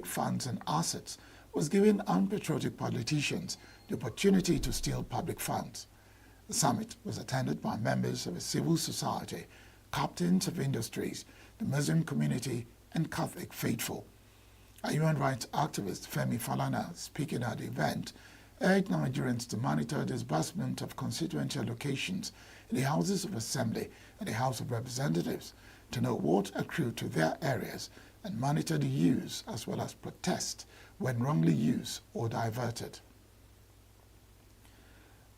funds and assets was giving unpatriotic politicians the opportunity to steal public funds. The summit was attended by members of civil society, captains of industries, the Muslim community, and Catholic faithful. A human rights activist, Femi Falana, speaking at the event, urged Nigerians to monitor the disbursement of constituency allocations in the Houses of Assembly and the House of Representatives to know what accrued to their areas and monitor the use as well as protest when wrongly used or diverted.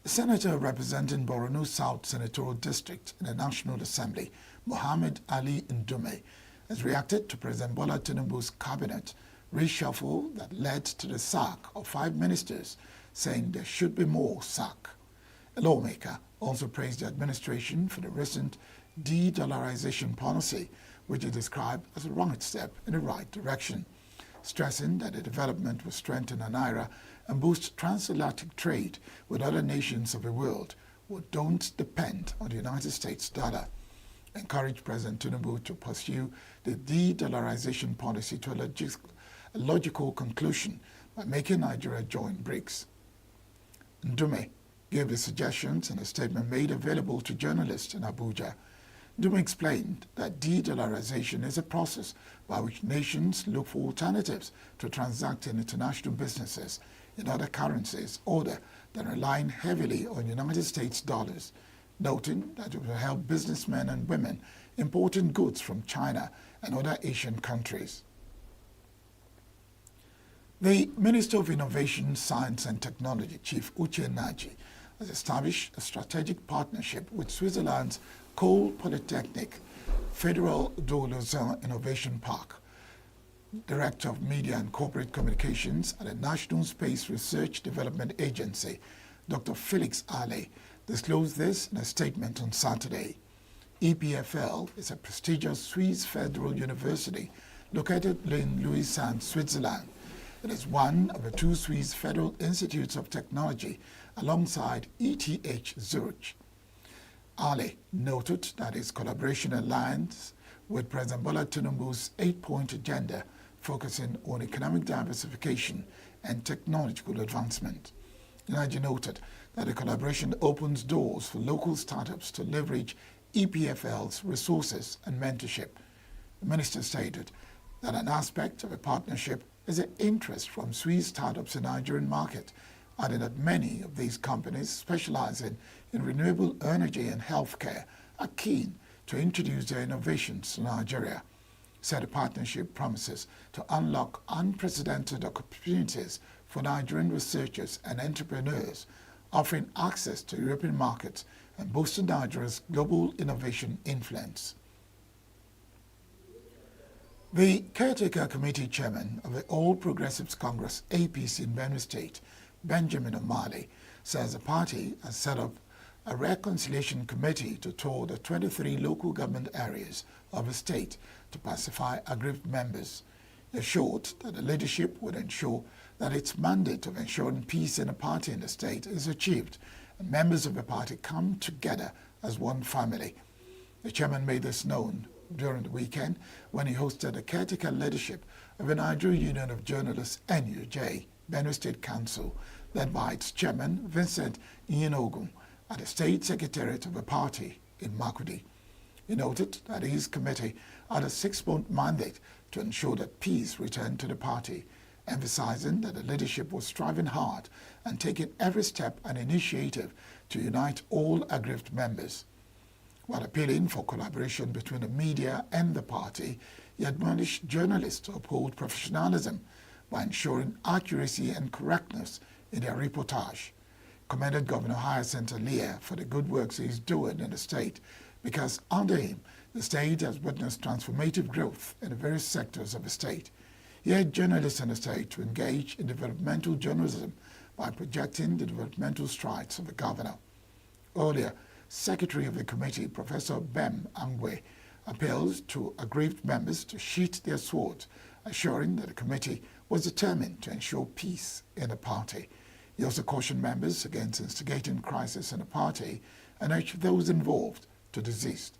The Senator representing Borno South Senatorial District in the National Assembly, Mohammed Ali Ndume, has reacted to President Bola Tinubu's cabinet reshuffle that led to the sack of 5 ministers, saying there should be more sack. A lawmaker also praised the administration for the recent de-dollarization policy, which he described as a right step in the right direction, stressing that the development will strengthen the naira and boost transatlantic trade with other nations of the world who don't depend on the United States dollar. Encouraged President Tinubu to pursue the de-dollarization policy to a logical conclusion by making Nigeria join BRICS. Ndume gave the suggestions in a statement made available to journalists in Abuja. Ndume explained that de-dollarization is a process by which nations look for alternatives to transacting international businesses in other currencies other than relying heavily on United States dollars, noting that it will help businessmen and women importing goods from China and other Asian countries. The Minister of Innovation, Science and Technology, Chief Uche Naji, has established a strategic partnership with Switzerland's Coal Polytechnic Federal de Lausanne Innovation Park. Director of Media and Corporate Communications at the National Space Research Development Agency, Dr. Felix Ale, disclosed this in a statement on Saturday. EPFL is a prestigious Swiss federal university located in Lausanne, Switzerland. It is one of the 2 Swiss federal institutes of technology alongside ETH Zurich. Ali noted that his collaboration aligns with President Bola Tinubu's 8-point agenda focusing on economic diversification and technological advancement. Naji noted that the collaboration opens doors for local startups to leverage EPFL's resources and mentorship. The minister stated that an aspect of a partnership is an interest from Swiss startups in the Nigerian market, adding that many of these companies specializing in renewable energy and healthcare are keen to introduce their innovations to Nigeria. Said the partnership promises to unlock unprecedented opportunities for Nigerian researchers and entrepreneurs, offering access to European markets and boosting Nigeria's global innovation influence. The Caretaker Committee Chairman of the All Progressives Congress, APC in Benue State, Benjamin O'Malley, says the party has set up a reconciliation committee to tour the 23 local government areas of the state to pacify aggrieved members. He assured that the leadership would ensure that its mandate of ensuring peace in the party in the state is achieved and members of the party come together as one family. The chairman made this known during the weekend when he hosted the caretaker leadership of the Nigerian Union of Journalists, ENUGU, Benue State Council, led by its chairman, Vincent ENUGU, at the State Secretariat of the party in Makurdi. He noted that his committee had a 6-month mandate to ensure that peace returned to the party, emphasizing that the leadership was striving hard and taking every step and initiative to unite all aggrieved members. While appealing for collaboration between the media and the party, he admonished journalists to uphold professionalism by ensuring accuracy and correctness in their reportage. Commended Governor Hyacinth Alia for the good works he is doing in the state, because under him, the state has witnessed transformative growth in the various sectors of the state. He urged journalists in the state to engage in developmental journalism by projecting the developmental strides of the governor. Earlier, Secretary of the committee, Professor Bem Angwe, appealed to aggrieved members to sheath their swords, assuring that the committee was determined to ensure peace in the party. He also cautioned members against instigating crisis in the party and urged those involved to desist.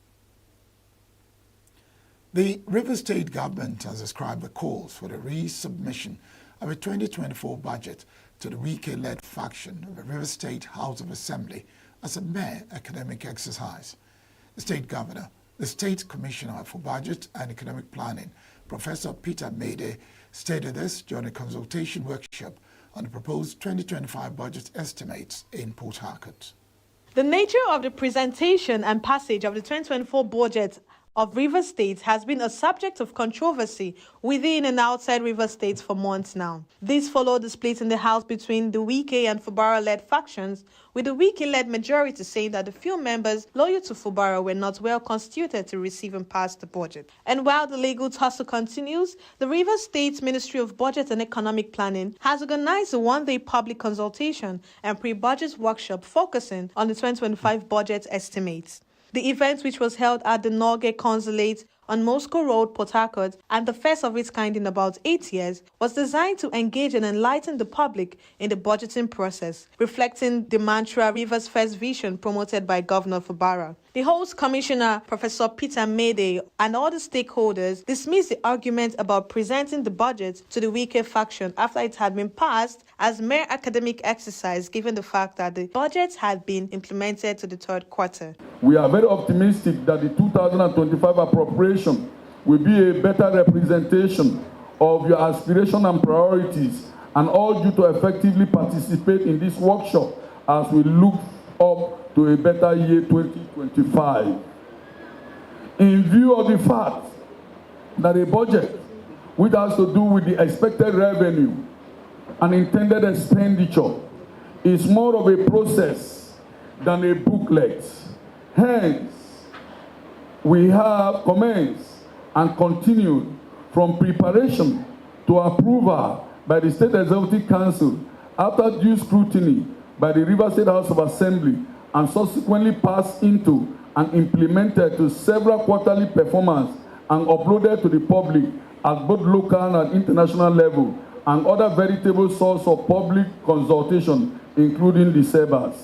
The River State government has described the calls for the resubmission of a 2024 budget to the Wike-led faction of the River State House of Assembly as a mere academic exercise. The State Governor, the State Commissioner for Budget and Economic Planning, Professor Peter Mayday, stated this during a consultation workshop on the proposed 2025 budget estimates in Port Harcourt. The nature of the presentation and passage of the 2024 budget of River State has been a subject of controversy within and outside River State for months now. This followed the split in the House between the Wike and Fubara-led factions, with the Wike-led majority saying that the few members loyal to Fubara were not well constituted to receive and pass the budget. And while the legal tussle continues, the River State Ministry of Budget and Economic Planning has organized a one-day public consultation and pre-budget workshop focusing on the 2025 budget estimates. The event, which was held at the Norge Consulate on Moscow Road, Port Harcourt, and the first of its kind in about 8 years, was designed to engage and enlighten the public in the budgeting process, reflecting the mantra Rivers First Vision promoted by Governor Fubara. The host commissioner, Professor Peter Mayday, and all the stakeholders dismissed the argument about presenting the budget to the Wike faction after it had been passed as mere academic exercise, given the fact that the budget had been implemented to the third quarter. We are very optimistic that the 2025 appropriation will be a better representation of your aspiration and priorities, and urge you to effectively participate in this workshop as we look up to a better year 2025. In view of the fact that a budget which has to do with the expected revenue and intended expenditure is more of a process than a booklet. Hence, we have commenced and continued from preparation to approval by the State Executive Council after due scrutiny by the River State House of Assembly, and subsequently passed into and implemented to several quarterly performance and uploaded to the public at both local and international level, and other veritable source of public consultation, including the SEBAS.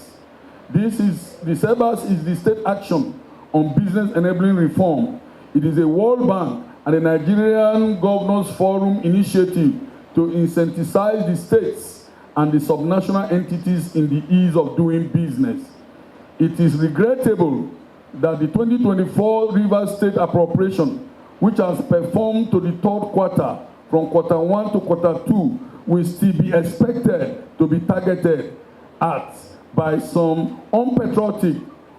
The SEBAS is the State Action on Business Enabling Reform. It is a World Bank and a Nigerian Governors Forum initiative to incentivize the states and the subnational entities in the ease of doing business. It is regrettable that the 2024 River State appropriation, which has performed to the third quarter from quarter 1 to quarter 2, will still be expected to be targeted at by some unpatriotic,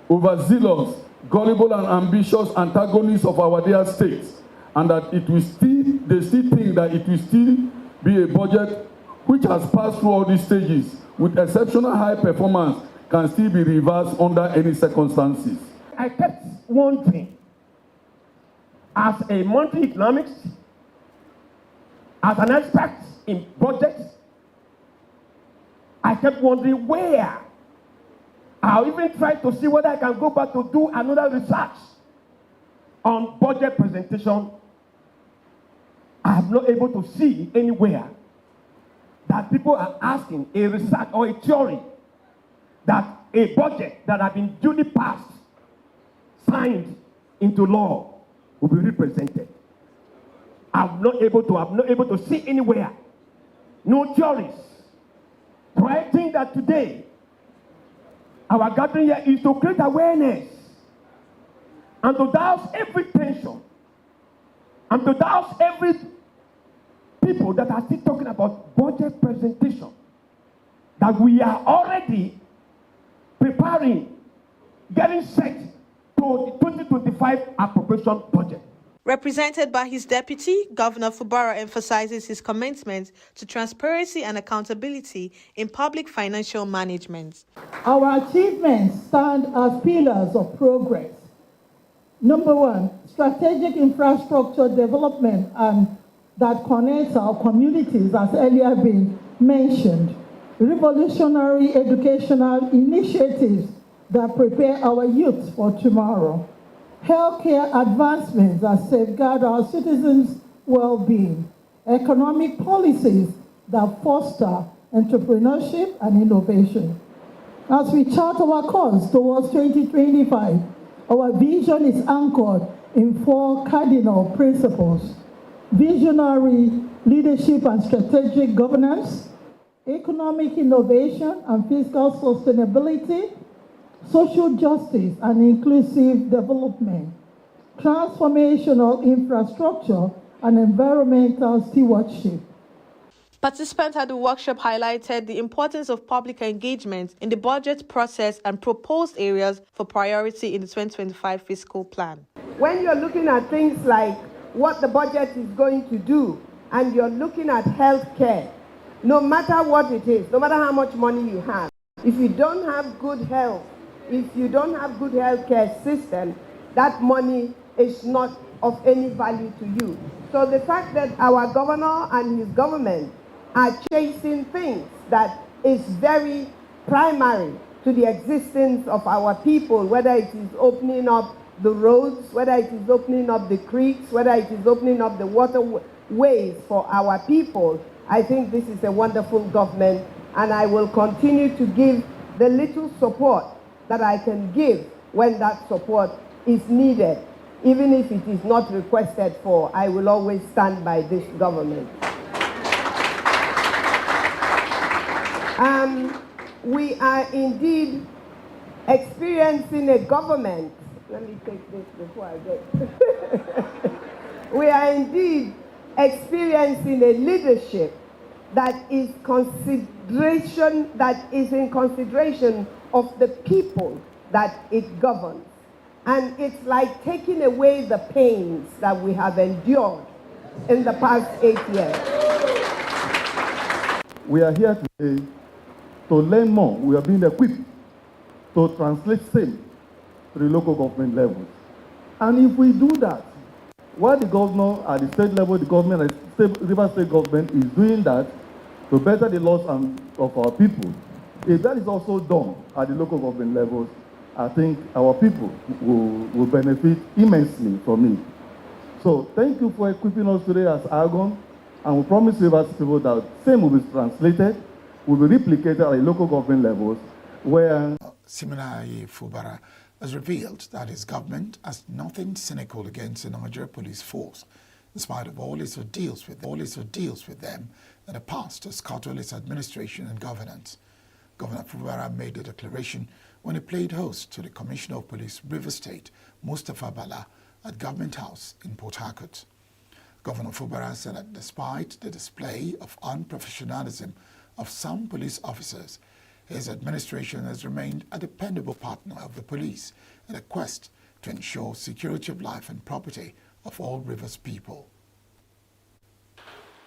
overzealous, gullible and ambitious antagonists of our dear states, and that they still think that it will still be a budget which has passed through all these stages with exceptional high performance can still be reversed under any circumstances. I kept wondering, as a monetary economics, as an expert in budgets, I kept wondering where. I even tried to see whether I can go back to do another research on budget presentation. I am not able to see anywhere that people are asking a research or a theory that a budget that has been duly passed, signed into law, will be represented. I'm not able to see anywhere. No theories. So I think that today, our gathering here is to create awareness and to douse every tension and to douse every people that are still talking about budget presentation, that we are already preparing, getting set to the 2025 appropriation budget. Represented by his deputy, Governor Fubara emphasizes his commitment to transparency and accountability in public financial management. Our achievements stand as pillars of progress. Number one, strategic infrastructure development and that connects our communities, as earlier been mentioned. Revolutionary educational initiatives that prepare our youth for tomorrow. Healthcare advancements that safeguard our citizens' well-being. Economic policies that foster entrepreneurship and innovation. As we chart our course towards 2025, our vision is anchored in 4 cardinal principles: visionary leadership and strategic governance, economic innovation and fiscal sustainability, social justice and inclusive development, transformational infrastructure, and environmental stewardship. Participants at the workshop highlighted the importance of public engagement in the budget process and proposed areas for priority in the 2025 fiscal plan. When you're looking at things like what the budget is going to do, and you're looking at health care, no matter what it is, no matter how much money you have, if you don't have good health, if you don't have good health care system, that money is not of any value to you. So the fact that our governor and his government are chasing things that is very primary to the existence of our people, whether it is opening up the roads, whether it is opening up the creeks, whether it is opening up the waterways for our people, I think this is a wonderful government, and I will continue to give the little support that I can give when that support is needed. Even if it is not requested for, I will always stand by this government. We are indeed experiencing a government. Let me take this before I get. We are indeed experiencing a leadership that is in consideration of the people that it governs. And it's like taking away the pains that we have endured in the past 8 years. We are here today to learn more. We are being equipped to translate same to the local government levels. And if we do that, while the governor at the state level, the government at the River State government is doing that to better the laws of our people, if that is also done at the local government levels, I think our people will benefit immensely from it. So thank you for equipping us today as Argon, and we promise Rivers people that same will be translated, will be replicated at the local government levels, where Siminaye Fubara has revealed that his government has nothing cynical against the Nigeria police force, in spite of all its ordeals with them in the past to scuttle its administration and governance. Governor Fubara made the declaration when he played host to the Commissioner of Police River State, Mustapha Bala, at Government House in Port Harcourt. Governor Fubara said that despite the display of unprofessionalism of some police officers, his administration has remained a dependable partner of the police in a quest to ensure security of life and property of all Rivers people.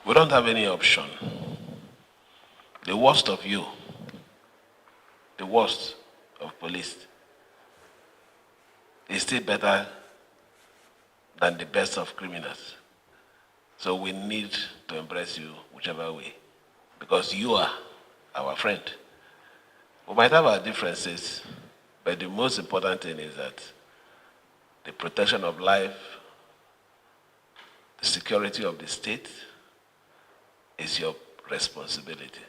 We don't have any option. The worst of you, the worst of police, is still better than the best of criminals. So we need to embrace you whichever way, because you are our friend. We might have our differences, but the most important thing is that the protection of life, the security of the state is your responsibility.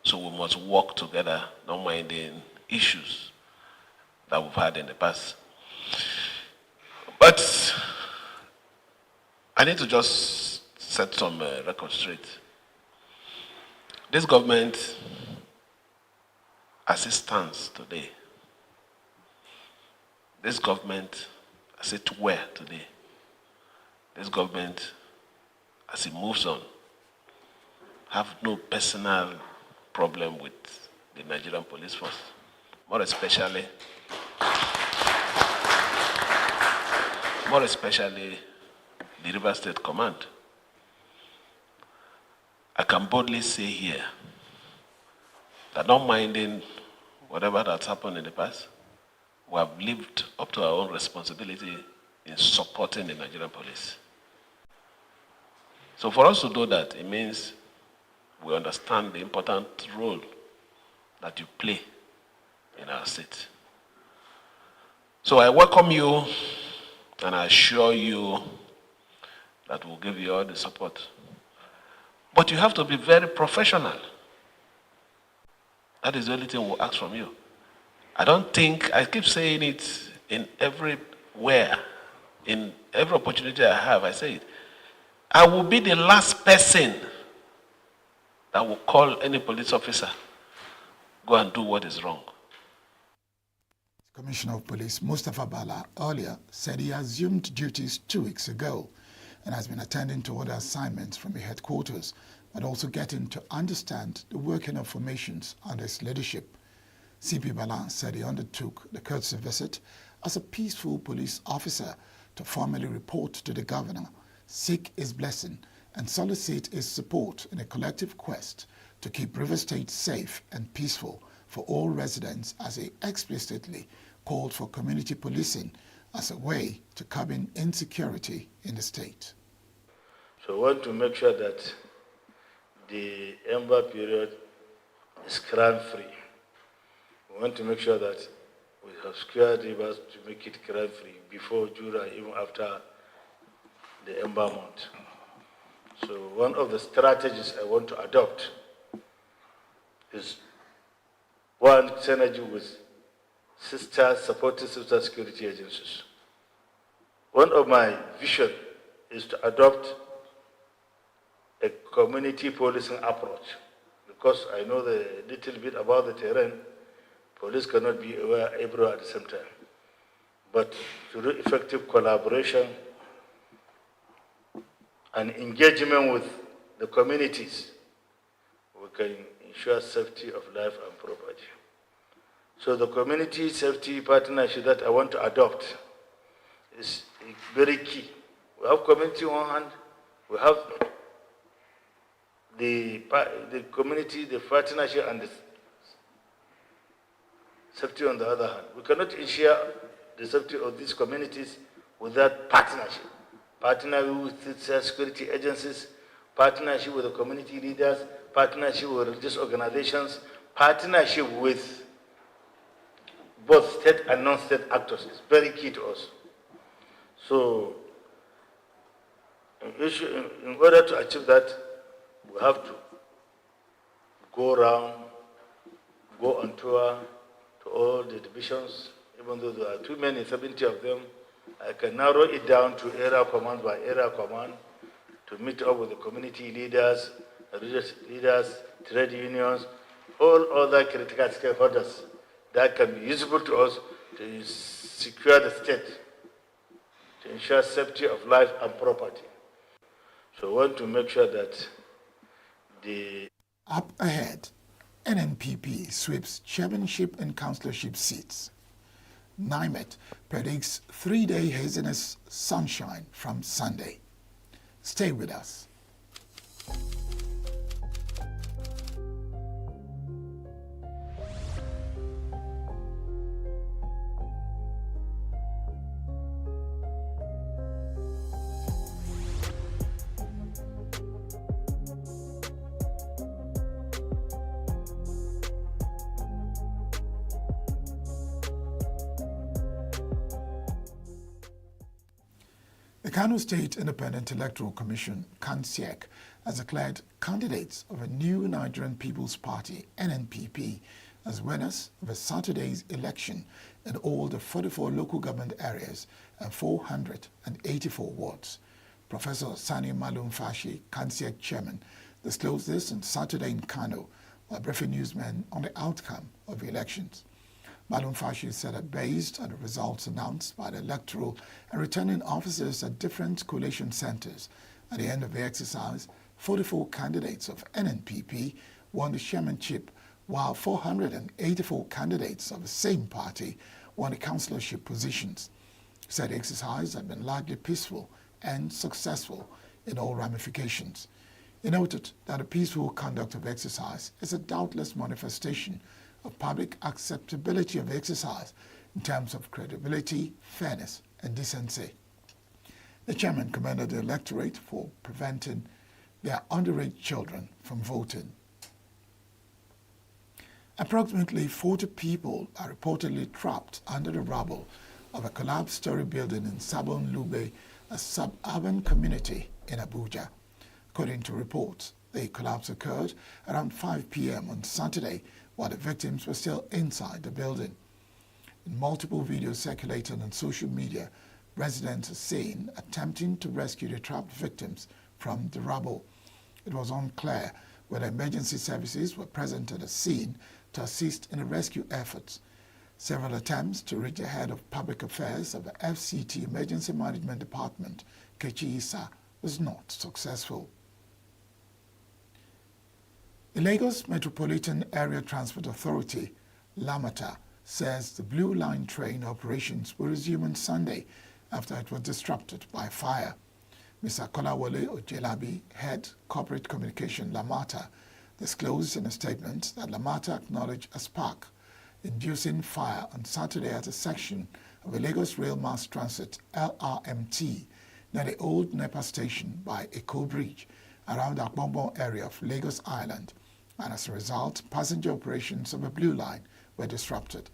So we must work together, not minding issues that we've had in the past. But I need to just set some records straight. This government, as it stands today, this government, as it were today, this government, as it moves on, have no personal problem with the Nigerian police force, more especially the River State Command. I can boldly say here that, not minding whatever that's happened in the past, we have lived up to our own responsibility in supporting the Nigerian police. So for us to do that, it means we understand the important role that you play in our state. So I welcome you, and I assure you that we'll give you all the support. But you have to be very professional. That is the only thing we'll ask from you. I keep saying it in everywhere, in every opportunity I have, I say it. I will be the last person that will call any police officer, go and do what is wrong. Commissioner of Police Mustafa Bala earlier said he assumed duties 2 weeks ago and has been attending to other assignments from the headquarters, but also getting to understand the working of formations under his leadership. CP Bala said he undertook the courtesy visit as a peaceful police officer to formally report to the governor, seek his blessing, and solicit his support in a collective quest to keep River State safe and peaceful for all residents, as he explicitly called for community policing as a way to curb insecurity in the state. So we want to make sure that the ember period is crime-free. We want to make sure that we have secured rivers to make it crime-free before, during, even after the ember month. So one of the strategies I want to adopt is one synergy with supporting sister security agencies. One of my vision is to adopt a community policing approach, because I know the little bit about the terrain. Police cannot be aware everywhere at the same time. But through effective collaboration and engagement with the communities, we can ensure safety of life and property. So the community safety partnership that I want to adopt is very key. We have community on one hand, we have the community, the partnership, and the safety on the other hand. We cannot ensure the safety of these communities without partnership. Partnership with security agencies, partnership with the community leaders, partnership with religious organizations, partnership with both state and non-state actors is very key to us. So, in order to achieve that, we have to go around, go on tour to all the divisions, even though there are too many, 70 of them. I can narrow it down to area command by area command to meet up with the community leaders, religious leaders, trade unions, all other critical stakeholders that can be useful to us to secure the state, to ensure safety of life and property. So we want to make sure that the... Up ahead, NNPP sweeps chairmanship and councillorship seats. NIMET predicts 3-day haziness sunshine from Sunday. Stay with us. The Kano State Independent Electoral Commission, KANSEC, has declared candidates of a new Nigerian People's Party, NNPP, as winners of a Saturday's election in all the 44 local government areas and 484 wards. Professor Sani Malum Fashi, KANSEC chairman, disclosed this on Saturday in Kano while briefing newsmen on the outcome of the elections. Malum Fashi said that based on the results announced by the electoral and returning officers at different collation centers, at the end of the exercise, 44 candidates of NNPP won the chairmanship, while 484 candidates of the same party won the councillorship positions. He said the exercise had been largely peaceful and successful in all ramifications. He noted that the peaceful conduct of exercise is a doubtless manifestation of public acceptability of exercise in terms of credibility, fairness, and decency. The chairman commended the electorate for preventing their underage children from voting. Approximately 40 people are reportedly trapped under the rubble of a collapsed story building in Sabon Lube, a suburban community in Abuja. According to reports, the collapse occurred around 5 p.m. on Saturday, while the victims were still inside the building. In multiple videos circulated on social media, residents are seen attempting to rescue the trapped victims from the rubble. It was unclear whether emergency services were present at the scene to assist in the rescue efforts. Several attempts to reach the head of public affairs of the FCT Emergency Management Department, Kechi Issa, was not successful. The Lagos Metropolitan Area Transport Authority, LAMATA, says the Blue Line train operations will resume on Sunday after it was disrupted by fire. Mr. Kolawole Ojelabi, head corporate communication LAMATA, disclosed in a statement that LAMATA acknowledged a spark inducing fire on Saturday at a section of the Lagos Rail Mass Transit LRMT near the old NEPA station by Eko Bridge around the Akbongbon area of Lagos Island, and as a result, passenger operations of the Blue Line were disrupted.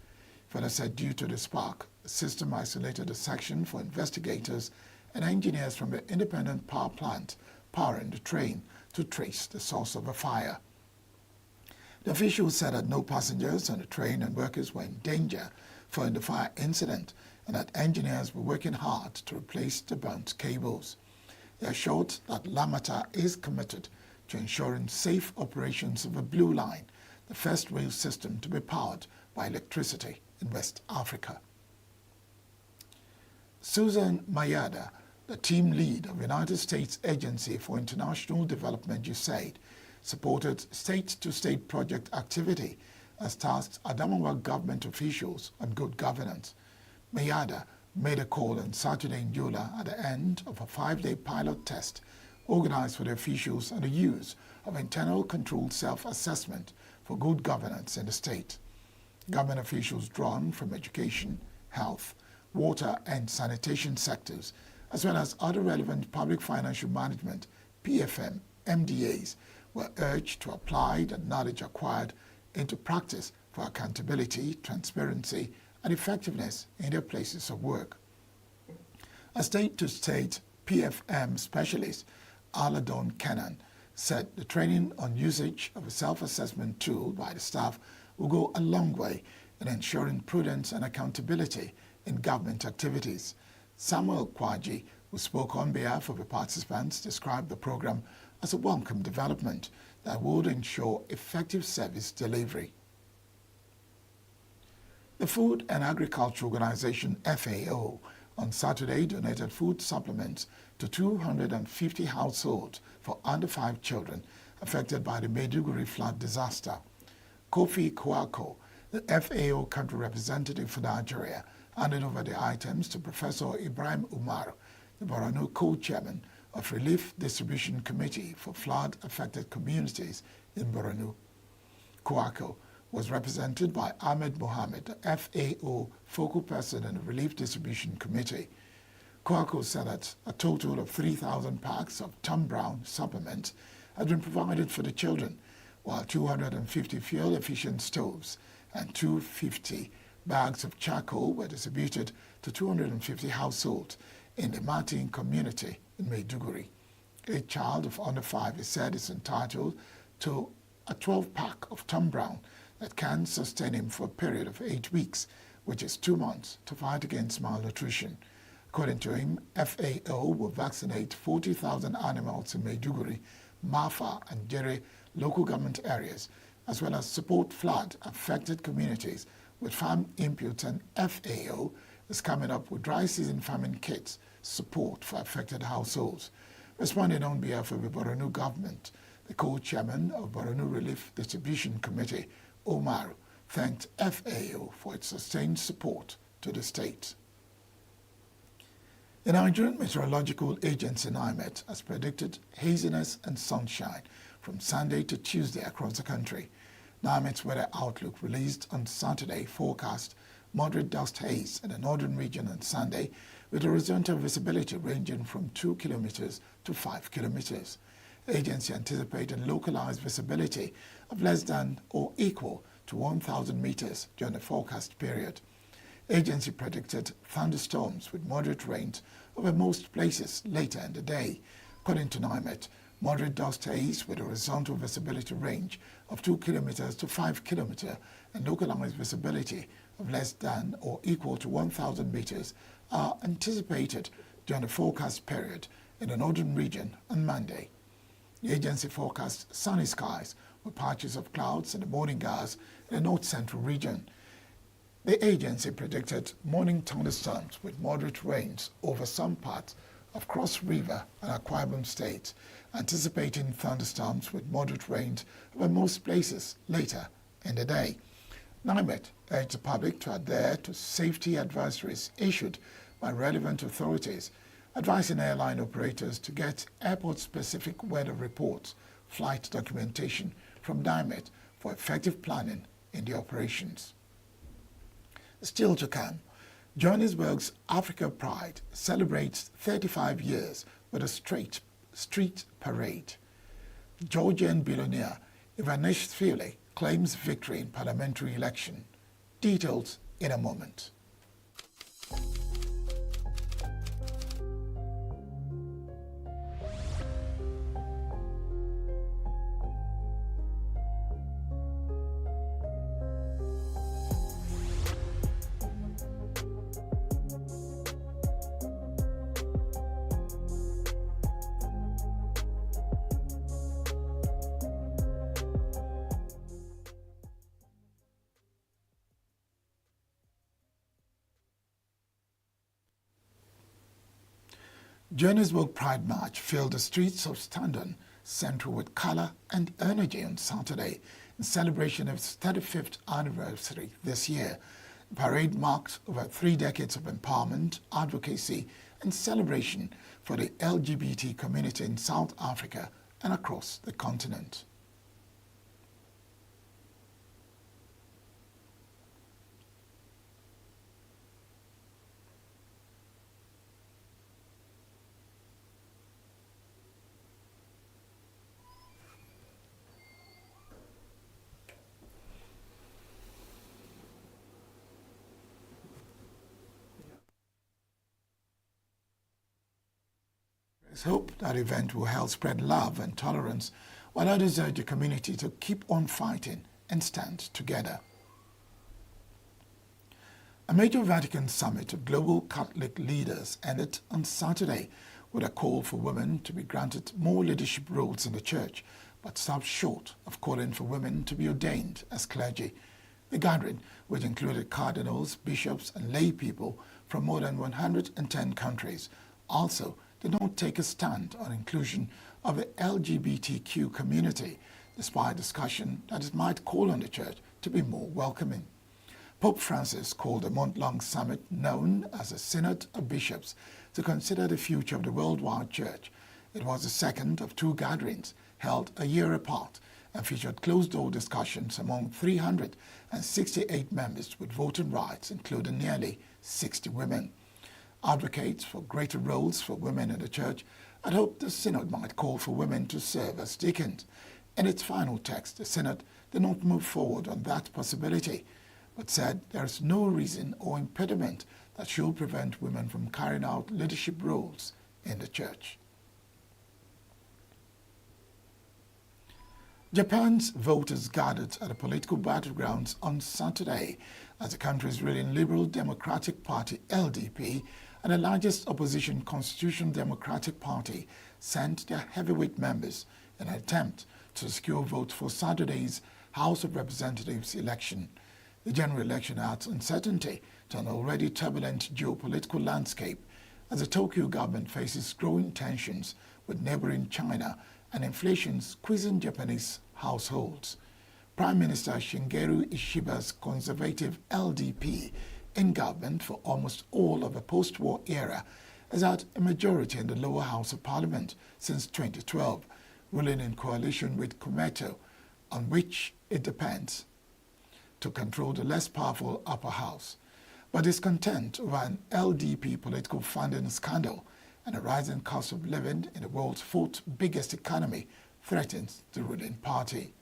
Further said due to the spark, the system isolated the section for investigators and engineers from the independent power plant powering the train to trace the source of the fire. The officials said that no passengers on the train and workers were in danger following the fire incident and that engineers were working hard to replace the burnt cables. They assured that LAMATA is committed to ensuring safe operations of the Blue Line, the first rail system to be powered by electricity in West Africa. Susan Mayada, the team lead of United States Agency for International Development, USAID, supported state-to-state project activity as tasked Adamawa government officials on good governance. Mayada made a call on Saturday in Yola at the end of a 5-day pilot test organized for the officials on the use of internal controlled self-assessment for good governance in the state. Government officials drawn from education, health, water and sanitation sectors, as well as other relevant public financial management, PFM, MDAs, were urged to apply the knowledge acquired into practice for accountability, transparency, and effectiveness in their places of work. A state-to-state PFM specialist, Aladon Kennan, said the training on usage of a self-assessment tool by the staff will go a long way in ensuring prudence and accountability in government activities. Samuel Kwaji, who spoke on behalf of the participants, described the program as a welcome development that would ensure effective service delivery. The Food and Agriculture Organization, FAO, on Saturday donated food supplements to 250 households for under 5 children affected by the Maiduguri flood disaster. Kofi Kwako, the FAO country representative for Nigeria, handed over the items to Professor Ibrahim Umar, the Borno co-chairman of Relief Distribution Committee for flood-affected communities in Borno. Kwako was represented by Ahmed Mohammed, the FAO focal person in the Relief Distribution Committee. Kwako said that a total of 3,000 packs of Tom Brown supplements had been provided for the children, while 250 fuel-efficient stoves and 250 bags of charcoal were distributed to 250 households in the Martin community in Maiduguri. A child of under 5 is said is entitled to a 12-pack of Tom Brown that can sustain him for a period of 8 weeks, which is 2 months, to fight against malnutrition. According to him, FAO will vaccinate 40,000 animals in Maiduguri, Mafa and Jere local government areas, as well as support flood-affected communities with farm inputs, and FAO is coming up with dry season farming kits support for affected households. Responding on behalf of the Borno government, the co-chairman of Borno Relief Distribution Committee, Omar, thanked FAO for its sustained support to the state. The Nigerian Meteorological Agency, NIMET, has predicted haziness and sunshine from Sunday to Tuesday across the country. NIMET's weather outlook released on Saturday forecast moderate dust haze in the northern region on Sunday, with horizontal visibility ranging from 2 kilometers to 5 kilometers. The agency anticipated localized visibility of less than or equal to 1,000 meters during the forecast period. Agency predicted thunderstorms with moderate rains over most places later in the day. According to NIMET, moderate dust haze with a horizontal visibility range of 2 kilometers to 5 kilometers and localized visibility of less than or equal to 1,000 meters are anticipated during the forecast period in the northern region on Monday. The agency forecast sunny skies with patches of clouds in the morning hours in the north-central region. The agency predicted morning thunderstorms with moderate rains over some parts of Cross River and Akwa Ibom states, anticipating thunderstorms with moderate rains over most places later in the day. NIMET urged the public to adhere to safety advisories issued by relevant authorities, advising airline operators to get airport-specific weather reports, flight documentation from NIMET for effective planning in the operations. Still to come, Johannesburg's Africa Pride celebrates 35 years with a street parade. Georgian billionaire Ivanishvili claims victory in parliamentary election. Details in a moment. Johannesburg Pride March filled the streets of Standon Central with color and energy on Saturday in celebration of its 35th anniversary this year. The parade marked over 3 decades of empowerment, advocacy, and celebration for the LGBT community in South Africa and across the continent. There's hope that event will help spread love and tolerance, while others urge the community to keep on fighting and stand together. A major Vatican summit of global Catholic leaders ended on Saturday with a call for women to be granted more leadership roles in the church, but stopped short of calling for women to be ordained as clergy. The gathering, which included cardinals, bishops, and lay people from more than 110 countries, also did not take a stand on inclusion of the LGBTQ community, despite discussion that it might call on the church to be more welcoming. Pope Francis called a month-long summit known as a Synod of Bishops to consider the future of the worldwide church. It was the second of 2 gatherings held a year apart and featured closed-door discussions among 368 members with voting rights, including nearly 60 women. Advocates for greater roles for women in the church had hoped the Synod might call for women to serve as deacons. In its final text, the Synod did not move forward on that possibility, but said there is no reason or impediment that should prevent women from carrying out leadership roles in the church. Japan's voters gathered at the political battlegrounds on Saturday as the country's ruling Liberal Democratic Party, LDP, and the largest opposition Constitutional Democratic Party sent their heavyweight members in an attempt to secure votes for Saturday's House of Representatives election. The general election adds uncertainty to an already turbulent geopolitical landscape as the Tokyo government faces growing tensions with neighboring China and inflation squeezing Japanese households. Prime Minister Shigeru Ishiba's conservative LDP in government for almost all of the post-war era has had a majority in the lower house of parliament since 2012, ruling in coalition with Kumeto, on which it depends, to control the less powerful upper house. But discontent over an LDP political funding scandal and a rising cost of living in the world's 4th biggest economy threatens the ruling party.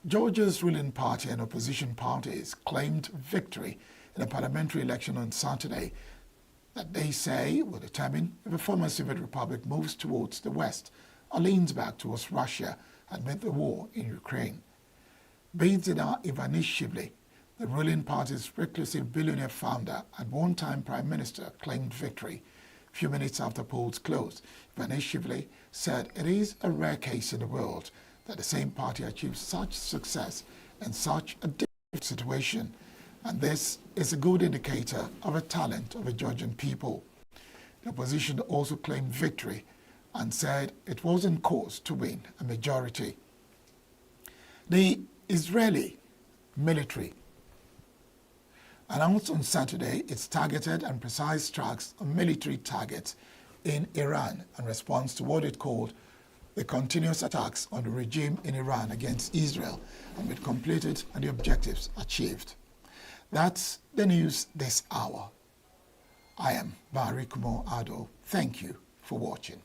Georgia's ruling party and opposition parties claimed victory in a parliamentary election on Saturday, that they say will determine if the former Soviet Republic moves towards the West or leans back towards Russia amid the war in Ukraine. Benzina Ivanishvili, the ruling party's reclusive billionaire founder and one-time prime minister, claimed victory. A few minutes after polls closed, Ivanishvili said it is a rare case in the world that the same party achieves such success in such a difficult situation, and this is a good indicator of the talent of the Georgian people. The opposition also claimed victory and said it was on course to win a majority. The Israeli military announced on Saturday its targeted and precise strikes on military targets in Iran in response to what it called the continuous attacks on the regime in Iran against Israel, and it completed and the objectives achieved. That's the news this hour. I am Barry Kumo Ado. Thank you for watching.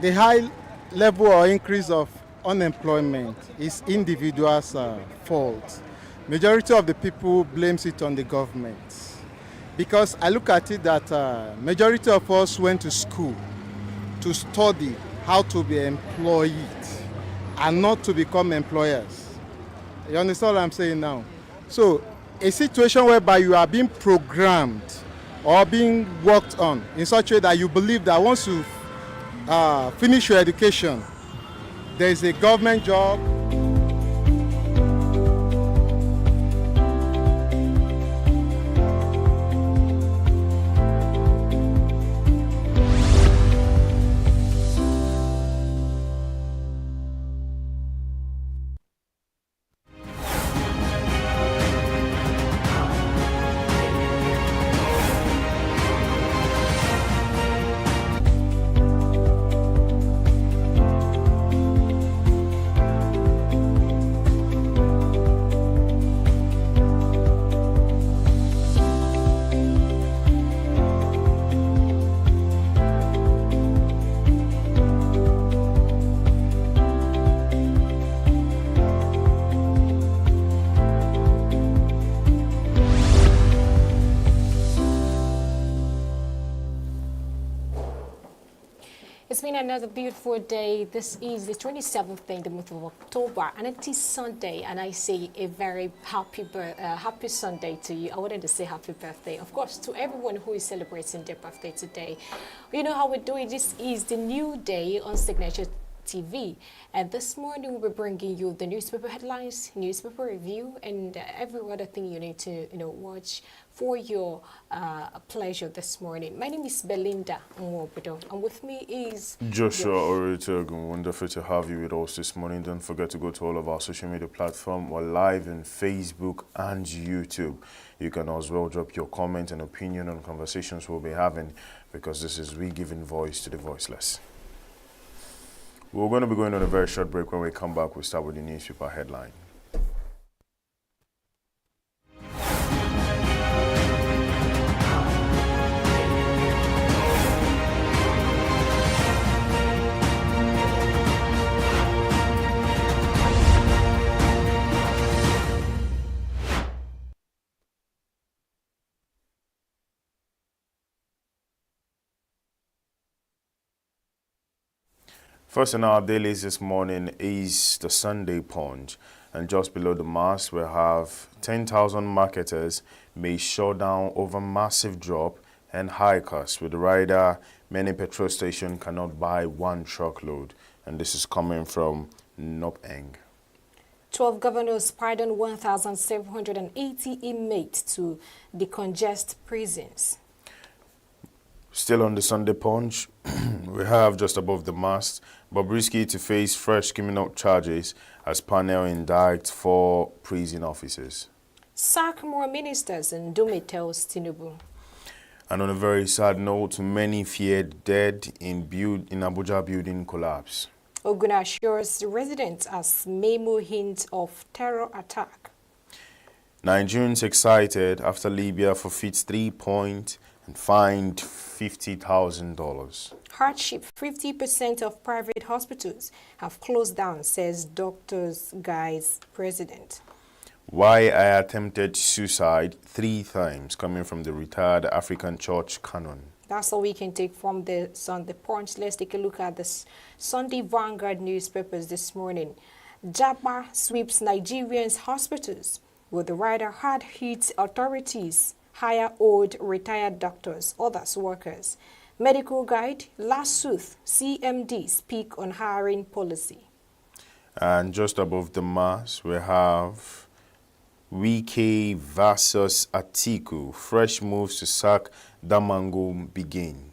the high level or increase of unemployment is individuals' fault. Majority of the people blames it on the government. Because I look at it that majority of us went to school to study how to be employed and not to become employers. You understand what I'm saying now? So a situation whereby you are being programmed or being worked on in such a way that you believe that once you finish your education, there is a government job. It's been another beautiful day. This is the 27th day in the month of October, and it is Sunday, and I say a very happy Sunday to you. I wanted to say happy birthday, of course, to everyone who is celebrating their birthday today. You know how we do it. This is the new day on Signature TV, and this morning we'll be bringing you the newspaper headlines, newspaper review, and every other thing you need to watch for your pleasure this morning. My name is Belinda Mwobodo, and with me is Joshua Oritogun. Wonderful to have you with us this morning. Don't forget to go to all of our social media platforms. We're live in Facebook and YouTube. You can as well drop your comment and opinion on conversations we'll be having, because this is we giving voice to the voiceless. We're going to be going on a very short break. When we come back, we'll start with the newspaper headline. First in our dailies this morning is the Sunday Punch, and just below the mast we have 10,000 marketers may shut down over massive drop and high costs. With the rider, many petrol stations cannot buy one truckload, and this is coming from Nopeng. 12 governors pardon 1,780 inmates to decongest prisons. Still on the Sunday Punch, we have just above the mast, Bobrisky to face fresh criminal charges as panel indicts 4 prison officers. Sack more ministers, and Dume tells Tinubu. And on a very sad note, many feared dead in Abuja building collapse. Ogun assures residents as memo hints of terror attack. Nigerians excited after Libya forfeits 3 points and fined $50,000. Hardship: 50% of private hospitals have closed down, says Doctors Guide's president. Why I attempted suicide 3 times, coming from the retired African church canon. That's all we can take from the Sunday Punch. Let's take a look at the Sunday Vanguard newspapers this morning. Japa sweeps Nigerians' hospitals. With the rider hard hit authorities, hire old retired doctors, others workers. Medical Guide, Lasuth, CMD speak on hiring policy. And just above the mass, we have Wike versus Atiku. Fresh moves to sack Damango begin.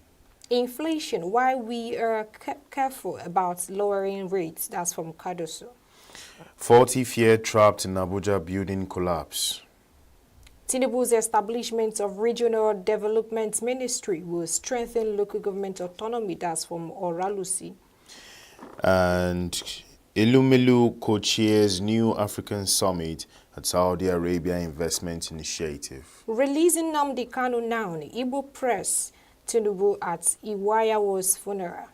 Inflation, why we are careful about lowering rates. That's from Kadoso. 40 fear trapped in Abuja building collapse. Tinubu's establishment of Regional Development Ministry will strengthen local government autonomy. That's from Oralusi. And Elumelu co-chairs New African Summit at Saudi Arabia Investment Initiative. Releasing Nnamdi Kanu now, Igbo press, Tinubu at Iwayawo's funeral.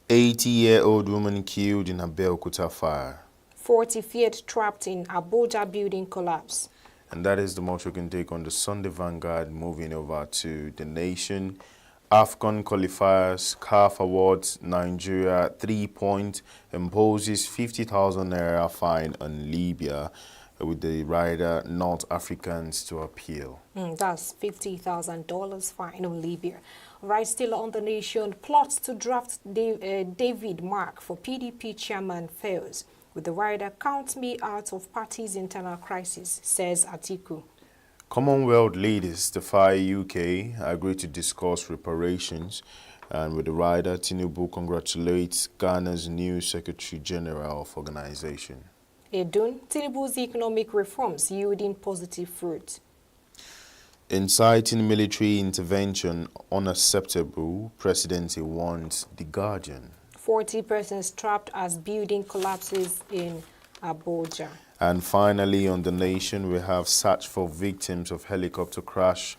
80-year-old woman killed in Abeokuta fire. 45th trapped in Abuja building collapse. And that is the much we can take on the Sunday Vanguard. Moving over to The Nation. AFCON qualifiers, CAF awards Nigeria 3 points, imposes 50,000 naira fine on Libya, with the rider North Africans to appeal. That's $50,000 fine on Libya. Right, still on The Nation, plots to draft David Mark for PDP chairman fails. With the rider, count me out of party's internal crisis, says Atiku. Commonwealth leaders defy UK, agree to discuss reparations, and with the rider, Tinubu congratulates Ghana's new Secretary General of Organization. Edun, Tinubu's economic reforms yielding positive fruit. Inciting military intervention unacceptable, presidency warns The Guardian. 40 persons trapped as building collapses in Abuja. And finally, on The Nation, we have search for victims of helicopter crash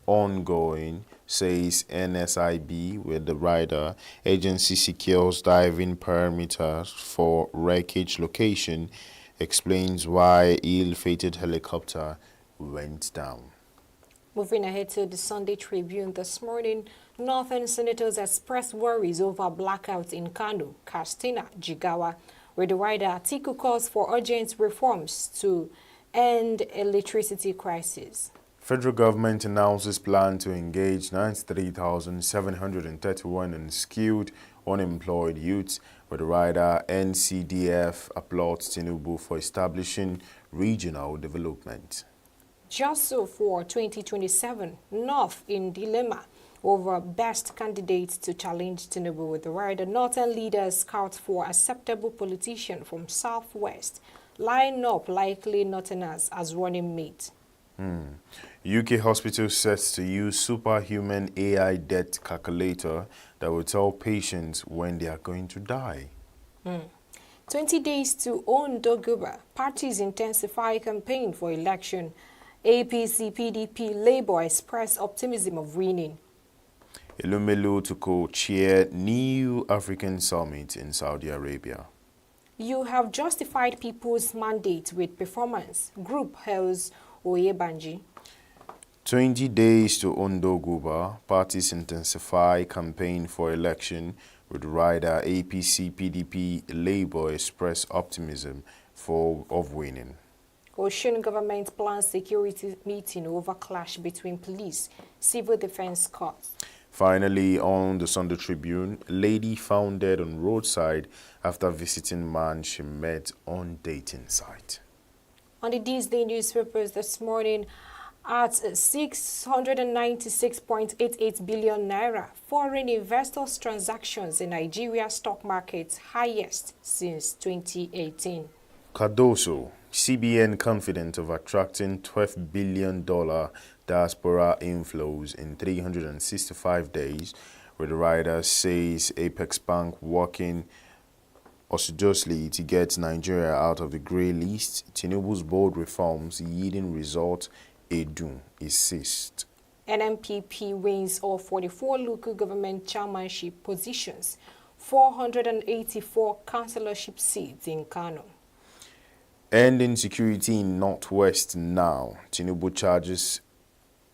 ongoing, says NSIB, with the rider. Agency secures diving perimeters for wreckage location, explains why ill-fated helicopter went down. Moving ahead to the Sunday Tribune this morning, Northern senators expressed worries over blackouts in Kano, Katsina, Jigawa, where the rider Atiku calls for urgent reforms to end electricity crisis. Federal government announces plan to engage 93,731 unskilled, unemployed youths, with the rider NCDF applauds Tinubu for establishing regional development. Just so for 2027, North in dilemma over best candidates to challenge Tinubu, with the rider. Northern leaders scout for acceptable politician from Southwest, line up likely Northerners as running mate. UK hospital sets to use superhuman AI death calculator that will tell patients when they are going to die. 20 days to ENUGU, parties intensify campaign for election. APC, PDP, Labour express optimism of winning. Elumelu to co-chair new African summit in Saudi Arabia. You have justified people's mandate with performance. Group hails Oyebanji. 20 days to ENUGU, parties intensify campaign for election, with rider APC, PDP, Labour express optimism of winning. Ocean government plans security meeting over clash between police, civil defense corps. Finally, on the Sunday Tribune, lady found dead on roadside after visiting man she met on dating site. On the These Day newspapers this morning, at 696.88 billion naira, foreign investors' transactions in Nigeria's stock market highest since 2018. Cardoso, CBN confident of attracting $12 billion diaspora inflows in 365 days, where the rider says Apex Bank working assiduously to get Nigeria out of the grey list. Tinubu's bold reforms yielding result, Edun insists. NMPP wins all 44 local government chairmanship positions, 484 councillorship seats in Kano. Ending security in Northwest now. Tinubu charges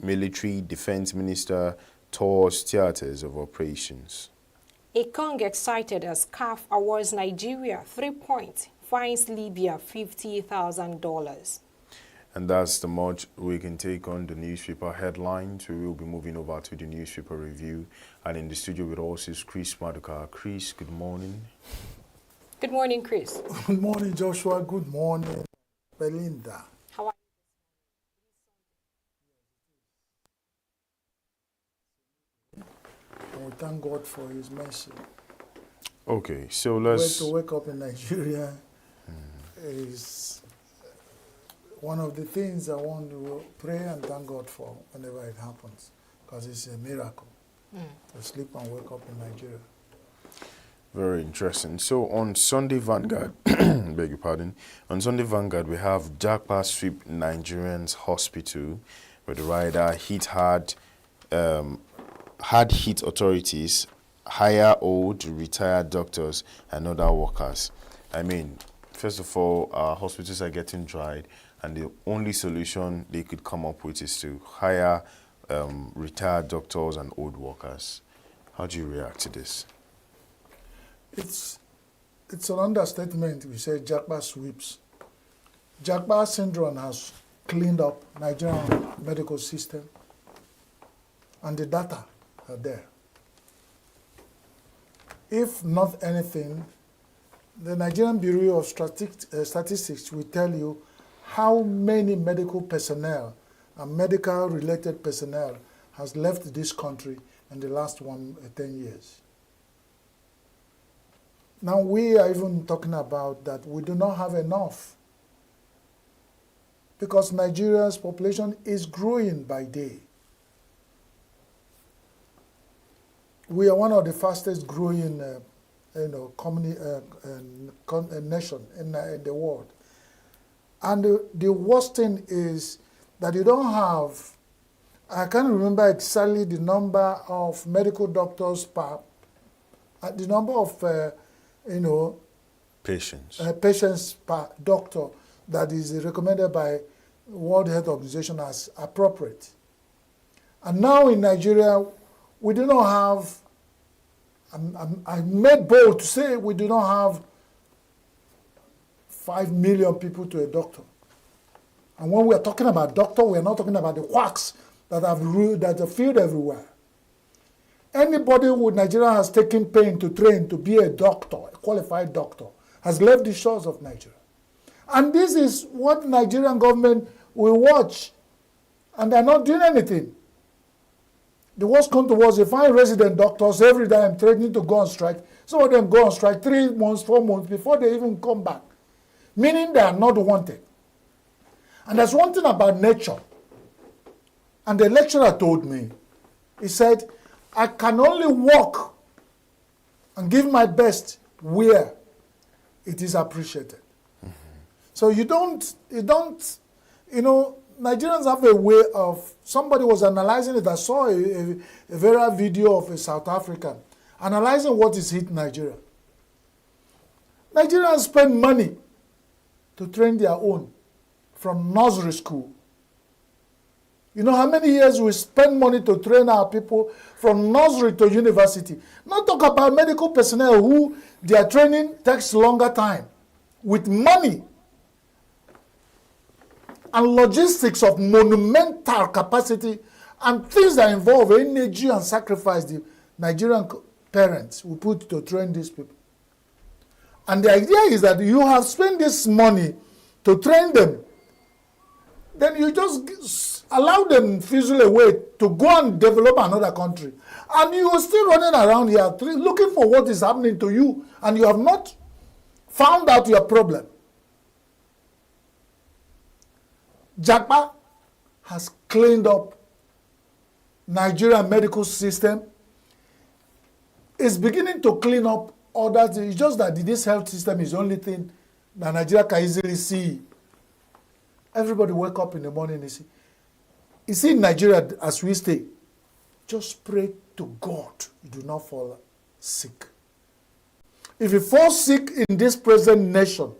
military defense minister tours theaters of operations. Ekong excited as CAF awards Nigeria 3 points, fines Libya $50,000. And that's the much we can take on the newspaper headlines. We will be moving over to the newspaper review. And in the studio with us is Chris Maduka. Chris, good morning. Good morning, Chris. Good morning, Joshua. Good morning, Belinda. How are you? And we thank God for His mercy. Okay, so let's... To wake up in Nigeria is one of the things I want to pray and thank God for whenever it happens, because it's a miracle to sleep and wake up in Nigeria. Very interesting. So on Sunday Vanguard, beg your pardon, on Sunday Vanguard we have Jackpot sweep Nigerians hospital, where the rider hit authorities hire old, retired doctors and other workers. I mean, first of all, our hospitals are getting dried, and the only solution they could come up with is to hire retired doctors and old workers. How do you react to this? It's an understatement. We say Japa sweeps. Japa syndrome has cleaned up Nigerian medical system, and the data are there. If not anything, the Nigerian Bureau of Statistics will tell you how many medical personnel and medical-related personnel has left this country in the last 10 years. Now we are even talking about that we do not have enough, because Nigeria's population is growing by day. We are one of the fastest growing nation in the world. And the worst thing is that you don't have, I can't remember exactly the number of medical doctors per, the number of, patients per doctor that is recommended by World Health Organization as appropriate. And now in Nigeria, we do not have, I made bold to say we do not have 5 million people to a doctor. And when we are talking about doctor, we are not talking about the quacks that are filled everywhere. Anybody who Nigeria has taken pain to train to be a doctor, a qualified doctor, has left the shores of Nigeria. And this is what the Nigerian government will watch, and they're not doing anything. The worst come to worst, they find resident doctors every time threatening to go on strike. Some of them go on strike 3 months, 4 months before they even come back, meaning they are not wanted. And there's one thing about nature, and the lecturer told me, he said, I can only work and give my best where it is appreciated. Mm-hmm. So you don't, Nigerians have a way of, somebody was analyzing it, I saw a viral video of a South African analyzing what is hit Nigeria. Nigerians spend money to train their own from nursery school. You know how many years we spend money to train our people from nursery to university? Not talk about medical personnel who their training takes longer time with money and logistics of monumental capacity and things that involve energy and sacrifice the Nigerian parents will put to train these people. And the idea is that you have spent this money to train them, then you just allow them fizzle away to go and develop another country. And you are still running around here looking for what is happening to you, and you have not found out your problem. Japa has cleaned up Nigerian medical system. It's beginning to clean up others. It's just that this health system is the only thing that Nigeria can easily see. Everybody wake up in the morning and see. You see, in Nigeria, as we stay, just pray to God you do not fall sick. If you fall sick in this present nation,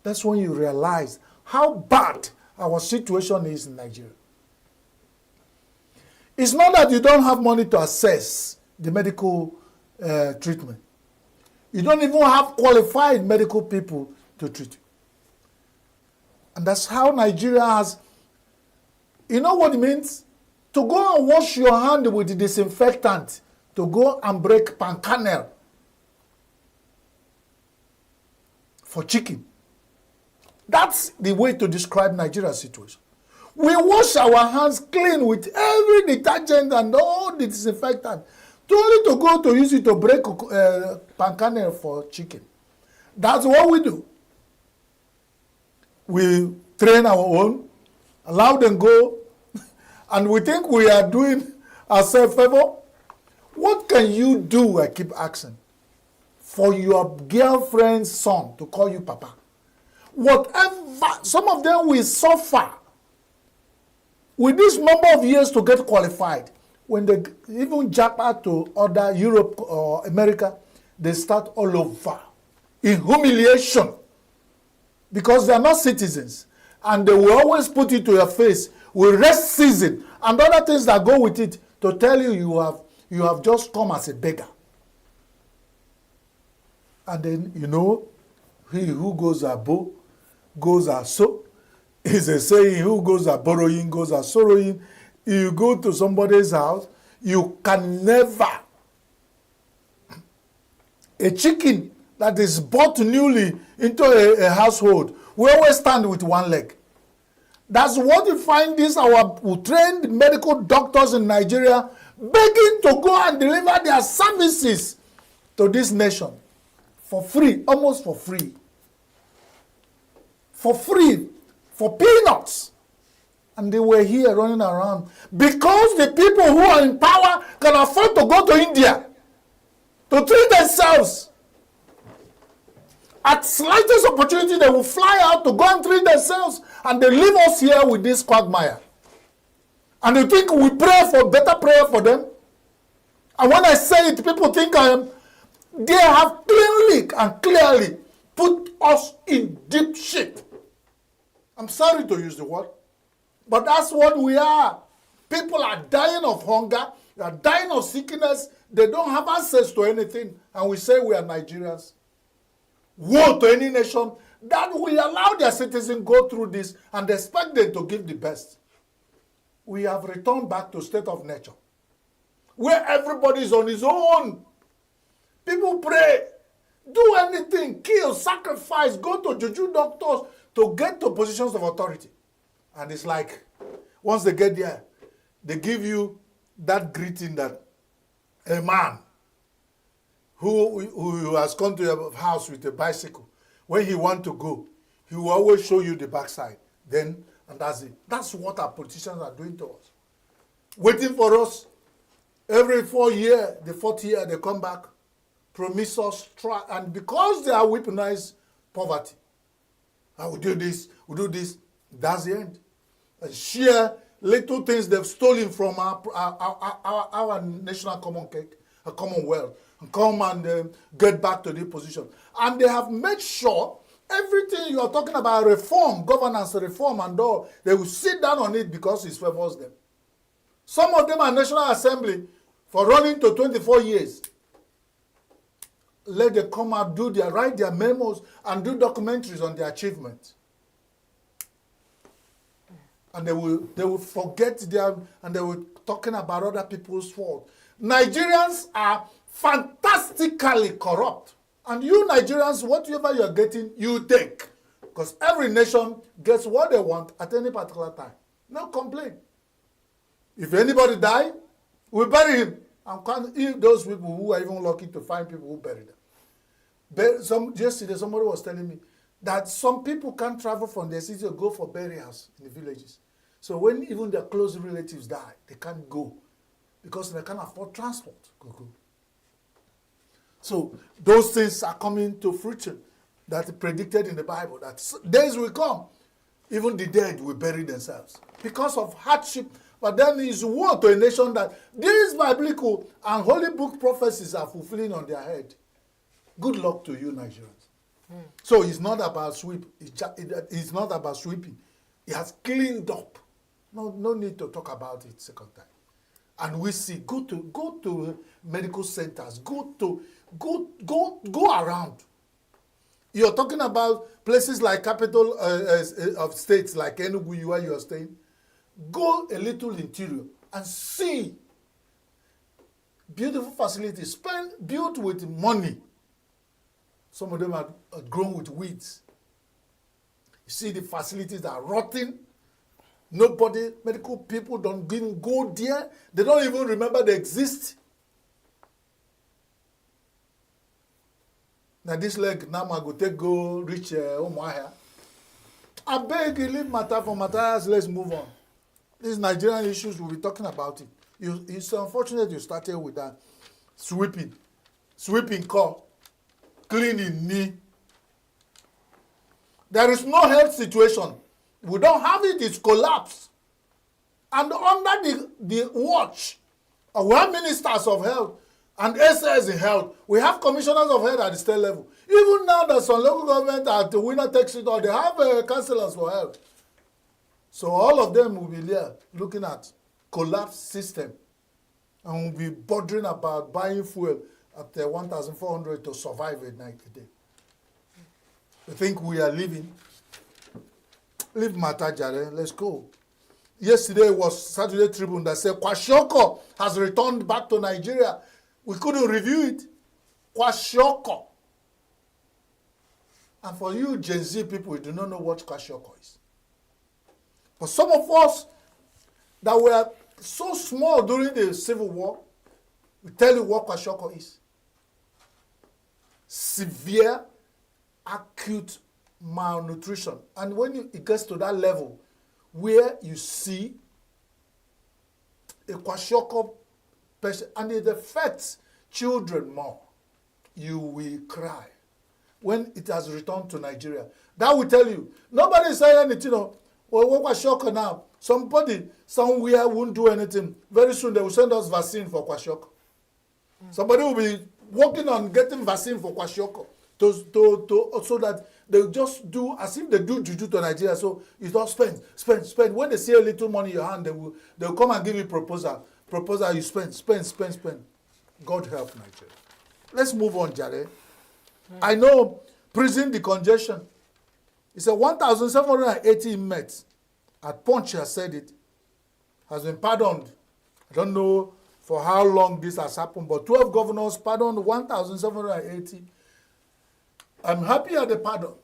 that's when you realize how bad our situation is in Nigeria. It's not that you don't have money to access the medical treatment. You don't even have qualified medical people to treat you. And that's how Nigeria has, you know what it means? To go and wash your hand with the disinfectant, to go and break pan kernel for chicken. That's the way to describe Nigeria's situation. We wash our hands clean with every detergent and all the disinfectant, only to go to use it to break pan kernel for chicken. That's what we do. We train our own, allow them go, and we think we are doing ourselves favor. What can you do, I keep asking, for your girlfriend's son to call you papa? Whatever, some of them will suffer with this number of years to get qualified. when they even jump out to other Europe or America, they start all over in humiliation because they are not citizens. And they will always put it to your face with rest season and other things that go with it to tell you you have just come as a beggar. And then, you know, he who goes a bow goes a sow. Is a saying, who goes a borrowing goes a sorrowing. You go to somebody's house, you can never. A chicken that is bought newly into a household will always stand with one leg. That's what you find these our trained medical doctors in Nigeria begging to go and deliver their services to this nation for free, almost for free. For free, for peanuts. And they were here running around because the people who are in power can afford to go to India to treat themselves. At slightest opportunity, they will fly out to go and treat themselves, and they leave us here with this quagmire. And you think we pray for better prayer for them? And when I say it, people think they have clearly put us in deep shit. I'm sorry to use the word, but that's what we are. People are dying of hunger, they are dying of sickness, they don't have access to anything, and we say we are Nigerians. Woe to any nation that will allow their citizens go through this and expect them to give the best. We have returned back to state of nature, where everybody is on his own. People pray, do anything, kill, sacrifice, go to juju doctors to get to positions of authority. And it's like, once they get there, they give you that greeting that a man who has come to your house with a bicycle, when he wants to go, he will always show you the backside. Then, and that's it. That's what our politicians are doing to us. Waiting for us. Every 4 years, the 4th year, they come back, promise us, try, and because they are weaponized poverty, I will do this, that's the end. And sheer little things they've stolen from our national commonwealth, and come and get back to their position. And they have made sure everything you are talking about, reform, governance reform and all, they will sit down on it because it favors them. Some of them are National Assembly for running to 24 years. Let them come out, write their memos and do documentaries on their achievements. And they will forget and they will talking about other people's fault. Nigerians are fantastically corrupt. And you Nigerians, whatever you're getting, you take. Because every nation gets what they want at any particular time. No complaint. If anybody die, we bury him. And those people who are even lucky to find people who bury them. Yesterday, somebody was telling me that some people can't travel from their city to go for burials in the villages. So when even their close relatives die, they can't go because they can't afford transport. So those things are coming to fruition that are predicted in the Bible, that days will come, even the dead will bury themselves because of hardship. But then it's war to a nation that these biblical and holy book prophecies are fulfilling on their head. Good luck to you, Nigerians. So it's not about it's not about sweeping. It has cleaned up. No need to talk about it second time. And we see, go to medical centers, go around. You're talking about places like capital of states like ENUGU, where you are staying. Go a little interior and see beautiful facilities, built with money. Some of them are grown with weeds. You see the facilities that are rotting. Nobody, medical people don't even go there. They don't even remember they exist. Now this leg, now I go reach Umuahia. I beg you, leave matter for matters, let's move on. These Nigerian issues, we'll be talking about it. It's unfortunate you started with that. Sweeping core, cleaning knee. There is no health situation. We don't have it, it's collapsed. And under the watch We have ministers of health and SS in health. We have commissioners of health at the state level. Even now that some local government at the winner takes it all, they have councillors for health. So all of them will be there looking at collapsed system and will be bothering about buying fuel at 1,400 to survive a night a day. You think we are living? Leave matter, Jare. Let's go. Yesterday was Saturday Tribune that said Kwashiorkor has returned back to Nigeria. We couldn't review it. Kwashiorkor. And for you Gen Z people, you do not know what Kwashiorkor is. For some of us that were so small during the Civil War, we tell you what Kwashiorkor is. Severe, acute malnutrition. And when it gets to that level, where you see a Kwashiorkor patient, and it affects children more, you will cry when it has returned to Nigeria. That will tell you. Nobody is saying anything. Well, what Kwashiorkor now? Somebody somewhere won't do anything. Very soon they will send us vaccine for Kwashiorkor. Somebody will be working on getting vaccine for Kwashiorkor so that they just do as if they do juju to Nigeria. So you don't spend. When they see a little money in your hand, they will come and give you proposal. You spend. God help Nigeria. Let's move on, Jare. I know prison decongestion. It's a 1,780 inmates. At Punch has said it. Has been pardoned. I don't know for how long this has happened, but 12 governors pardoned 1,780. I'm happy at the pardon.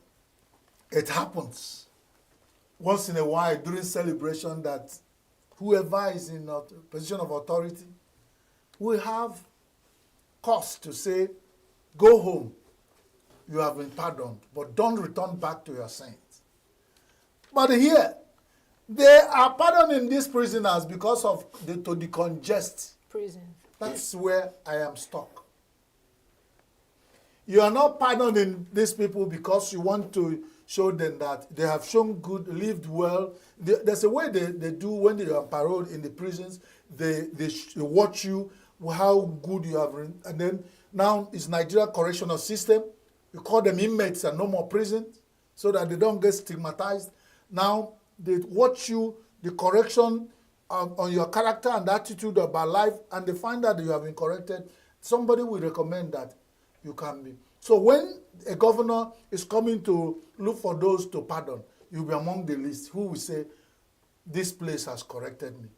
It happens once in a while during celebration that whoever is in a position of authority will have cause to say, go home, you have been pardoned, but don't return back to your sins. But here, they are pardoning these prisoners because of to decongest. Prison. That's where I am stuck. You are not pardoning these people because you want to show them that they have shown good, lived well. There's a way they do when they are paroled in the prisons. They watch you, how good you have been. And then now it's Nigeria correctional system. You call them inmates and no more prisons so that they don't get stigmatized. Now they watch you, the correction on your character and attitude about life, and they find out that you have been corrected. Somebody will recommend that you can be. So when a governor is coming to look for those to pardon, you'll be among the list who will say, this place has corrected me.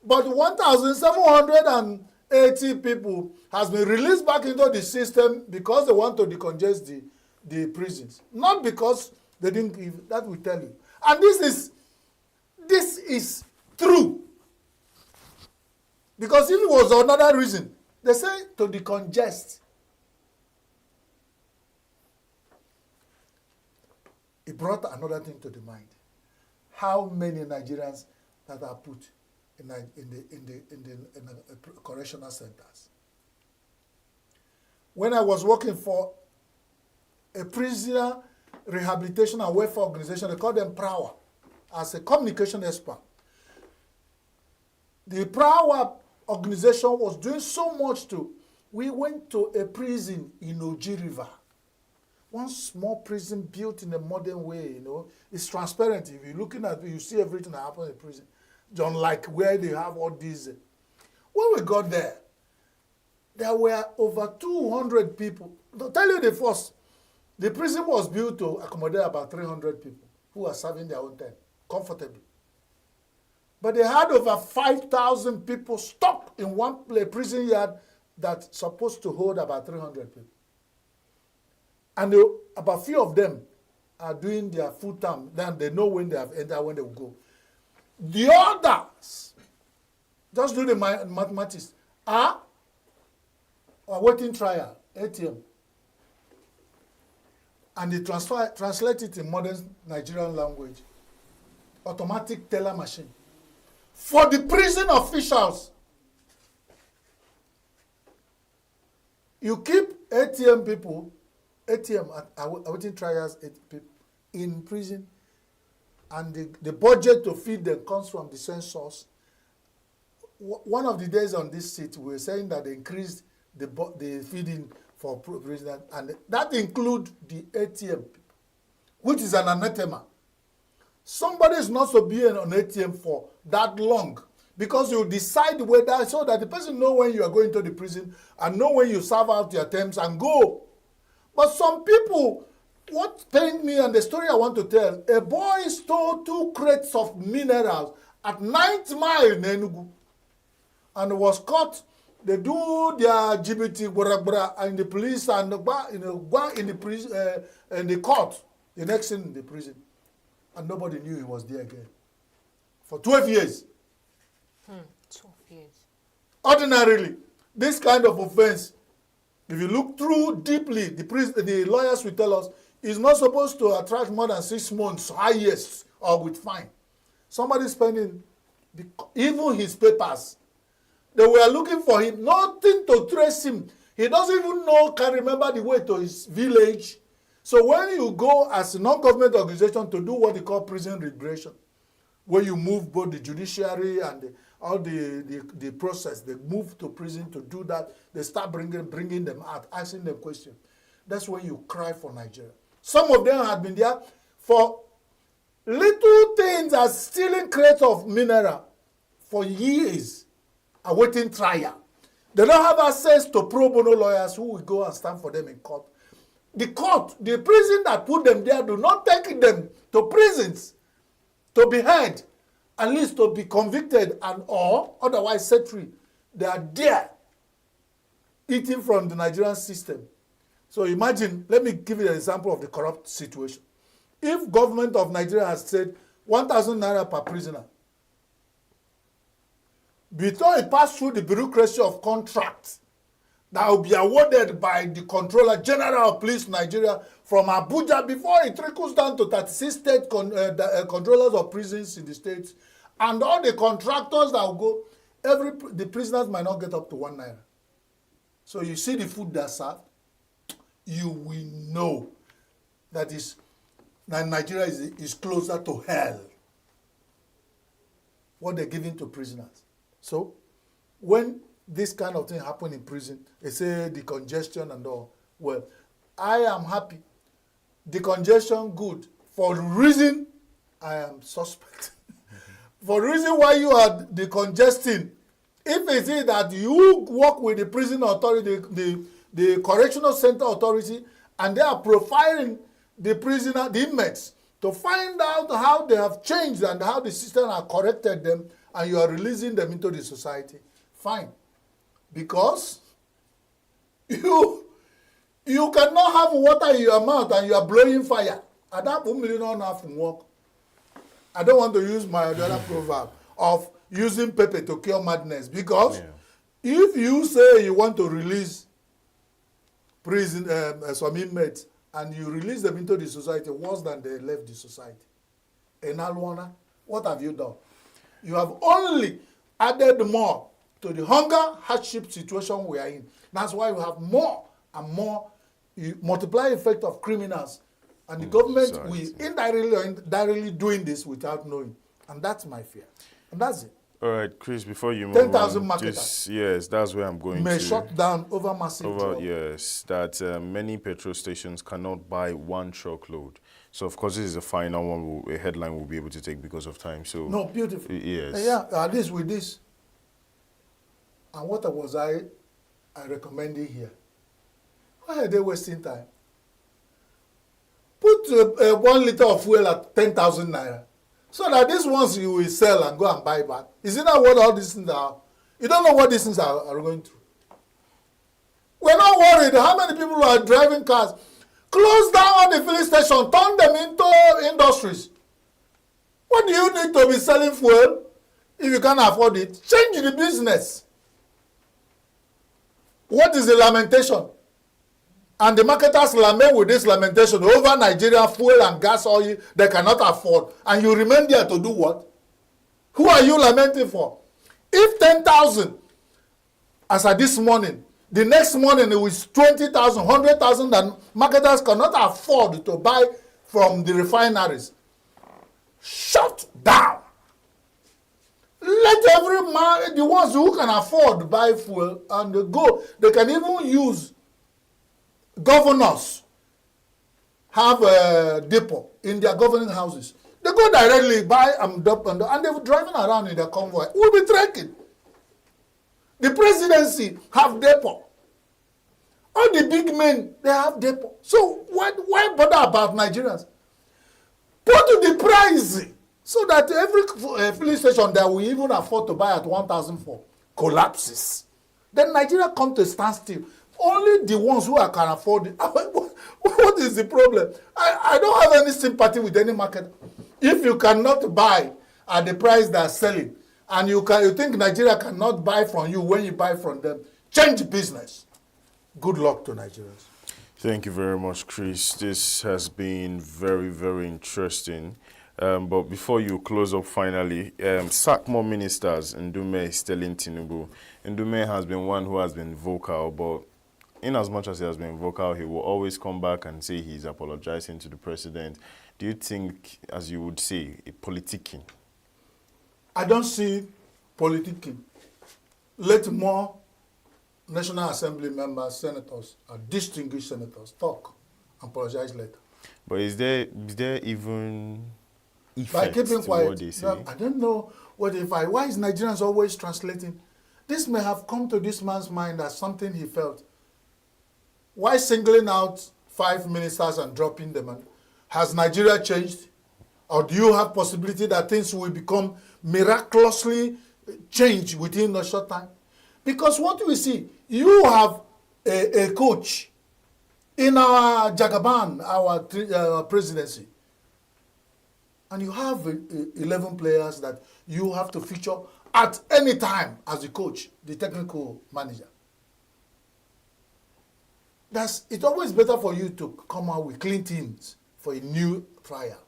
But 1,780 people has been released back into the system because they want to decongest the prisons. Not because they didn't give, that will tell you. And this is true. Because if it was another reason, they say to decongest. It brought another thing to the mind. How many Nigerians that are put in the correctional centers? When I was working for a prisoner rehabilitation and welfare organization, they call them PRAWA, as a communication expert. The PRAWA organization was doing so much we went to a prison in Oji River. One small prison built in a modern way, It's transparent. If you're looking at it, you see everything that happens in prison. Unlike where they have all these. When we got there were over 200 people. To tell you the first, the prison was built to accommodate about 300 people who are serving their own time comfortably. But they had over 5,000 people stuck in one prison yard that's supposed to hold about 300 people. And about few of them are doing their full term. Then they know when they have entered, when they will go. The others, just do the mathematics, are awaiting trial, ATM. And they translate it in modern Nigerian language. Automatic teller machine. For the prison officials, you keep ATM people, awaiting trials in prison, and the budget to feed them comes from the same source. one of the days on this seat, we were saying that they increased the feeding for president, and that include the ATM, which is an anathema. Somebody is not to be on ATM for that long, because you decide whether, so that the person know when you are going to the prison and know when you serve out your terms and go. But some people, what pained me and the story I want to tell, a boy stole 2 crates of minerals at 9th Mile in ENUGU and was caught. They do their GBT and the police and in the court, the next thing in the prison. And nobody knew he was there again. For 12 years. 12 years. Ordinarily, this kind of offense, if you look through deeply, the lawyers will tell us, is not supposed to attract more than 6 months, highest, or with fine. Somebody spending, even his papers, they were looking for him, nothing to trace him. He doesn't even can remember the way to his village. So when you go as a non-government organization to do what they call prison liberation, where you move both the judiciary and all the process, they move to prison to do that, they start bringing them out, asking them questions. That's when you cry for Nigeria. Some of them had been there for little things as stealing crates of mineral for years, awaiting trial. They don't have access to pro bono lawyers who will go and stand for them in court. The prison that put them there do not take them to prisons to be heard, at least to be convicted and or otherwise set free. They are there eating from the Nigerian system. So imagine, let me give you an example of the corrupt situation. If government of Nigeria has said 1,000 naira per prisoner, before it passed through the bureaucracy of contracts that will be awarded by the Controller General of Police Nigeria from Abuja before it trickles down to 36 state controllers of prisons in the states, and all the contractors that will go, the prisoners might not get up to 1 naira. So you see the food that's served, you will know that Nigeria is closer to hell, what they're giving to prisoners. So when this kind of thing happen in prison, they say the congestion and all. Well, I am happy. The congestion good. For the reason I am suspect. For the reason why you are decongesting, if it is that you work with the prison authority, the correctional center authority, and they are profiling the prisoner, the inmates, to find out how they have changed and how the system has corrected them, and you are releasing them into the society, fine. Because you cannot have water in your mouth and you are blowing fire. At that point, you don't have to work. I don't want to use my other proverb of using pepper to cure madness, because if you say you want to release prison some inmates and you release them into the society worse than they left the society, in Alwana, what have you done? You have only added more to the hunger hardship situation we are in. That's why we have more and more multiply effect of criminals, and the government will indirectly or directly doing this without knowing, and that's my fear, and that's it. All right, Chris, before you move 10,000 on, marketers. Yes, that's where I'm going May to. shut down over massive. Yes, that many petrol stations cannot buy 1 truckload. So, of course, this is a final one, a headline we'll be able to take because of time. So, no, beautiful. Yes. Yeah, at least with this. And what was I recommending here? Why are they wasting time? Put 1 liter of fuel at 10,000 naira, so that these ones you will sell and go and buy back. Isn't that what all these things are? You don't know what these things are going through. We're not worried how many people are driving cars. Close down all the filling station, turn them into industries. What do you need to be selling fuel if you can't afford it? Change the business. What is the lamentation? And the marketers lament with this lamentation over Nigeria fuel and gas oil they cannot afford. And you remain there to do what? Who are you lamenting for? If 10,000, as at this morning, the next morning it was 20,000, 100,000 that marketers cannot afford to buy from the refineries. Shut down. Let every man, the ones who can afford buy fuel and they go. They can even use governors have a depot in their governing houses. They go directly buy and dump and they're driving around in their convoy. We'll be trekking. The presidency have depot. All the big men, they have depot. So why bother about Nigerians? Put the price so that every filling station that we even afford to buy at 1,004 collapses. Then Nigeria come to a standstill. Only the ones who can afford it. What is the problem? I don't have any sympathy with any market. If you cannot buy at the price they're selling, and you think Nigeria cannot buy from you when you buy from them, change business. Good luck to Nigerians. Thank you very much, Chris. This has been very, very interesting. But before you close up finally, sack more ministers, Ndume is telling Tinubu. Ndume has been one who has been vocal, but in as much as he has been vocal, he will always come back and say he's apologizing to the president. Do you think, as you would say, a politicking? I don't see politicking. Let more National Assembly members, senators, and distinguished senators talk and apologize later. But is there even effect by keeping to quiet? what they say? No, I don't know why is Nigerians always translating? This may have come to this man's mind as something he felt. Why singling out 5 ministers and dropping them? Has Nigeria changed? Or do you have possibility that things will become miraculously changed within a short time? Because what we see, you have a coach in our Jagaban, our presidency, and you have 11 players that you have to feature at any time as the coach, the technical manager. It's always better for you to come out with clean teams for a new trial.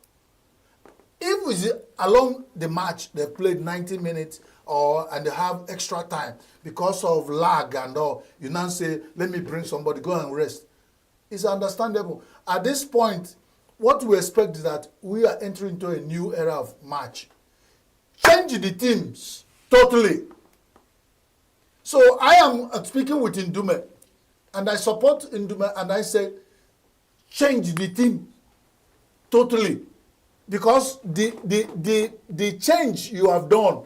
If it's along the match, they played 90 minutes and they have extra time because of lag and all, you now say, let me bring somebody, go and rest. It's understandable. At this point, what we expect is that we are entering into a new era of match. Change the teams totally. So I am speaking with Ndume, and I support Ndume, and I say, change the team totally. Because the change you have done,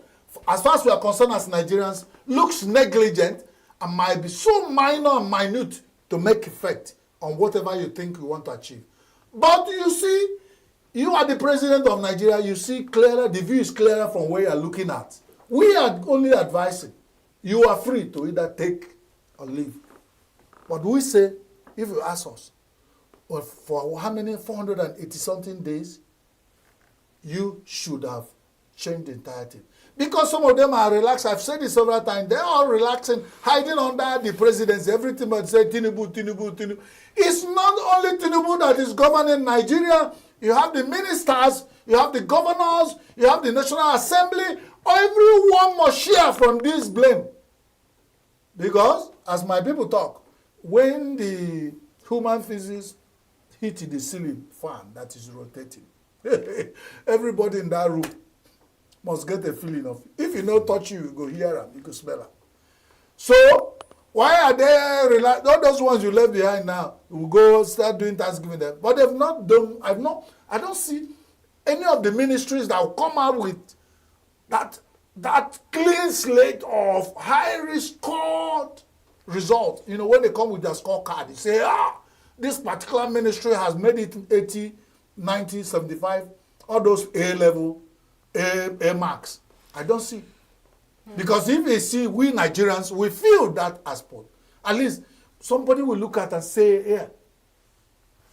as far as we are concerned as Nigerians, looks negligent and might be so minor and minute to make effect on whatever you think you want to achieve. But you see, you are the president of Nigeria, you see clearer, the view is clearer from where you are looking at. We are only advising. You are free to either take or leave. But we say, if you ask us, well, for how many, 480-something days, you should have changed the entire thing. Because some of them are relaxed. I've said this several times. They're all relaxing, hiding under the presidency. Everything but say Tinubu, Tinubu, Tinubu. It's not only Tinubu that is governing Nigeria. You have the ministers, you have the governors, you have the National Assembly. Everyone must share from this blame. Because, as my people talk, when the human physics hit the ceiling fan that is rotating, everybody in that room must get a feeling of it. If you don't touch you go hear them, you go smell them. So, why are they relaxed? All those ones you left behind now, will go start doing Thanksgiving them. But they've not done, I don't see any of the ministries that will come out with that clean slate of highly scored result. You know, when they come with their scorecard, they say, this particular ministry has made it 80, 90, 75, all those A level, A marks. I don't see. Because if they see we Nigerians, we feel that aspect. At least somebody will look at and say, yeah,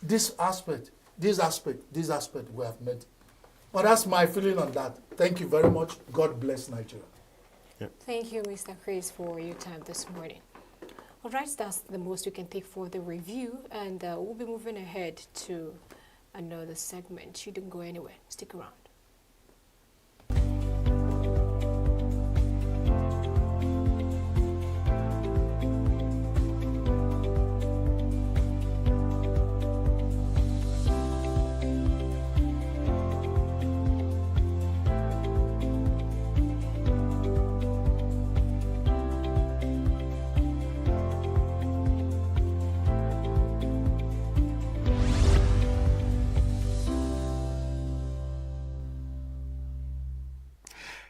this aspect we have met. But that's my feeling on that. Thank you very much. God bless Nigeria. Yep. Thank you, Mr. Chris, for your time this morning. All right, that's the most we can take for the review, and we'll be moving ahead to another segment. You don't go anywhere. Stick around.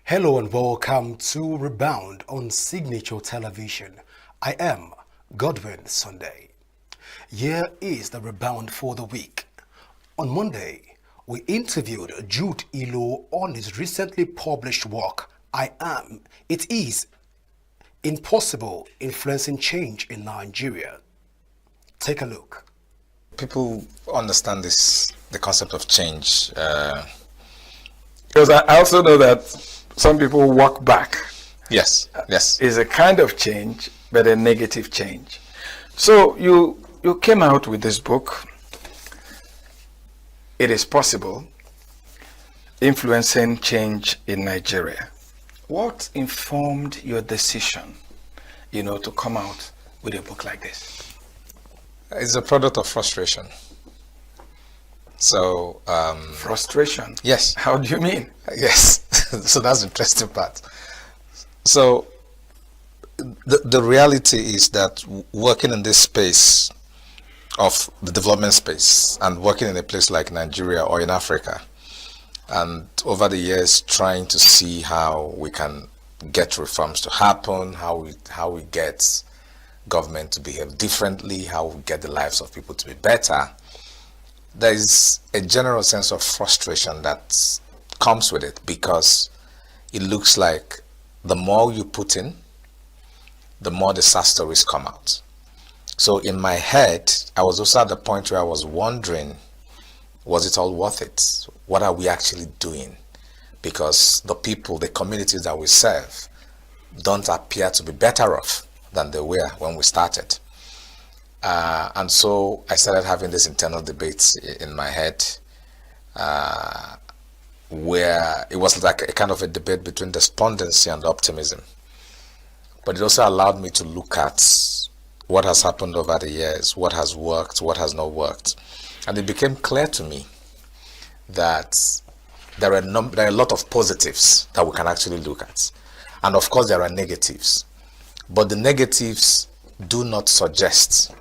Hello and welcome to Rebound on Signature Television. I am Godwin Sunday. Here is the Rebound for the week. On Monday, we interviewed Jude Ilo on his recently published work, I Am, It Is Impossible, Influencing Change in Nigeria. Take a look. People understand the concept of change. Because I also know that some people walk back. Yes, yes. It's a kind of change, but a negative change. So you came out with this book, It Is Possible, Influencing Change in Nigeria. What informed your decision, to come out with a book like this? It's a product of frustration. So frustration? Yes. How do you mean? Yes. So that's the interesting part. So the reality is that working in this space of the development space and working in a place like Nigeria or in Africa, and over the years trying to see how we can get reforms to happen, how we get government to behave differently, how we get the lives of people to be better, there is a general sense of frustration that comes with it, because it looks like the more you put in, the more disaster stories come out. So in my head, I was also at the point where I was wondering, was it all worth it? What are we actually doing? Because the people, the communities that we serve, don't appear to be better off than they were when we started. And so I started having this internal debates in my head, where it was like a kind of a debate between despondency and optimism. But it also allowed me to look at what has happened over the years, what has worked, what has not worked. And it became clear to me that there are a lot of positives that we can actually look at. And of course there are negatives. But the negatives do not suggest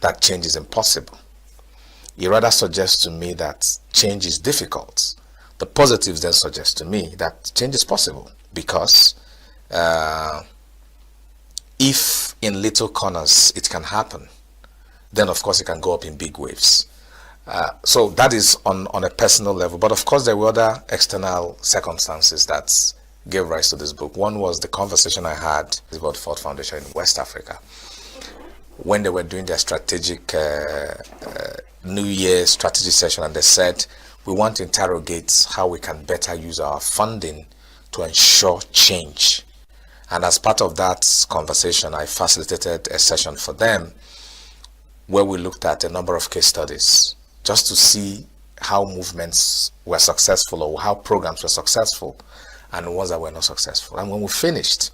that change is impossible. It rather suggests to me that change is difficult. The positives then suggest to me that change is possible, because if in little corners it can happen, then of course it can go up in big waves. So that is on a personal level. But of course there were other external circumstances that gave rise to this book. One was the conversation I had about Ford Foundation in West Africa, when they were doing their strategic New Year strategy session, and they said, we want to interrogate how we can better use our funding to ensure change. And as part of that conversation, I facilitated a session for them where we looked at a number of case studies just to see how movements were successful or how programs were successful and the ones that were not successful. And when we finished,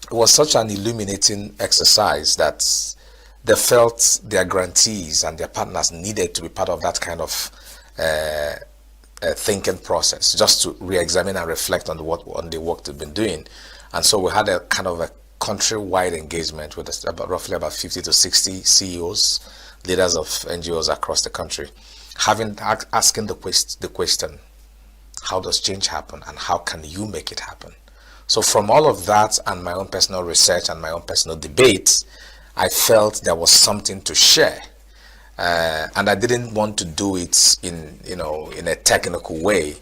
it was such an illuminating exercise that they felt their grantees and their partners needed to be part of that kind of thinking process, just to re-examine and reflect on the work they've been doing. And so we had a kind of a country-wide engagement with roughly about 50 to 60 CEOs, leaders of NGOs across the country, asking the question, how does change happen and how can you make it happen? So from all of that and my own personal research and my own personal debates, I felt there was something to share. And I didn't want to do it in a technical way.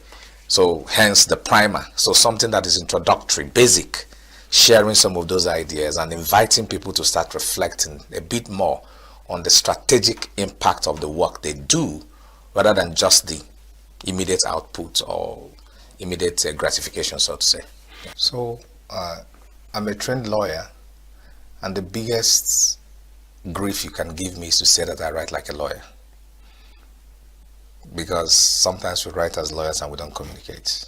So hence the primer. So something that is introductory, basic, sharing some of those ideas and inviting people to start reflecting a bit more on the strategic impact of the work they do, rather than just the immediate output or immediate gratification, so to say. So I'm a trained lawyer, and the biggest grief you can give me is to say that I write like a lawyer, because sometimes we write as lawyers and we don't communicate.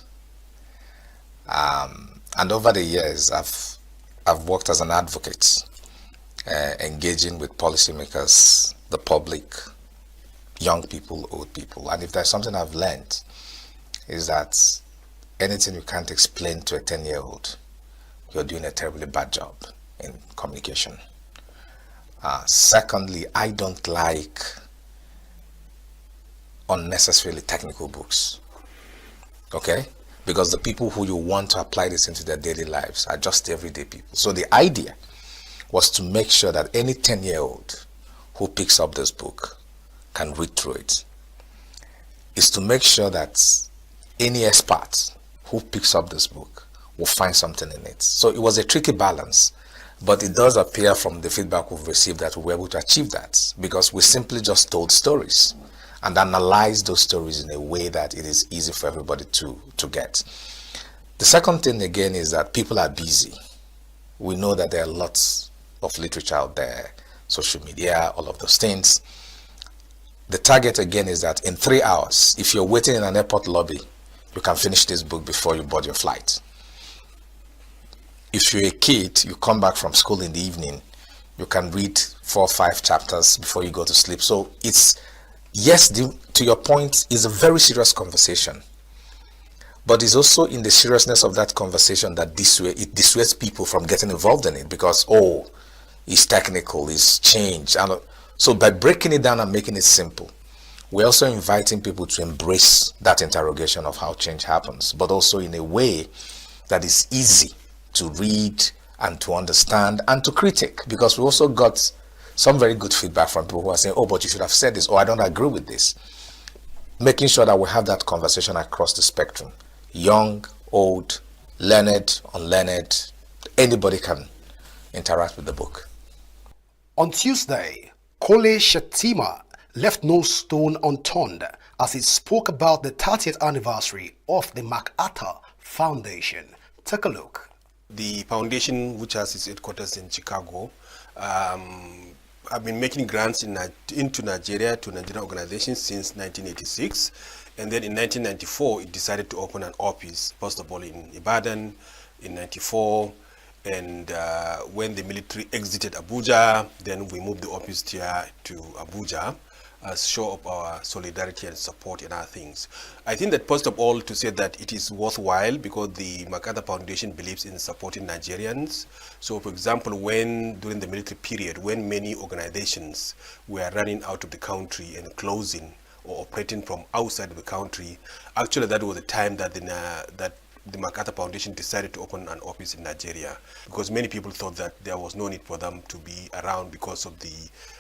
And over the years, I've worked as an advocate, engaging with policymakers, the public, young people, old people. And if there's something I've learned, is that anything you can't explain to a 10-year-old, you're doing a terribly bad job in communication. Secondly, I don't like unnecessarily technical books. Okay? because the people who you want to apply this into their daily lives are just everyday people. So the idea was to make sure that any 10-year-old who picks up this book can read through it. Is to make sure that any expert who picks up this book will find something in it. So it was a tricky balance, but it does appear from the feedback we've received that we were able to achieve that, because we simply just told stories and analyzed those stories in a way that it is easy for everybody to get. The second thing again is that people are busy. We know that there are lots of literature out there, social media, all of those things. The target again is that in 3 hours, if you're waiting in an airport lobby, you can finish this book before you board your flight. If you're a kid, you come back from school in the evening, you can read 4 or 5 chapters before you go to sleep. So it's, yes, to your point, it's a very serious conversation. But it's also in the seriousness of that conversation that it dissuades people from getting involved in it, because, oh, it's technical, it's change. And so by breaking it down and making it simple, we're also inviting people to embrace that interrogation of how change happens, but also in a way that is easy to read and to understand and to critique, because we also got some very good feedback from people who are saying, oh, but you should have said this, or I don't agree with this. Making sure that we have that conversation across the spectrum. Young, old, learned, unlearned, anybody can interact with the book. On Tuesday, Kole Shettima left no stone unturned as he spoke about the 30th anniversary of the MacArthur Foundation. Take a look. The foundation, which has its headquarters in Chicago, have been making grants into Nigeria to Nigerian organizations since 1986. And then in 1994, it decided to open an office, first of all in Ibadan in 94. And when the military exited Abuja, then we moved the office here to Abuja as show of our solidarity and support in our things. I think that first of all to say that it is worthwhile because the MacArthur Foundation believes in supporting Nigerians. So for example, when during the military period, when many organizations were running out of the country and closing or operating from outside of the country, actually that was the time that the MacArthur Foundation decided to open an office in Nigeria, because many people thought that there was no need for them to be around because of the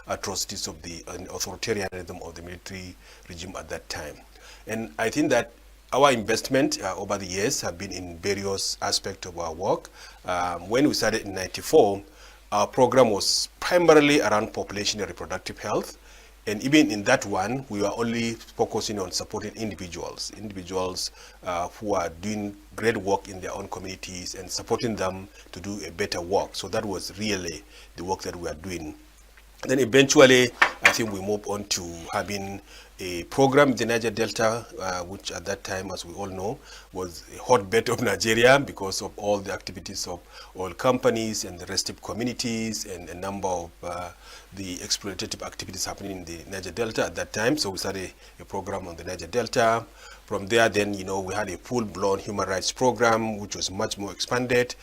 atrocities of the authoritarianism of the military regime at that time. And I think that our investment over the years have been in various aspects of our work. When we started in 94, our program was primarily around population and reproductive health. And even in that one, we were only focusing on supporting individuals who are doing great work in their own communities and supporting them to do a better work. So that was really the work that we are doing. Then eventually, I think we moved on to having a program in the Niger Delta, which at that time, as we all know, was a hotbed of Nigeria because of all the activities of oil companies and the restive communities and a number of the exploitative activities happening in the Niger Delta at that time. So we started a program on the Niger Delta. From there, then, we had a full-blown human rights program, which was much more expanded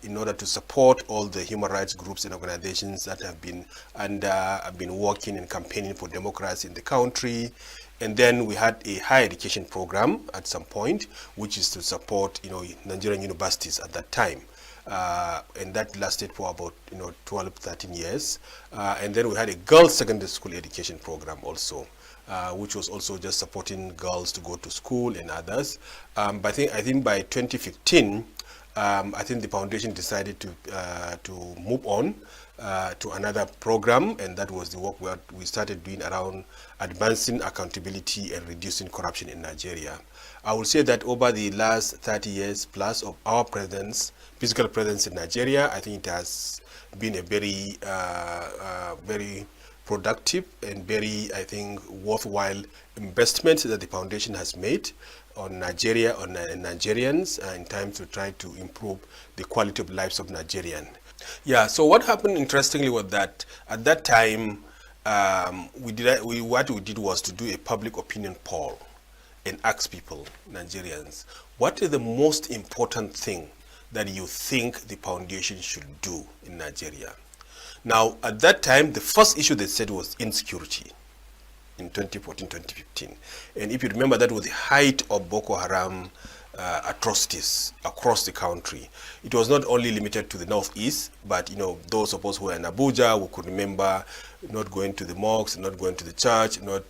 in order to support all the human rights groups and organizations that have been working and campaigning for democracy in the country. And then we had a higher education program at some point, which is to support, Nigerian universities at that time. And that lasted for about 12, 13 years. And then we had a girls' secondary school education program also, which was also just supporting girls to go to school and others. But I think by 2015, I think the foundation decided to move on to another program, and that was the work we started doing around advancing accountability and reducing corruption in Nigeria. I would say that over the last 30 years plus of our physical presence in Nigeria, I think it has been a very, very productive and very, I think, worthwhile investment that the foundation has made on Nigeria, on Nigerians, in time to try to improve the quality of lives of Nigerians. Yeah, so what happened interestingly was that at that time, what we did was to do a public opinion poll and ask people, Nigerians, what is the most important thing that you think the foundation should do in Nigeria? Now, at that time, the first issue they said was insecurity in 2014, 2015. And if you remember, that was the height of Boko Haram atrocities across the country. It was not only limited to the northeast, but those of us who were in Abuja, we could remember not going to the mosques, not going to the church, not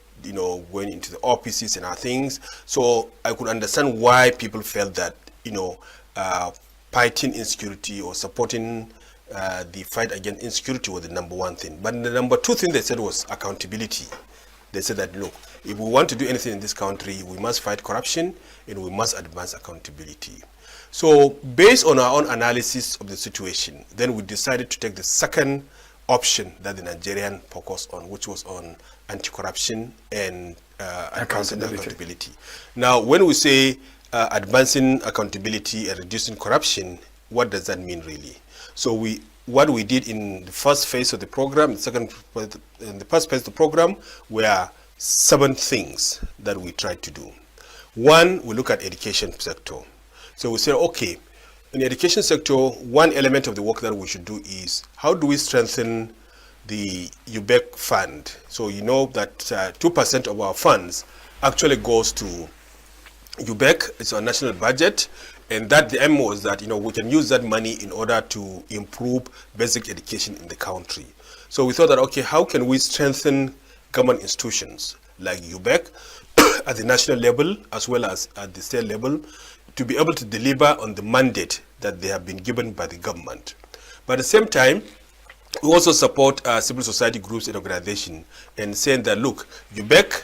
going into the offices and other things. So I could understand why people felt that fighting insecurity or supporting the fight against insecurity was the number one thing. But the number two thing they said was accountability. They said that, look, if we want to do anything in this country, we must fight corruption and we must advance accountability. So based on our own analysis of the situation, then we decided to take the second option that the Nigerian focused on, which was on anti-corruption and advancing accountability. Now, when we say advancing accountability and reducing corruption, what does that mean really? So what we did in the first phase of the program, in the first phase of the program, were 7 things that we tried to do. One, we look at education sector. So we said, okay, in the education sector, one element of the work that we should do is how do we strengthen the UBEC fund? So you know that 2% of our funds actually goes to UBEC. It's our national budget. And that the aim was that we can use that money in order to improve basic education in the country. So we thought that, okay, how can we strengthen government institutions like UBEC at the national level as well as at the state level to be able to deliver on the mandate that they have been given by the government. But at the same time, we also support civil society groups and organizations and saying that, look, UBEC,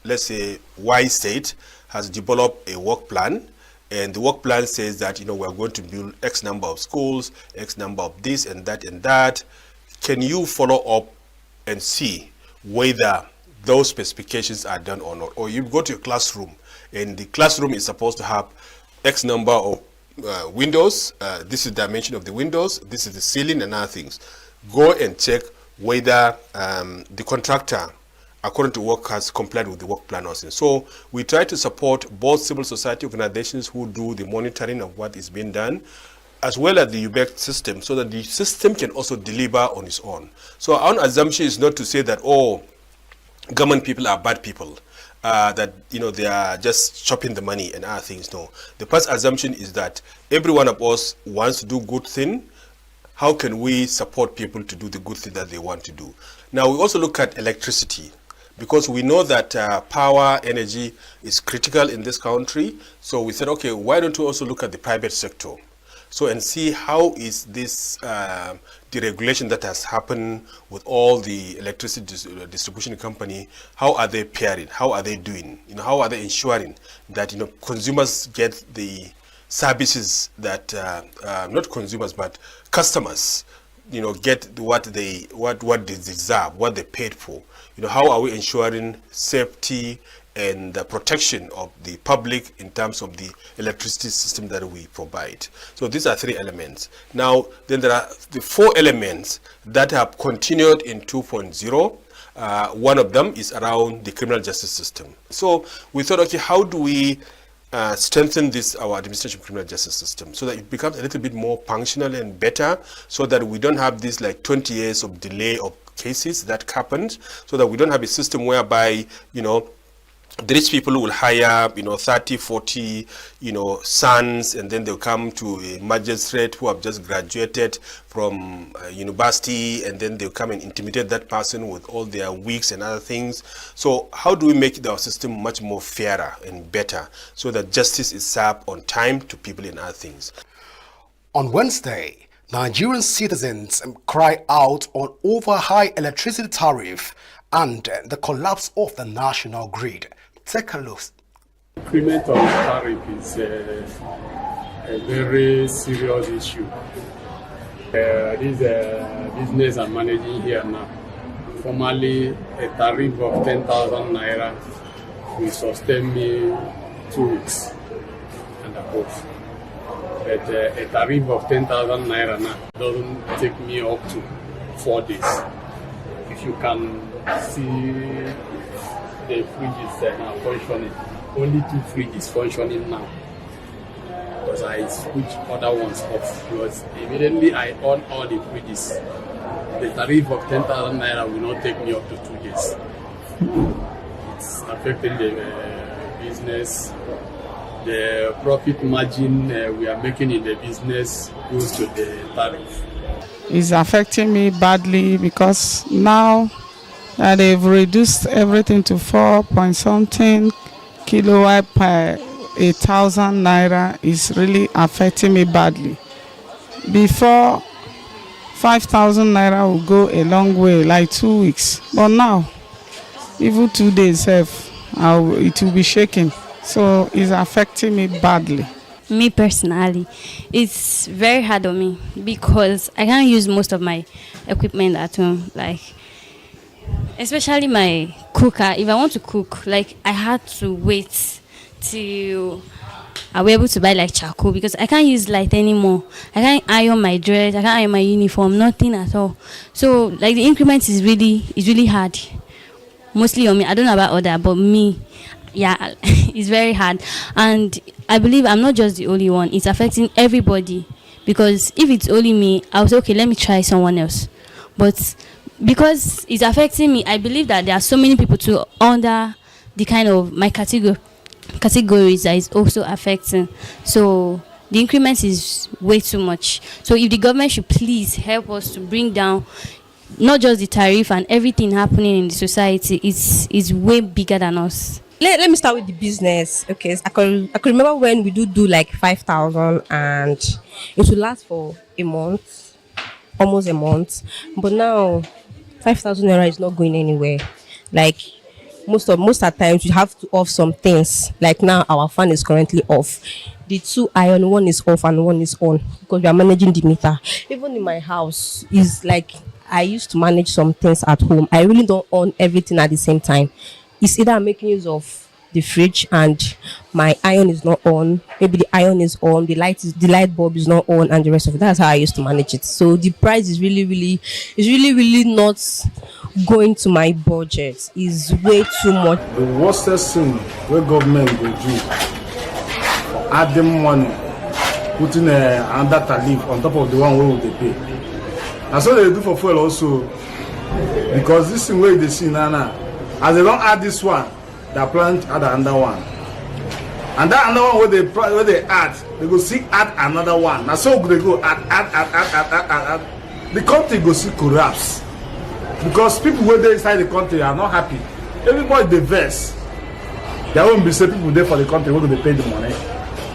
let's say Y state, has developed a work plan. And the work plan says that, we are going to build X number of schools, X number of this and that and that. Can you follow up and see whether those specifications are done or not? Or you go to a classroom and the classroom is supposed to have X number of windows. This is the dimension of the windows. This is the ceiling and other things. Go and check whether the contractor, according to work, has complied with the work plan also. So we try to support both civil society organizations who do the monitoring of what is being done, as well as the UBEC system, so that the system can also deliver on its own. So our own assumption is not to say that, government people are bad people, that they are just chopping the money and other things. No. The first assumption is that every one of us wants to do good thing. How can we support people to do the good thing that they want to do? Now we also look at electricity, because we know that power, energy is critical in this country. So we said, okay, why don't we also look at the private sector? So and see how is this deregulation that has happened with all the electricity distribution company, how are they pairing? How are they doing? How are they ensuring that consumers get the services that not consumers but customers get what they deserve, what they paid for. How are we ensuring safety and the protection of the public in terms of the electricity system that we provide? So these are 3 elements. Now, then there are the 4 elements that have continued in 2.0. One of them is around the criminal justice system. So we thought, okay, how do we strengthen our administration criminal justice system so that it becomes a little bit more functional and better, so that we don't have this 20 years of delay of cases that happened, so that we don't have a system whereby the rich people will hire 30, 40 sons, and then they'll come to a magistrate who have just graduated from university, and then they'll come and intimidate that person with all their wigs and other things. So how do we make our system much more fairer and better so that justice is served on time to people and other things? On Wednesday, Nigerian citizens cry out on over high electricity tariff and the collapse of the national grid. Take a look. Increment of tariff is a very serious issue. This business I'm managing here now, formerly a tariff of 10,000 naira will sustain me 2 weeks and above. But a tariff of 10,000 naira now doesn't take me up to 4 days. If you can see the fridges now functioning, only 2 fridges functioning now, because I switch other ones off. Because immediately I on all the fridges, the tariff of 10,000 naira will not take me up to 2 days. It's affecting the business, the profit margin we are making in the business goes to the tariff. It's affecting me badly because now that they've reduced everything to 4-point-something kilowatt per 1,000 naira, is really affecting me badly. Before, 5,000 naira will go a long way, like 2 weeks. But now, even 2 days, it will be shaking. So it's affecting me badly. Me personally, it's very hard on me because I can't use most of my equipment at home, like especially my cooker. If I want to cook, like I had to wait till I was able to buy like charcoal because I can't use light anymore. I can't iron my dress, I can't iron my uniform, nothing at all. So like the increment is really hard. Mostly on me. I don't know about other, but me, yeah, it's very hard. And I believe I'm not just the only one. It's affecting everybody. Because if it's only me, I'll say, okay, let me try someone else. But because it's affecting me, I believe that there are so many people too under the kind of my categories that is also affecting. So the increment is way too much. So if the government should please help us to bring down not just the tariff and everything happening in the society, is way bigger than us. Let me start with the business. Okay, I can remember when we do like 5,000 and it will last for a month, almost a month. But now 5,000 naira is not going anywhere. Like most at times you have to off some things. Like now our fan is currently off. The 2 iron, one is off and one is on because we are managing the meter. Even in my house is like I used to manage some things at home. I really don't own everything at the same time. It's either I'm making use of the fridge and my iron is not on. Maybe the iron is on, the light bulb is not on, and the rest of it. That's how I used to manage it. So the price is really not going to my budget. It's way too much. The worst thing where government will do, adding money, putting another tariff on top of the one where they pay. That's what they do for fuel also. Because this thing where they see now, as they don't add this one, they plan to add another one. And that another one where they add, they go see add another one. Now so they go add. The country go see collapse. Because people who are inside the country are not happy. Everybody they vex. There won't be say people there for the country who they pay the money.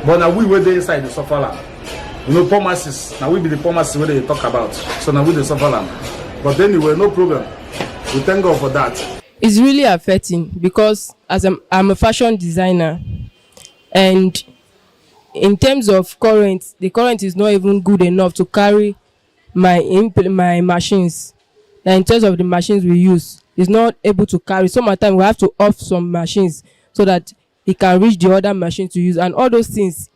But now we were there inside the suffer land. You know, poor masses. Now we be the poor masses where they talk about. So now we the suffer land. But anyway, no problem. We thank God for that. It's really affecting because as I'm a fashion designer, and in terms of current, the current is not even good enough to carry my machines. And in terms of the machines we use, it's not able to carry. Sometimes we have to off some machines so that it can reach the other machines to use, and all those things.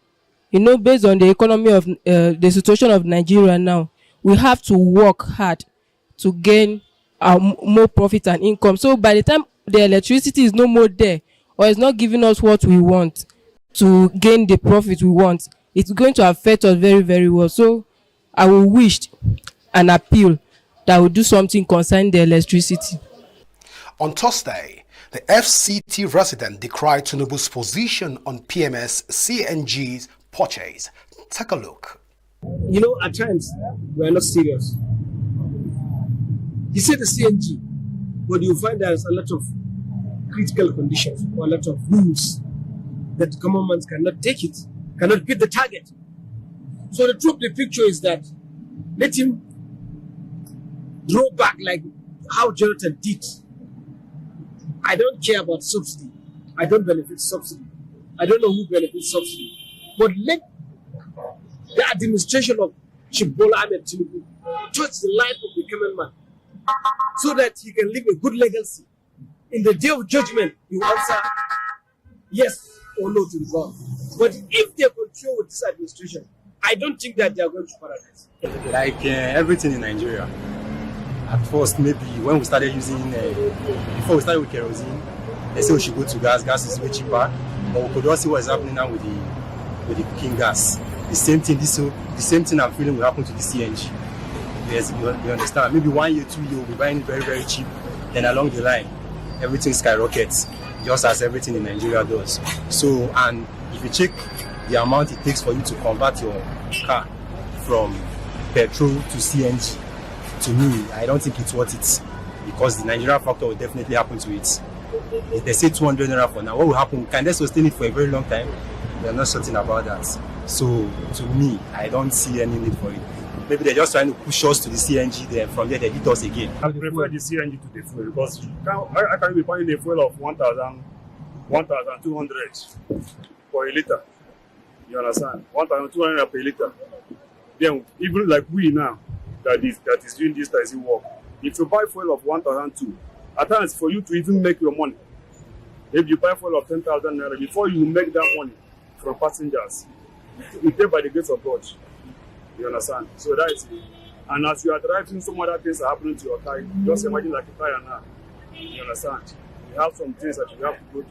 You know, based on the economy of the situation of Nigeria now, we have to work hard to gain more profit and income. So by the time the electricity is no more there, or it's not giving us what we want to gain the profit we want, it's going to affect us very, very well. So I will wish and appeal that we do something concerning the electricity. On Thursday, the FCT resident decried Tinubu's position on PMS CNG's purchase. Take a look. You know, at times we are not serious. You say the CNG, but you find there's a lot of critical conditions or a lot of rules that the government cannot take it, cannot beat the target. So the truth of the picture is that let him draw back like how Jonathan did. I don't care about subsidy. I don't benefit subsidy. I don't know who benefits subsidy. But let the administration of Chief Bola Ahmed Tinubu touch the life of the common man so that he can leave a good legacy. In the day of judgment, he will answer yes or no to the God. But if they control with this administration, I don't think that they are going to paradise. Like everything in Nigeria. At first, maybe when we started using, before we started with kerosene, they say we should go to gas. Gas is way cheaper. But we could all see what is happening now with the cooking gas. The same thing I'm feeling will happen to the CNG. Yes, you understand. Maybe 1 year, 2 years, we'll be buying it very, very cheap. Then along the line, everything skyrockets, just as everything in Nigeria does. So, and if if you check the amount it takes for you to convert your car from petrol to CNG, to me, I don't think it's worth it, because the Nigerian factor will definitely happen to it. If they say 200 naira for now, what will happen? Can they sustain it for a very long time? They're not certain about that. So to me, I don't see any need for it. Maybe they're just trying to push us to the CNG, then from there they hit us again. I prefer the CNG to the fuel, because I can be buying a fuel of 1,200 for a liter. You understand? 1,200 per liter. Then even like we now, that is doing this taxi work, if you buy fuel of 1,200, at times for you to even make your money, if you buy fuel of 10,000 naira, before you make that money from passengers, you pay by the grace of God. You understand? So that is it. And as you are driving, some other things are happening to your car. Just imagine like a tire now. You understand? You have some things that you have to go to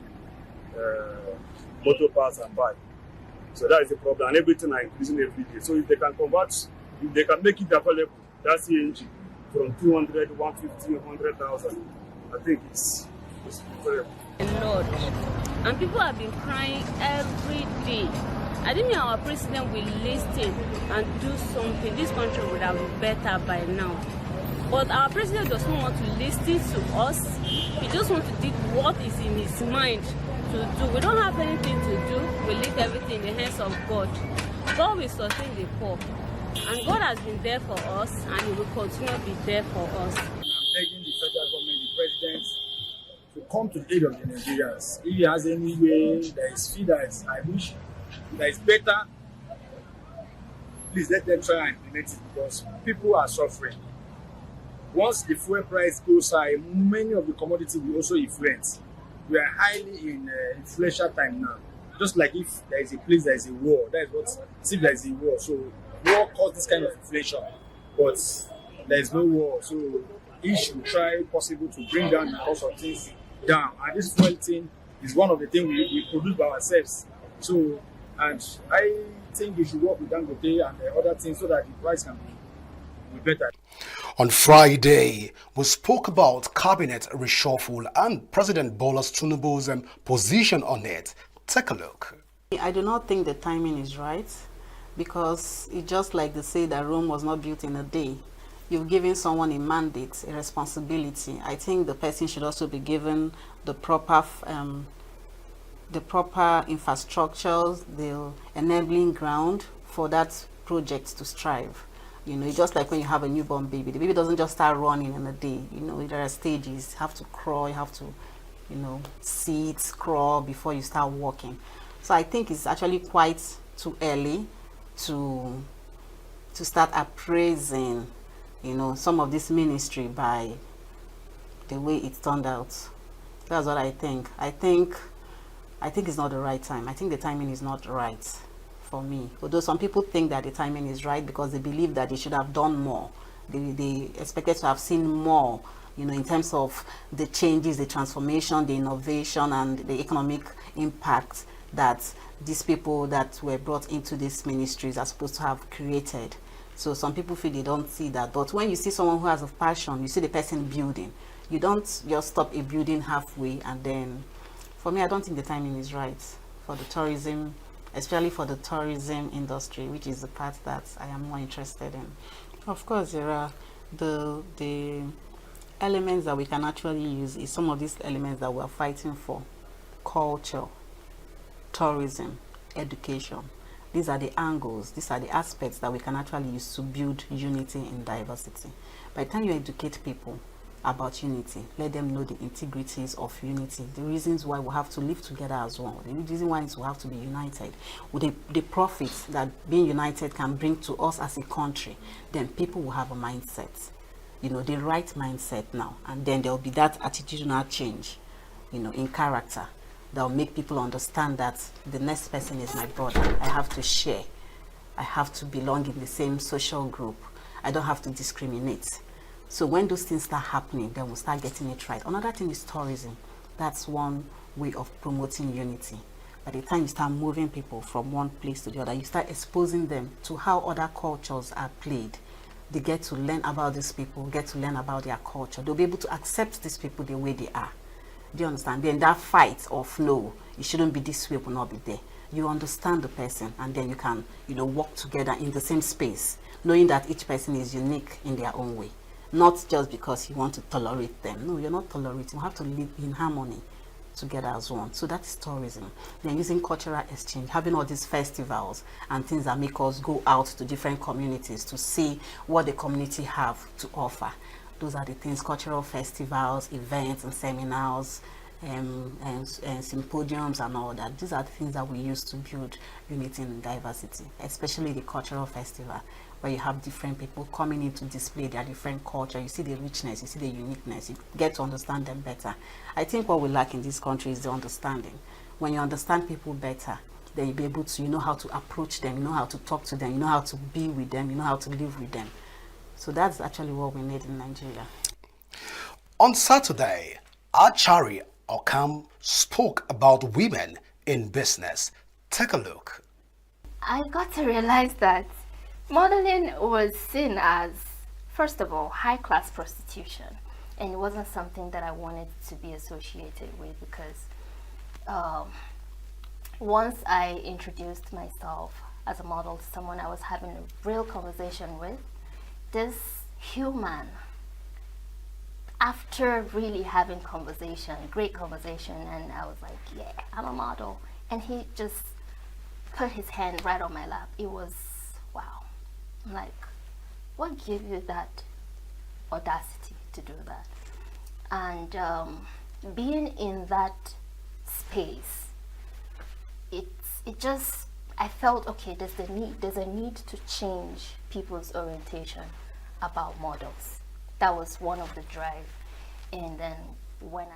motor parts and buy. So that is the problem. And everything are increasing every day. So if they can convert, if they can make it available, that CNG from 200, 150, 100,000, I think it's preferable. Lord. And people have been crying every day. I think our president will listen and do something. This country would have been better by now. But our president does not want to listen to us. He just wants to do what is in his mind to do. We don't have anything to do. We leave everything in the hands of God. God will sustain the poor. And God has been there for us, and He will continue to be there for us. I'm begging the federal government, the president, to come to the aid of the Nigerians. If he has any way that is feeders, I wish that is better, please let them try and implement it, because people are suffering. Once the fuel price goes high, many of the commodities will also influence. We are highly in inflation time now. Just like if there is a place, there is a war. That is what, see, there is a war. So war caused this kind of inflation, but there is no war. So he should try possible to bring down the cost of things down. And this fuel thing is one of the things we produce by ourselves. So, and I think we should work with Dangote and the other things so that the price can be better. On Friday, we spoke about cabinet reshuffle and President Bola Tinubu's position on it. Take a look. I do not think the timing is right, because it's just like they say that Rome was not built in a day. You've given someone a mandate, a responsibility. I think the person should also be given the proper infrastructures, the enabling ground for that project to strive. You know, it's just like when you have a newborn baby. The baby doesn't just start running in a day. You know, there are stages. You have to crawl, you have to, you know, sit, crawl before you start walking. So I think it's actually quite too early to start appraising, you know, some of this ministry by the way it turned out. That's what I think. I think it's not the right time. I think the timing is not right for me. Although some people think that the timing is right because they believe that they should have done more. They expected to have seen more, you know, in terms of the changes, the transformation, the innovation, and the economic impact that these people that were brought into these ministries are supposed to have created. So some people feel they don't see that. But when you see someone who has a passion, you see the person building. You don't just stop a building halfway. And then, for me, I don't think the timing is right for the tourism, especially for the tourism industry, which is the part that I am more interested in. Of course, there are the elements that we can actually use is some of these elements that we are fighting for: culture, tourism, education. These are the angles, these are the aspects that we can actually use to build unity in diversity. By the time you educate people about unity, let them know the integrities of unity, the reasons why we have to live together as one, the reason why we have to be united, with the profits that being united can bring to us as a country, then people will have a mindset, you know, the right mindset now, and then there will be that attitudinal change, you know, in character that will make people understand that the next person is my brother. I have to share. I have to belong in the same social group. I don't have to discriminate. So when those things start happening, then we'll start getting it right. Another thing is tourism. That's one way of promoting unity. By the time you start moving people from one place to the other, you start exposing them to how other cultures are played. They get to learn about these people, get to learn about their culture. They'll be able to accept these people the way they are. Do you understand? Then that fight of no, it shouldn't be this way, will not be there. you understand the person, and then you can, work together in the same space, knowing that each person is unique in their own way. Not just because you want to tolerate them. No, you're not tolerating. You have to live in harmony together as one. So that's tourism. Then using cultural exchange, having all these festivals and things that make us go out to different communities to see what the community have to offer. Those are the things: cultural festivals, events and seminars, and symposiums and all that. These are the things that we use to build unity and diversity, especially the cultural festival, where you have different people coming in to display their different culture. You see the richness, you see the uniqueness, you get to understand them better. I think what we lack in this country is the understanding. When you understand people better, then you'll be able to, how to approach them, you know how to talk to them, you know how to be with them, you know how to live with them. So that's actually what we need in Nigeria. On Saturday, Achari Okam spoke about women in business. Take a look. I got to realize that modeling was seen as, first of all, high-class prostitution, and it wasn't something that I wanted to be associated with, because once I introduced myself as a model to someone I was having a real conversation with, this human, after really having great conversation, and I was like, yeah, I'm a model, and he just put his hand right on my lap. It was, wow. I'm like, what gave you that audacity to do that? And being in that space, I felt, okay, there's a need to change people's orientation about models. That was one of the drive. And then when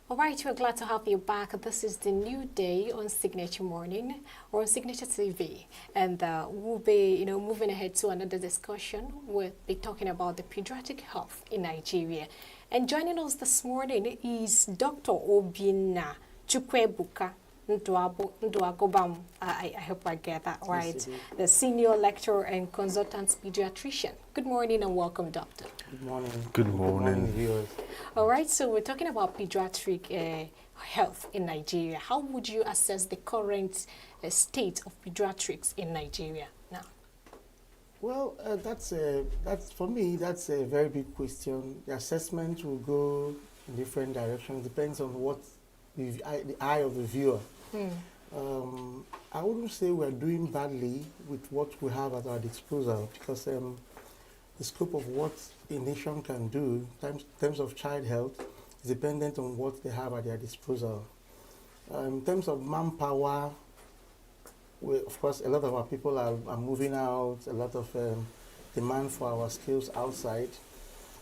All right, we're glad to have you back. This is the new day on Signature Morning or on Signature TV, and we'll be, moving ahead to another discussion. We'll be talking about the pediatric health in Nigeria. And joining us this morning is Dr. Obinna Chukwebuka Nduagobam. I hope I get that right. Yes, the senior lecturer and consultant pediatrician. Good morning and welcome, doctor. Good morning. Good morning, viewers. All right, so we're talking about pediatric health in Nigeria. How would you assess the current state of pediatrics in Nigeria now? Well, that's for me, that's a very big question. The assessment will go in different directions. Depends on what the eye of the viewer. I wouldn't say we're doing badly with what we have at our disposal, because the scope of what a nation can do in terms of child health is dependent on what they have at their disposal. In terms of manpower, of course, a lot of our people are moving out, a lot of demand for our skills outside.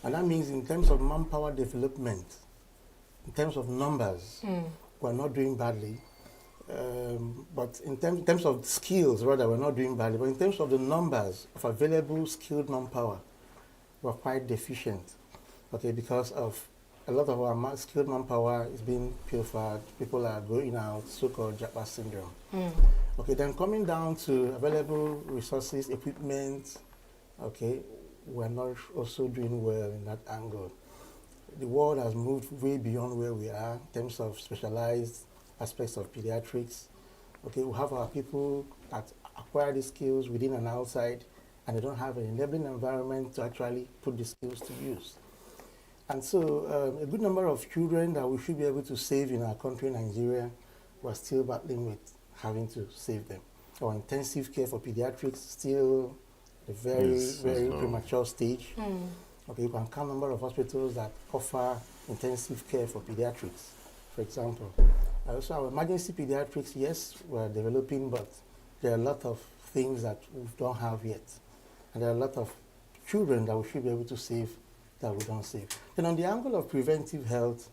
And that means in terms of manpower development, in terms of numbers, we're not doing badly. But in terms of skills, rather, we're not doing badly. But in terms of the numbers of available skilled manpower, we're quite deficient. Okay, because of a lot of our skilled manpower is being pilfered. People are going out, so-called Japa syndrome. Okay, then coming down to available resources, equipment, okay, we're not also doing well in that angle. The world has moved way beyond where we are in terms of specialized aspects of pediatrics. Okay, we have our people that acquire the skills within and outside, and they don't have an enabling environment to actually put the skills to use. And so a good number of children that we should be able to save in our country, Nigeria, we're still battling with having to save them. Our intensive care for pediatrics still at a very premature stage. Okay, you can count number of hospitals that offer intensive care for pediatrics, for example. Also, our emergency pediatrics, yes, we're developing, but there are a lot of things that we don't have yet. And there are a lot of children that we should be able to save that we don't save. Then on the angle of preventive health,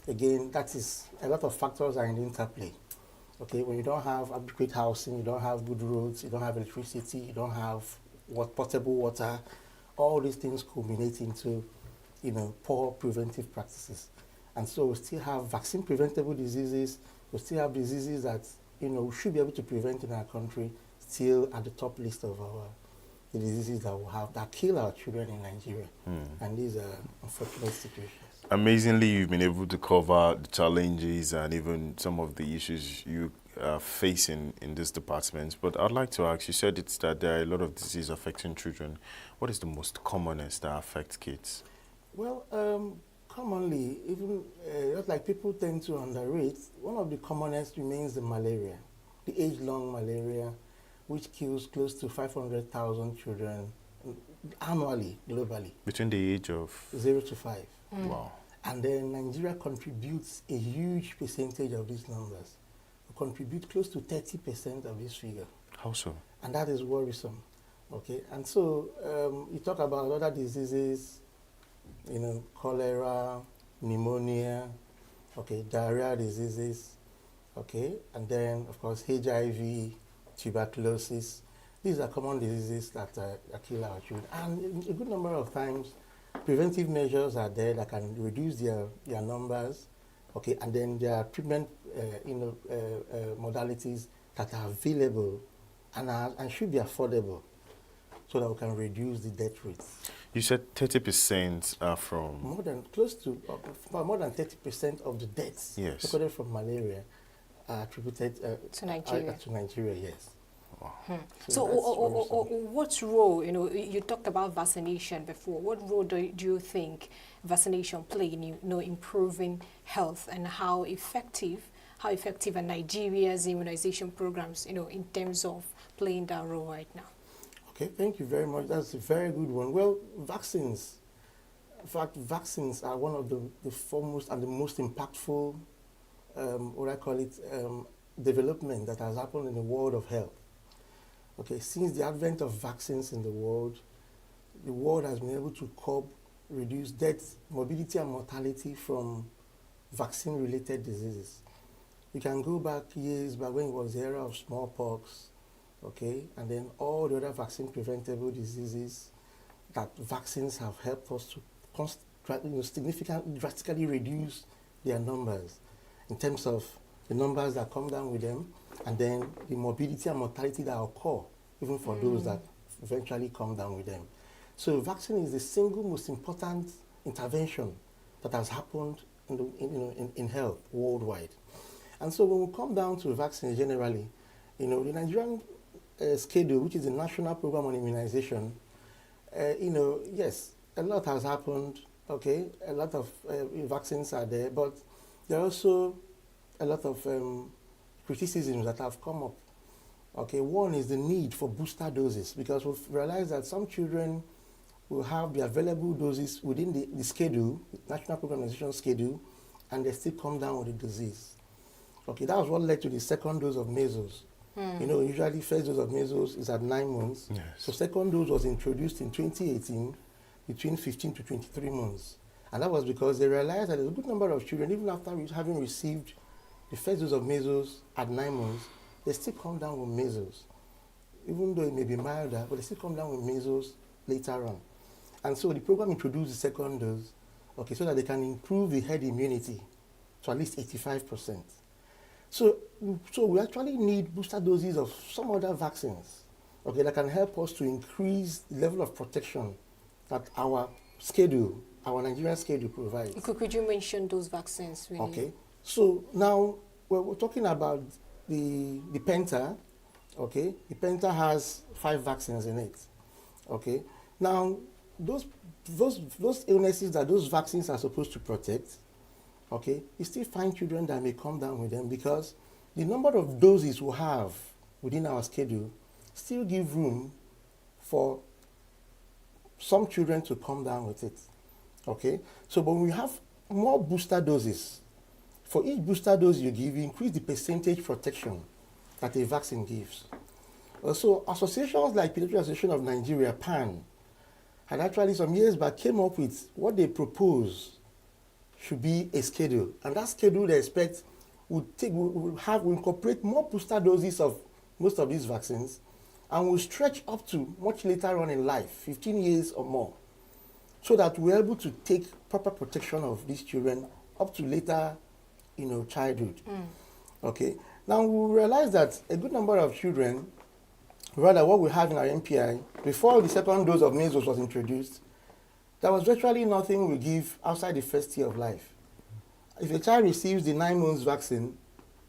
again, that is, a lot of factors are in interplay. Okay, when you don't have adequate housing, you don't have good roads, you don't have electricity, you don't have potable water, all these things culminate into, poor preventive practices. And so we still have vaccine-preventable diseases. We still have diseases that, we should be able to prevent in our country, still at the top list of the diseases that we have that kill our children in Nigeria. And these are unfortunate situations. Amazingly, you've been able to cover the challenges and even some of the issues you facing in this department. But I'd like to ask, you said it's that there are a lot of diseases affecting children. What is the most commonest that affects kids? Well, commonly, even just like people tend to underrate, one of the commonest remains the malaria, the age-long malaria, which kills close to 500,000 children annually, globally. Between the age of? 0 to 5. Wow. And then Nigeria contributes a huge percentage of these numbers. We contribute close to 30% of this figure. How so? And that is worrisome. Okay, and so you talk about other diseases, you know, cholera, pneumonia, okay, diarrhea diseases, okay, and then of course HIV, tuberculosis. These are common diseases that kill our children. And a good number of times, preventive measures are there that can reduce their numbers, okay, and then there are treatment modalities that are available and should be affordable so that we can reduce the death rates. You said 30% are from? More than 30% of the deaths recorded from malaria are attributed to Nigeria. To Nigeria, yes. So what role, you talked about vaccination before, what role do you think vaccination play in improving health, and how effective are Nigeria's immunization programs, in terms of playing that role right now? Okay, thank you very much. That's a very good one. Well, vaccines, in fact, vaccines are one of the foremost and the most impactful, development that has happened in the world of health. Okay, since the advent of vaccines in the world has been able to reduce death, morbidity and mortality from vaccine-related diseases. You can go back years back when it was the era of smallpox, okay, and then all the other vaccine-preventable diseases that vaccines have helped us to significantly, drastically reduce their numbers in terms of the numbers that come down with them, and then the morbidity and mortality that occur, even for those that eventually come down with them. So vaccine is the single most important intervention that has happened in health worldwide. And so when we come down to vaccines generally, the Nigerian schedule, which is the National Program on Immunization, yes, a lot has happened, okay, a lot of vaccines are there, but there are also a lot of criticisms that have come up. Okay, one is the need for booster doses, because we've realized that some children will have the available doses within the schedule, National Program Immunization schedule, and they still come down with the disease. Okay, that was what led to the second dose of measles. Usually first dose of measles is at 9 months. Yes. So second dose was introduced in 2018 between 15 to 23 months. And that was because they realized that there's a good number of children, even after having received the first dose of measles at 9 months, they still come down with measles. Even though it may be milder, but they still come down with measles later on. And so the program introduced the second dose, okay, so that they can improve the herd immunity to at least 85%. So we actually need booster doses of some other vaccines, okay, that can help us to increase the level of protection that our Nigerian schedule provides. Could you mention those vaccines? Really? Okay. So now we're talking about the Penta, okay? The Penta has 5 vaccines in it, okay? Now, those illnesses that those vaccines are supposed to protect, okay, you still find children that may come down with them because the number of doses we have within our schedule still give room for some children to come down with it, okay? So when we have more booster doses, for each booster dose you give, you increase the percentage protection that a vaccine gives. Also, associations like Pediatric Association of Nigeria, PAN, had actually some years back came up with what they propose should be a schedule. And that schedule they expect will incorporate more booster doses of most of these vaccines and will stretch up to much later on in life, 15 years or more, so that we're able to take proper protection of these children up to later childhood. Okay. Now we realize that a good number of children, rather what we have in our MPI, before the second dose of measles was introduced, there was virtually nothing we give outside the first year of life. If a child receives the 9 months vaccine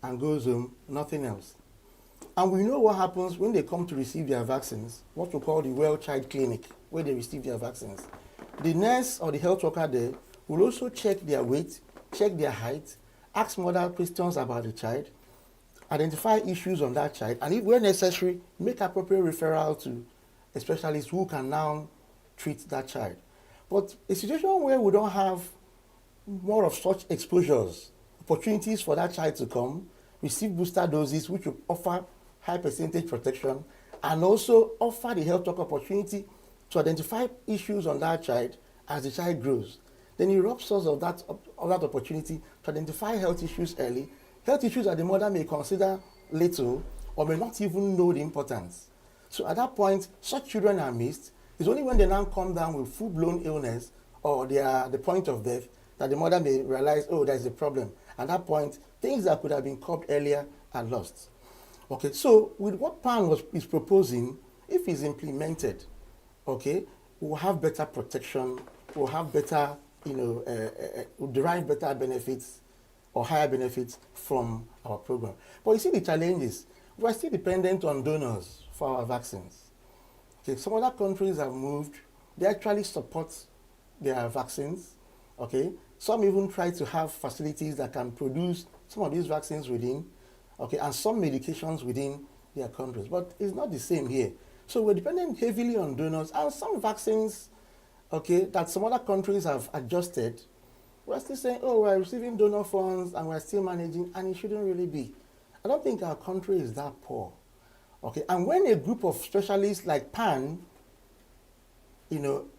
and goes home, nothing else. And we know what happens when they come to receive their vaccines, what we call the well child clinic, where they receive their vaccines. The nurse or the health worker there will also check their weight, check their height, ask mother questions about the child, identify issues on that child, and if where necessary, make appropriate referral to a specialist who can now treat that child. But a situation where we don't have more of such exposures, opportunities for that child to come, receive booster doses, which will offer high percentage protection, and also offer the health worker opportunity to identify issues on that child as the child grows. Then it robs us of that opportunity to identify health issues early, health issues that the mother may consider little or may not even know the importance. So at that point, such children are missed. It's only when they now come down with full-blown illness or they are at the point of death that the mother may realize, oh, there's a problem. At that point, things that could have been curbed earlier are lost. Okay, so with what PAN is proposing, if it's implemented, okay, we'll have better protection, we'll have better, we'll derive better benefits or higher benefits from our program. But you see the challenge is, we're still dependent on donors for our vaccines. Okay, some other countries have moved, they actually support their vaccines, okay? Some even try to have facilities that can produce some of these vaccines within, okay, and some medications within their countries. But it's not the same here. So we're dependent heavily on donors, and some vaccines, okay, that some other countries have adjusted, we're still saying, oh, we're receiving donor funds and we're still managing, and it shouldn't really be. I don't think our country is that poor. Okay, and when a group of specialists like PAN,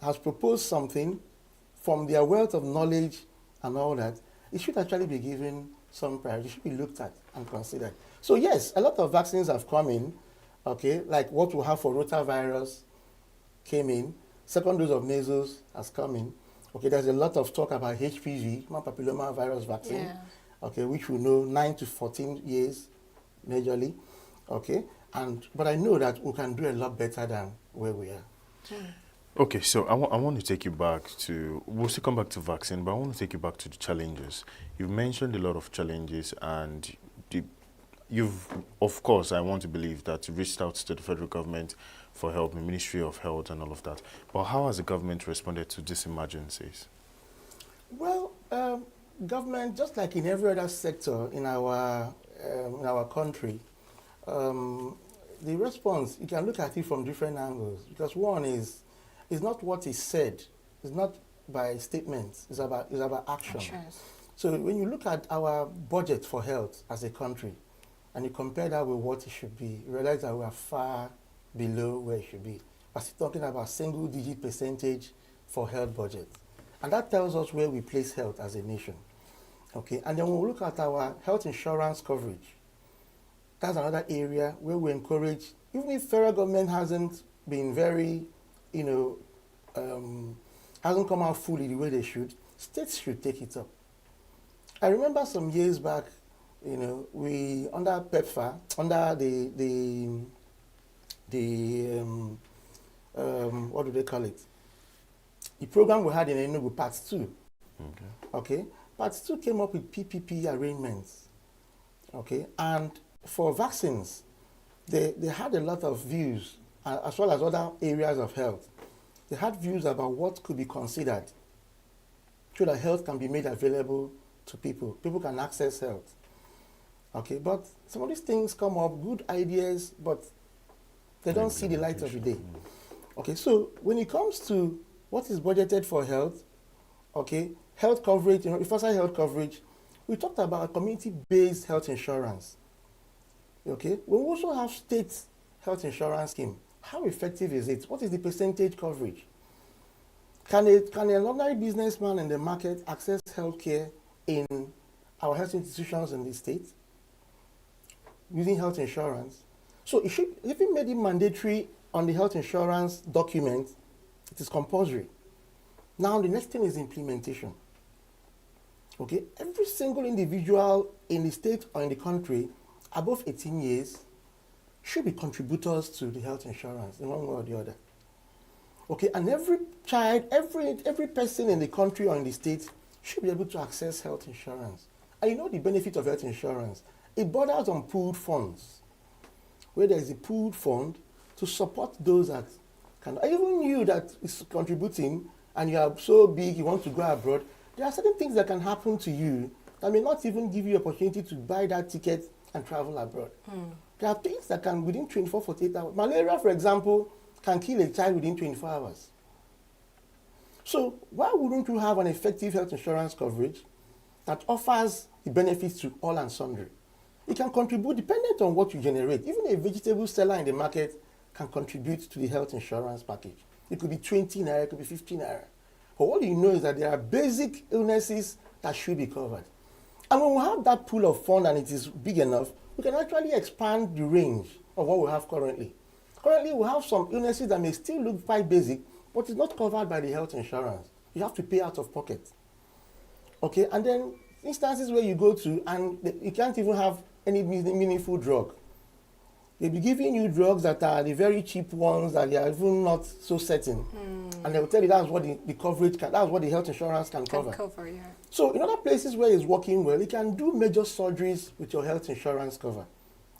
has proposed something from their wealth of knowledge and all that, it should actually be given some priority. It should be looked at and considered. So yes, a lot of vaccines have come in, okay, like what we have for rotavirus came in, second dose of measles has come in. Okay, there's a lot of talk about HPV, human papilloma virus vaccine, okay, which we know 9 to 14 years majorly, okay. But I know that we can do a lot better than where we are. Okay, so I want to take you back to, we'll still come back to vaccine, but I want to take you back to the challenges. You've mentioned a lot of challenges, and you've, of course, I want to believe that you've reached out to the federal government for help, the Ministry of Health and all of that. But how has the government responded to these emergencies? Well, government, just like in every other sector in our country, the response, you can look at it from different angles, because one is not what is said, it's not by statements, it's about action. So when you look at our budget for health as a country, and you compare that with what it should be, you realize that we are far below where it should be. We're still talking about single-digit percentage for health budget. And that tells us where we place health as a nation. Okay, and then when we look at our health insurance coverage, that's another area where we encourage, even if federal government hasn't been very, hasn't come out fully the way they should, states should take it up. I remember some years back, we, under PEPFAR, under what do they call it? The program we had in ENUGU, Part 2. Okay. Part 2 came up with PPP arrangements. Okay. And for vaccines, they had a lot of views, as well as other areas of health. They had views about what could be considered so that health can be made available to people. People can access health. Okay, but some of these things come up, good ideas, but they don't see the light of the day. Okay, so when it comes to what is budgeted for health, okay, health coverage, universal health coverage, we talked about community-based health insurance. Okay, we also have state health insurance scheme. How effective is it? What is the percentage coverage? Can an ordinary businessman in the market access health care in our health institutions in the state using health insurance? So it should, if we made it mandatory on the health insurance document, it is compulsory. Now the next thing is implementation. Okay, every single individual in the state or in the country above 18 years should be contributors to the health insurance in one way or the other. Okay, and every child, every person in the country or in the state should be able to access health insurance. And you know the benefit of health insurance. it borders on pooled funds, where there is a pooled fund to support those that can, even you that is contributing and you are so big, you want to go abroad, there are certain things that can happen to you that may not even give you opportunity to buy that ticket and travel abroad. There are things that can, within 24, 48 hours. Malaria, for example, can kill a child within 24 hours. So why wouldn't you have an effective health insurance coverage that offers the benefits to all and sundry? It can contribute dependent on what you generate. Even a vegetable seller in the market can contribute to the health insurance package. It could be 20 naira, it could be 15 naira. But what you know is that there are basic illnesses that should be covered. And when we have that pool of fund and it is big enough, we can actually expand the range of what we have currently. Currently, we have some illnesses that may still look quite basic, but it's not covered by the health insurance. You have to pay out of pocket. Okay, and then instances where you go to and you can't even have any meaningful drug. They'll be giving you drugs that are the very cheap ones that they are even not so certain. And they will tell you that's what the coverage can, that's what the health insurance can cover. Yeah. So in other places where it's working well, you can do major surgeries with your health insurance cover.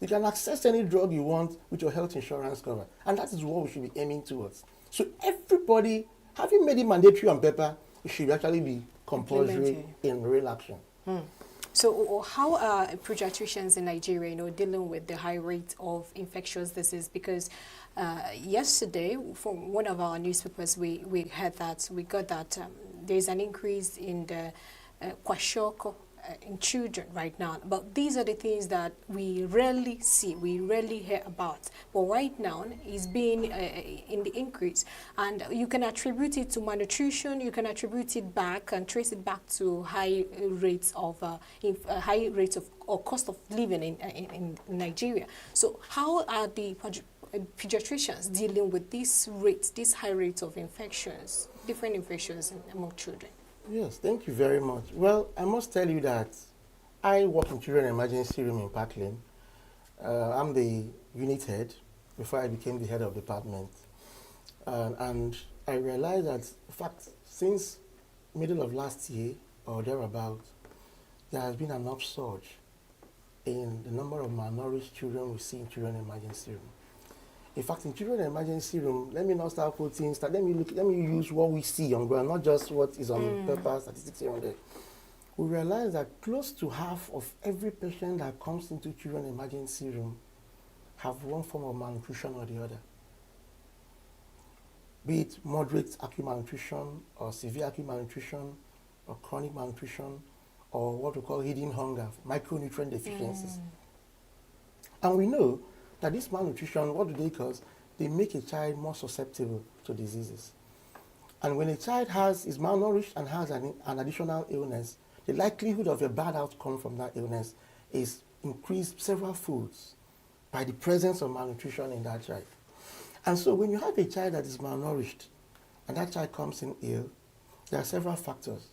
You can access any drug you want with your health insurance cover. And that is what we should be aiming towards. So everybody, having made it mandatory on paper, it should actually be compulsory in real action. So how are pediatricians in Nigeria, dealing with the high rate of infectious disease? Because yesterday, from one of our newspapers, we heard that, we got that there's an increase in the kwashiorkor in children right now. But these are the things that we rarely see, we rarely hear about. But right now, it's being in the increase. And you can attribute it to malnutrition, you can attribute it back and trace it back to high rates of or cost of living in Nigeria. So how are the pediatricians dealing with these rates, these high rates of infections, different infections among children? Yes, thank you very much. Well, I must tell you that I work in Children Emergency Room in Park Lane. I'm the unit head before I became the head of department. And I realized that, in fact, since middle of last year or thereabout, there has been an upsurge in the number of malnourished children we see in Children Emergency Room. In fact, in Children Emergency Room, let me not start quoting, let me use what we see on ground, not just what is on paper, statistics here and there. We realize that close to half of every patient that comes into Children Emergency Room have one form of malnutrition or the other. Be it moderate acute malnutrition or severe acute malnutrition or chronic malnutrition or what we call hidden hunger, micronutrient deficiencies. And we know that this malnutrition, what do they cause? They make a child more susceptible to diseases. And when a child is malnourished and has an additional illness, the likelihood of a bad outcome from that illness is increased several folds by the presence of malnutrition in that child. And so when you have a child that is malnourished and that child comes in ill, there are several factors.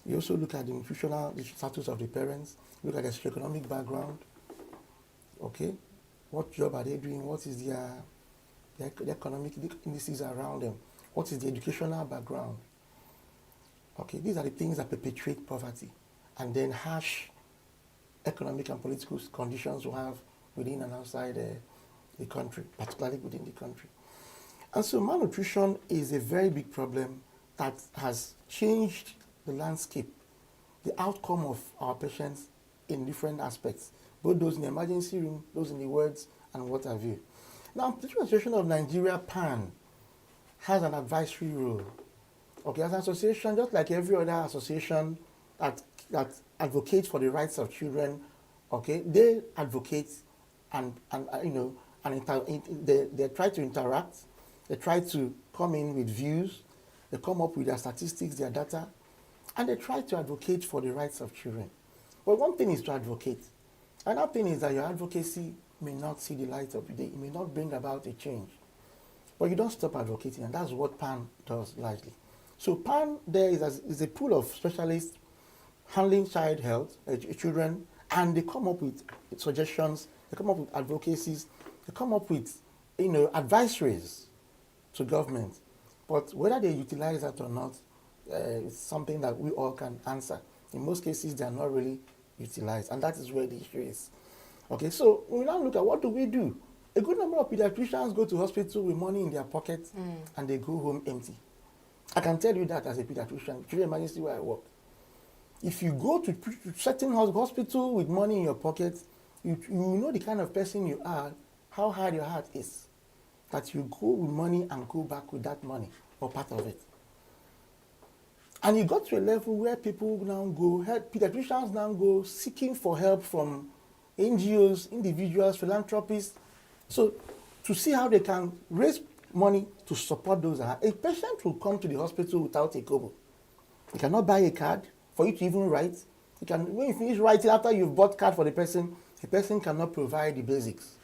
You also look at the nutritional status of the parents, look at their socioeconomic background, okay? What job are they doing? What is their economic indices around them? What is the educational background? Okay, these are the things that perpetuate poverty. And then harsh economic and political conditions we have within and outside the country, particularly within the country. And so malnutrition is a very big problem that has changed the landscape, the outcome of our patients in different aspects, both those in the emergency room, those in the wards, and what have you. Now, the Association of Nigeria, PAN, has an advisory role. Okay, as an association, just like every other association that advocates for the rights of children, okay, they advocate and they try to interact, they try to come in with views, they come up with their statistics, their data, and they try to advocate for the rights of children. But one thing is to advocate. Another thing is that your advocacy may not see the light of the day. It may not bring about a change. But you don't stop advocating, and that's what PAN does largely. So PAN there is a pool of specialists handling child health, children, and they come up with suggestions, they come up with advocacies, they come up with advisories to government. But whether they utilize that or not, it's something that we all can answer. In most cases, they are not really utilized, and that is where the issue is. Okay, so we now look at what do we do? A good number of pediatricians go to hospital with money in their pockets and they go home empty. I can tell you that as a pediatrician, children emergency where I work. If you go to certain hospital with money in your pocket, you know the kind of person you are, how hard your heart is, that you go with money and go back with that money or part of it. And you got to a level where people now go, pediatricians now go seeking for help from NGOs, individuals, philanthropists, so to see how they can raise money to support those. A patient will come to the hospital without a kobo. You cannot buy a card for you to even write. You can, when you finish writing, after you've bought card for the person cannot provide the basics.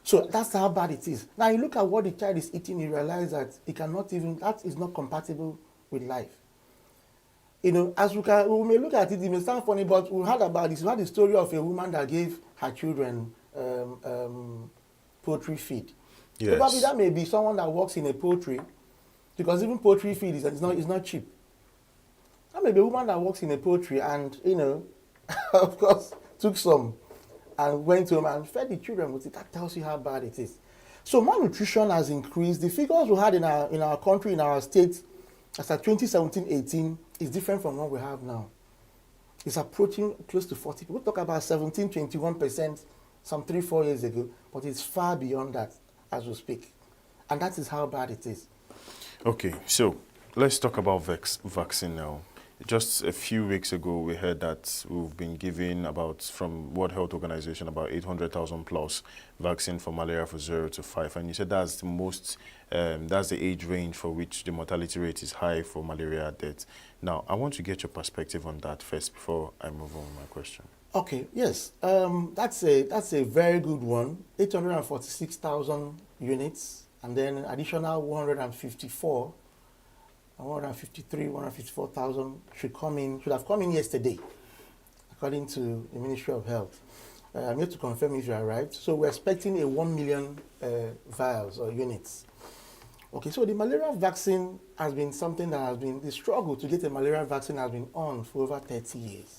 So that's how bad it is. Now you look at what the child is eating, you realize that it cannot even, that is not compatible with life. You know, as we may look at it, it may sound funny, but we heard about this. We had the story of a woman that gave her children poultry feed. Yes. Probably that may be someone that works in a poultry, because even poultry feed is not cheap. That may be a woman that works in a poultry and, you know, of course, took some and went home and fed the children with it. That tells you how bad it is. So malnutrition has increased. The figures we had in our country, in our state, as at 2017-18, is different from what we have now. It's approaching close to 40. People talk about 17, 21% some 3-4 years ago, but it's far beyond that as we speak. And that is how bad it is. Okay, so let's talk about vaccine now. Just a few weeks ago, we heard that we've been given from World Health Organization, about 800,000 plus vaccine for malaria for 0 to 5. And you said that's the most, that's the age range for which the mortality rate is high for malaria deaths. Now, I want to get your perspective on that first before I move on with my question. Okay, yes, that's a very good one. 846,000 units, and then additional 153, 154,000 should have come in yesterday, according to the Ministry of Health. I'm here to confirm if you are right. So we're expecting a 1 million vials or units. Okay, so the malaria vaccine has been something that has been, the struggle to get a malaria vaccine has been on for over 30 years.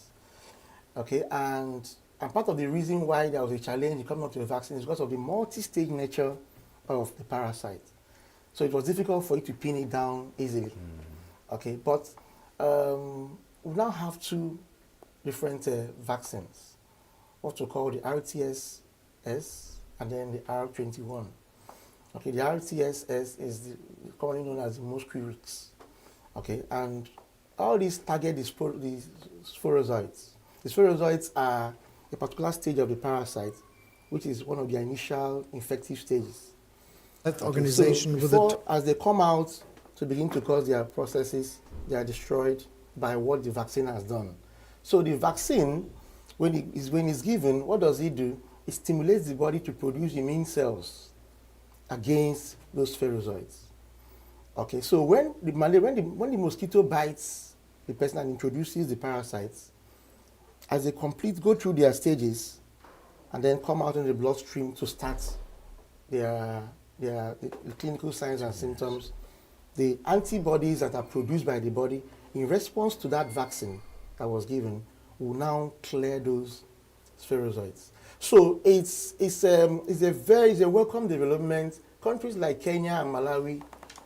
Okay, and part of the reason why there was a challenge in coming up to the vaccine is because of the multi-stage nature of the parasite. So it was difficult for you to pin it down easily. Okay, but we now have two different vaccines, what we call the RTS-S and then the R21. Okay, the RTS-S is commonly known as the mosquitoes. Okay, and all these target the sporozoites. The sporozoites are a particular stage of the parasite, which is one of the initial infective stages. That organization, so as they come out to begin to cause their processes, they are destroyed by what the vaccine has done. So the vaccine, when it's given, what does it do? It stimulates the body to produce immune cells against those sporozoites. Okay, so when the mosquito bites the person and introduces the parasites, as they go through their stages and then come out in the bloodstream to start the clinical signs and symptoms, the antibodies that are produced by the body in response to that vaccine that was given will now clear those sporozoites. So it's a welcome development. Countries like Kenya and Malawi,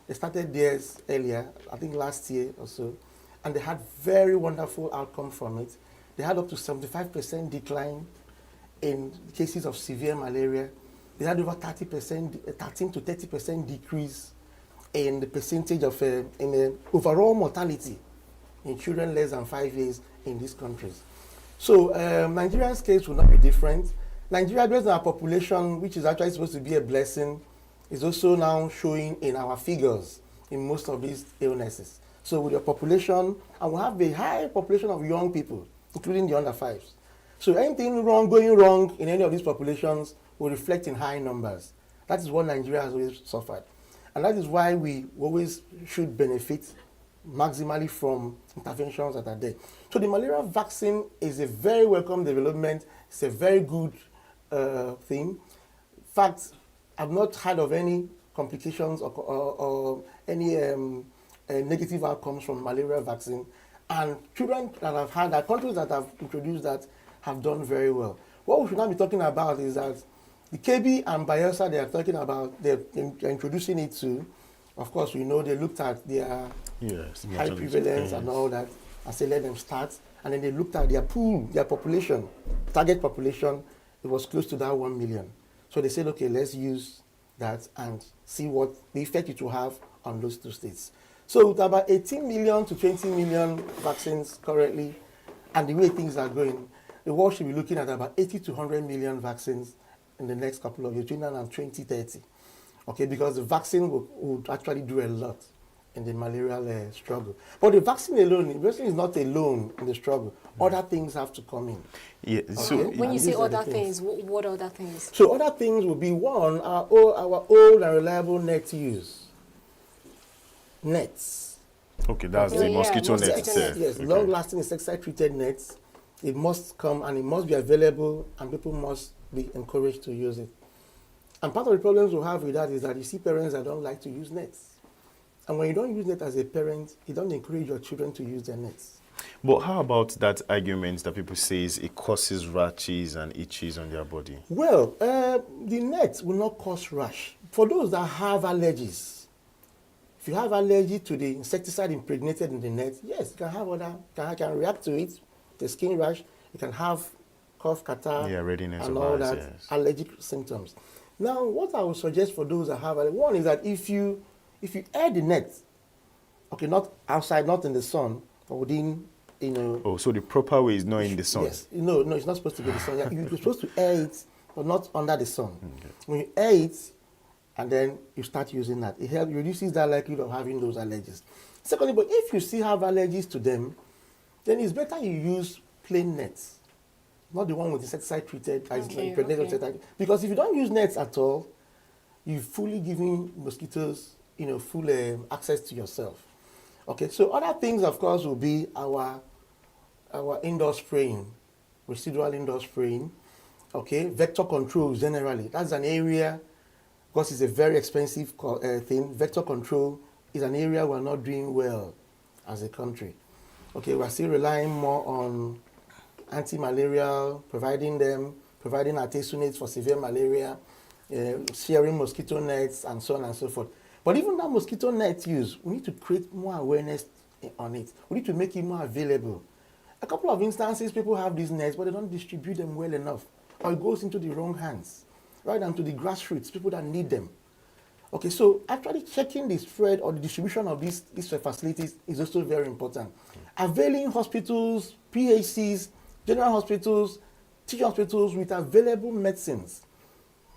they started theirs earlier, I think last year or so, and they had very wonderful outcome from it. They had up to 75% decline in cases of severe malaria. They had over 13 to 30% decrease in the percentage of overall mortality in children less than 5 years in these countries. So Nigeria's case will not be different. Nigeria, based on our population, which is actually supposed to be a blessing, is also now showing in our figures in most of these illnesses. So with your population, and we have a high population of young people, including the under 5s. So anything going wrong in any of these populations will reflect in high numbers. That is what Nigeria has always suffered. And that is why we always should benefit maximally from interventions that are there. So the malaria vaccine is a very welcome development. It's a very good thing. In fact, I've not heard of any complications or any negative outcomes from malaria vaccine. And children that have had that, countries that have introduced that, have done very well. What we should not be talking about is that the KB and Bayelsa they are talking about, they're introducing it to, of course, we know they looked at their high prevalence and all that, and say let them start. And then they looked at their pool, their population, target population, it was close to that 1 million. So they said, okay, let's use that and see what the effect it will have on those two states. So with about 18 million to 20 million vaccines currently, and the way things are going, the world should be looking at about 80 to 100 million vaccines in the next couple of years, between now and 2030. Okay, because the vaccine would actually do a lot in the malarial struggle. But the vaccine alone, the vaccine is not alone in the struggle. Other things have to come in. Yeah. Okay? So when you say other things, what other things? So other things will be, one, our old and reliable net use. Nets. Okay, that's the mosquito nets. Yes, okay. long-lasting insecticide-treated nets. It must come and it must be available, and people must be encouraged to use it. And part of the problems we have with that is that you see parents that don't like to use nets. And when you don't use net as a parent, you don't encourage your children to use their nets. But how about that argument that people say it causes rashes and itches on their body? Well, the net will not cause rash. For those that have allergies, if you have allergy to the insecticide impregnated in the net, yes, you can have can react to it, the skin rash, you can have cough, catarrh, readiness and of all eyes, that, yes. allergic symptoms. Now, what I would suggest for those that have allergy, one is that if you air the net, okay, not outside, not in the sun, but within, Oh, so the proper way is not in the sun? Yes. No, it's not supposed to be the sun. You're supposed to air it, but not under the sun. Okay. When you air it, and then you start using that, it reduces that likelihood of having those allergies. Secondly, but if you still have allergies to them, then it's better you use plain nets, not the one with insecticide treated, because if you don't use nets at all, you're fully giving mosquitoes, full access to yourself. Okay, so other things, of course, will be our indoor spraying, residual indoor spraying. Okay, vector control generally. That's an area, because it's a very expensive thing. Vector control is an area we're not doing well as a country. Okay, we're still relying more on anti-malarial, providing artesunates for severe malaria, sharing mosquito nets, and so on and so forth. But even that mosquito net use, we need to create more awareness on it. We need to make it more available. A couple of instances, people have these nets, but they don't distribute them well enough, or it goes into the wrong hands, right down to the grassroots, people that need them. Okay, so actually checking the spread or the distribution of these facilities is also very important. Availing hospitals, PHCs, general hospitals, teaching hospitals with available medicines.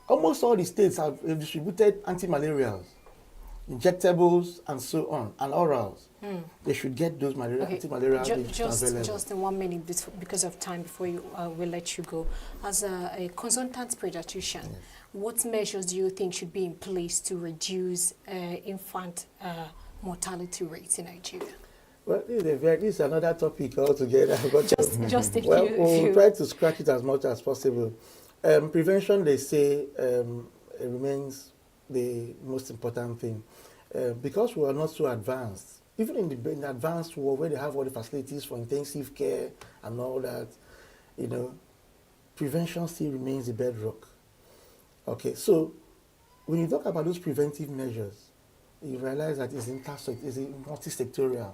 Almost all the states have distributed anti-malarials, injectables, and so on, and orals. They should get those anti-malarial available. Just in 1 minute, because of time, before we'll let you go. As a consultant pediatrician, what measures do you think should be in place to reduce infant mortality rates in Nigeria? Well, this is another topic altogether. Just a few. We'll try to scratch it as much as possible. Prevention, they say, remains the most important thing. Because we are not so advanced, even in the advanced world where they have all the facilities for intensive care and all that, prevention still remains the bedrock. Okay, so when you talk about those preventive measures, you realize that it's multi-sectorial.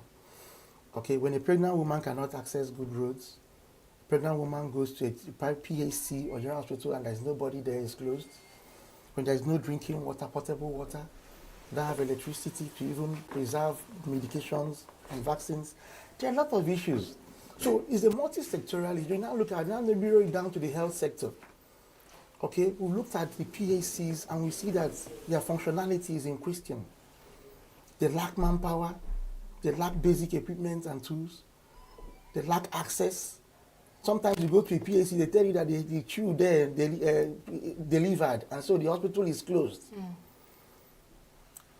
Okay, when a pregnant woman cannot access good roads, pregnant woman goes to a private PHC or general hospital and there's nobody there, it's closed. When there's no drinking water, potable water, don't have electricity to even preserve medications and vaccines, there are a lot of issues. So it's a multi-sectorial issue. Now look at, now they narrow it down to the health sector. Okay, we looked at the PHCs and we see that their functionality is in question. They lack manpower, they lack basic equipment and tools, they lack access. Sometimes you go to a PHC, they tell you that the queue there delivered, and so the hospital is closed.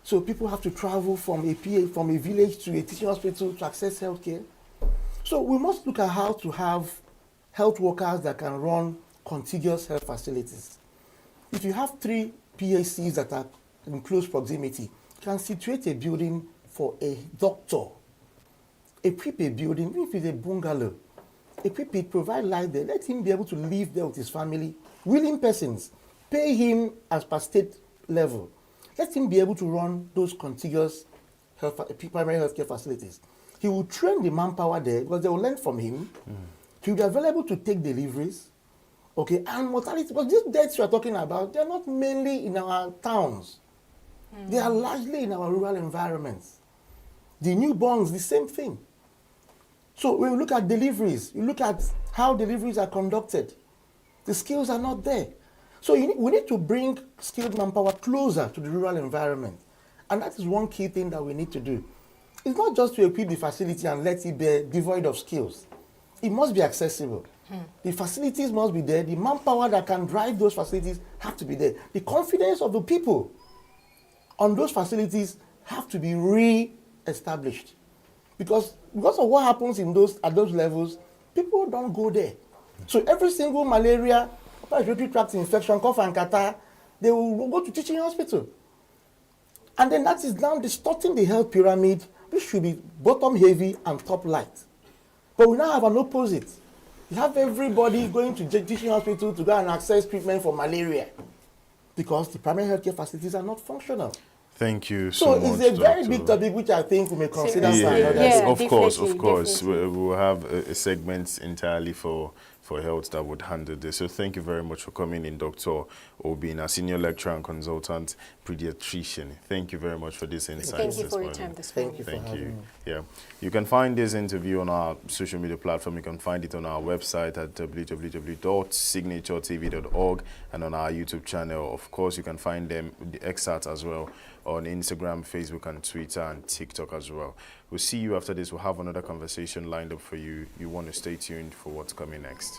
So people have to travel from a village to a teaching hospital to access healthcare. So we must look at how to have health workers that can run contiguous health facilities. If you have 3 PHCs that are in close proximity, you can situate a building for a doctor, a prepaid building, even if it's a bungalow, equip it, provide life there. Let him be able to live there with his family. Willing persons, pay him as per state level. Let him be able to run those contiguous primary healthcare facilities. He will train the manpower there because they will learn from him. He will be available to take deliveries. Okay, and mortality, because these deaths you are talking about, they are not mainly in our towns. They are largely in our rural environments. The newborns, the same thing. So when we look at deliveries, you look at how deliveries are conducted. The skills are not there. So we need to bring skilled manpower closer to the rural environment. And that is one key thing that we need to do. It's not just to equip the facility and let it be devoid of skills. It must be accessible. The facilities must be there. The manpower that can drive those facilities have to be there. The confidence of the people on those facilities have to be re-established. Because of what happens at those levels, people don't go there. So every single malaria, respiratory tract infection, cough and catarrh, they will go to teaching hospital. And then that is now distorting the health pyramid, which should be bottom heavy and top light. But we now have an opposite. You have everybody going to teaching hospital to go and access treatment for malaria because the primary healthcare facilities are not functional. Thank you so much. So it's a very big topic which I think we may consider. Of course. We'll have a segment entirely for health that would handle this. So thank you very much for coming in, Dr. Obin, a senior lecturer and consultant pediatrician. Thank you very much for this insight. Thank you for your time this morning. Thank you. Yeah, you can find this interview on our social media platform. You can find it on our website at www.signaturetv.org and on our YouTube channel. Of course, you can find them, the excerpts as well, on Instagram, Facebook, and Twitter, and TikTok as well. We'll see you after this. We'll have another conversation lined up for you. You want to stay tuned for what's coming next.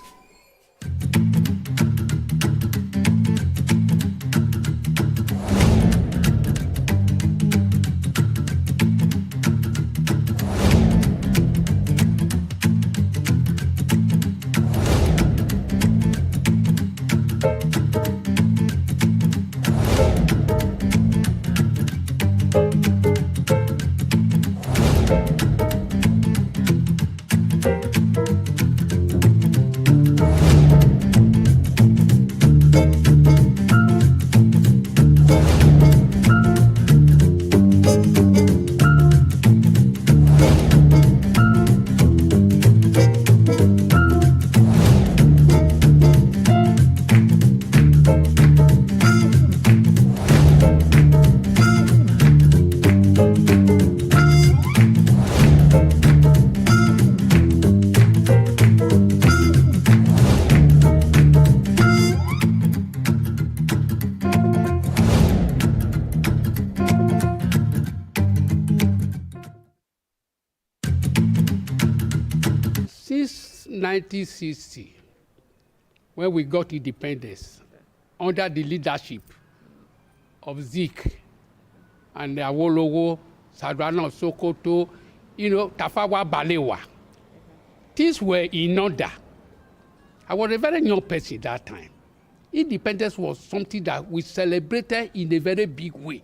Since 1960, when we got independence, under the leadership of Zik and Awolowo, Sardauna Sokoto, Tafawa Balewa, things were in order. I was a very young person that time. Independence was something that we celebrated in a very big way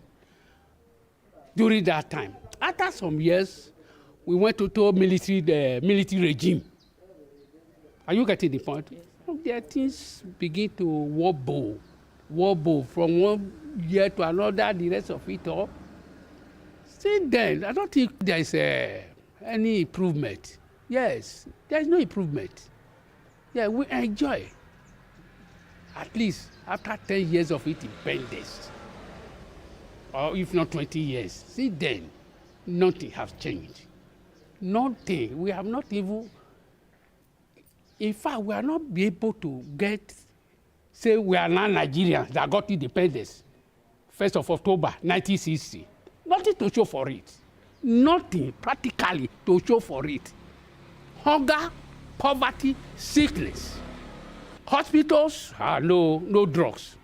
during that time. After some years, we went to the military regime. Are you getting the point? There things begin to wobble from one year to another, the rest of it all. Since then, I don't think there is any improvement. Yes, there is no improvement. Yeah, we enjoy. At least after 10 years of independence, or if not 20 years, since then, nothing has changed. Nothing. We have not even. In fact, we are not be able to say we are now Nigerians that got independence, 1st of October, 1960. Nothing to show for it. Nothing practically to show for it. Hunger, poverty, sickness. Hospitals, no drugs.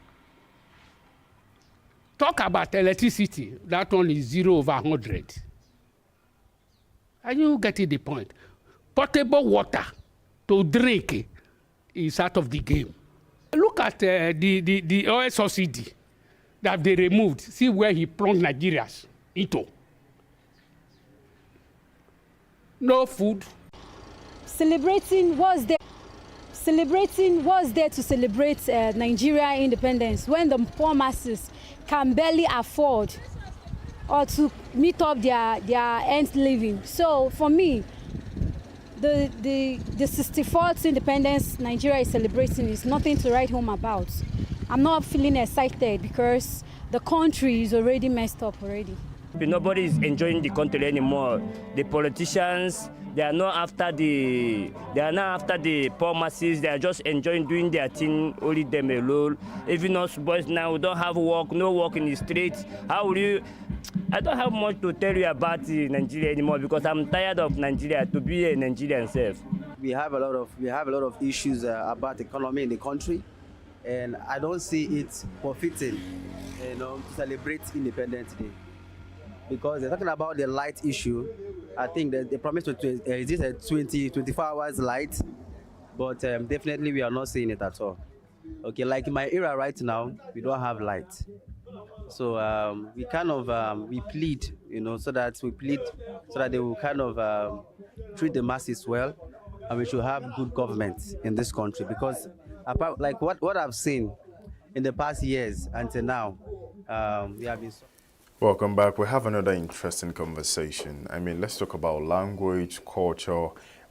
Talk about electricity, that one is 0/100. Are you getting the point? Potable water to drink is out of the game. Look at the oil subsidy that they removed. See where he plunged Nigerians into. No food, celebrating what's there to celebrate Nigeria independence when the poor masses can barely afford or to meet up their ends living. So for me, the 64th independence Nigeria is celebrating is nothing to write home about. I'm not feeling excited because the country is already messed up already. Nobody is enjoying the country anymore. The politicians, they are not after the poor masses. They are just enjoying doing their thing, only them alone. Even us boys now, we don't have work, no work in the streets. How will you? I don't have much to tell you about Nigeria anymore because I'm tired of Nigeria to be a Nigerian self. We have a lot of issues about the economy in the country, and I don't see it profiting, to celebrate Independence Day. Because they're talking about the light issue. I think that they promised is this a 24 hours light, but definitely we are not seeing it at all. Okay, like in my area right now, we don't have light. So we kind of we plead, so that they will kind of treat the masses well, and we should have good government in this country. Because apart, like what I've seen in the past years until now, we have been. Welcome back. We have another interesting conversation. I mean, let's talk about language, culture,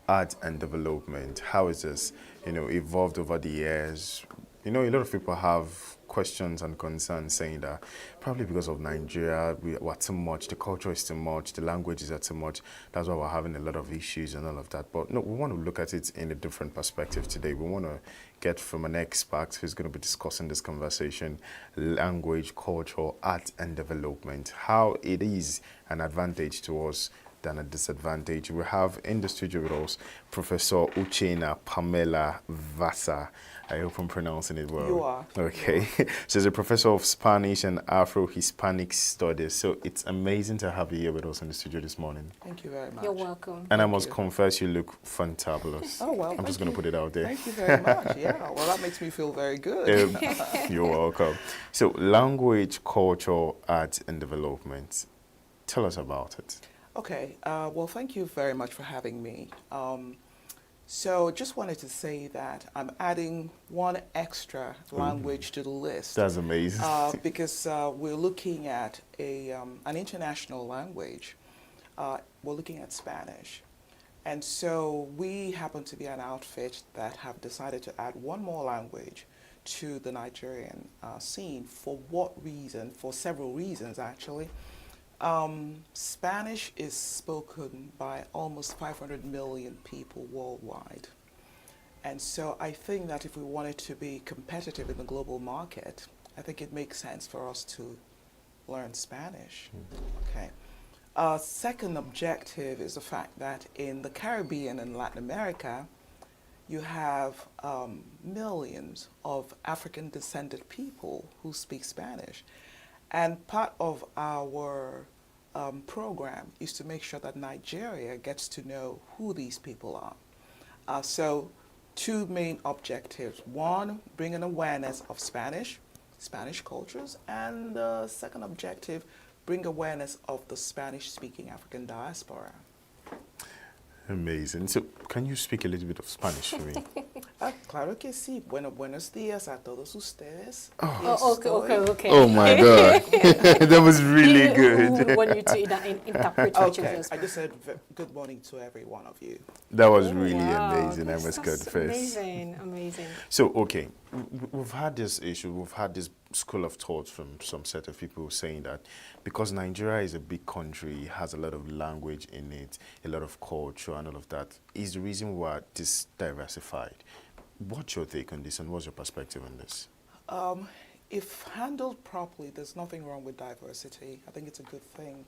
art, and development. How is this, evolved over the years? A lot of people have questions and concerns saying that probably because of Nigeria, we're too much, the culture is too much, the languages are too much. That's why we're having a lot of issues and all of that. But no, we want to look at it in a different perspective today. We want to get from an expert who's going to be discussing this conversation, language, culture, art, and development, how it is an advantage to us than a disadvantage. We have in the studio with us Professor Uchenna Pamela Vasa. I hope I'm pronouncing it well. You are. Okay. She's a professor of Spanish and Afro-Hispanic Studies. So it's amazing to have you here with us in the studio this morning. Thank you very much. You're welcome. And I must confess, you look fantabulous. Oh, well, I'm just going to put it out there. Thank you very much. Yeah, well, that makes me feel very good. You're welcome. So language, culture, art, and development. Tell us about it. Okay. Well, thank you very much for having me. So just wanted to say that I'm adding one extra language to the list. That's amazing. Because we're looking at an international language. We're looking at Spanish. And so we happen to be an outfit that have decided to add one more language to the Nigerian scene. For what reason? For several reasons, actually. Spanish is spoken by almost 500 million people worldwide. And so I think that if we wanted to be competitive in the global market, I think it makes sense for us to learn Spanish. Okay. Second objective is the fact that in the Caribbean and Latin America, you have millions of African-descended people who speak Spanish. And part of our program is to make sure that Nigeria gets to know who these people are. So two main objectives. One, bring an awareness of Spanish cultures. And the second objective, bring awareness of the Spanish-speaking African diaspora. Amazing. So, can you speak a little bit of Spanish for me? Claro que sí. Buenos días a todos ustedes. Okay. Oh my God. That was really good. We want you to interpret what you Okay, I just said good morning to every one of you. That was really amazing, I must confess. Amazing. So, okay, we've had this issue, we've had this school of thought from some set of people saying that because Nigeria is a big country, has a lot of language in it, a lot of culture and all of that, is the reason why this diversified. What's your take on this and what's your perspective on this? If handled properly, there's nothing wrong with diversity. I think it's a good thing.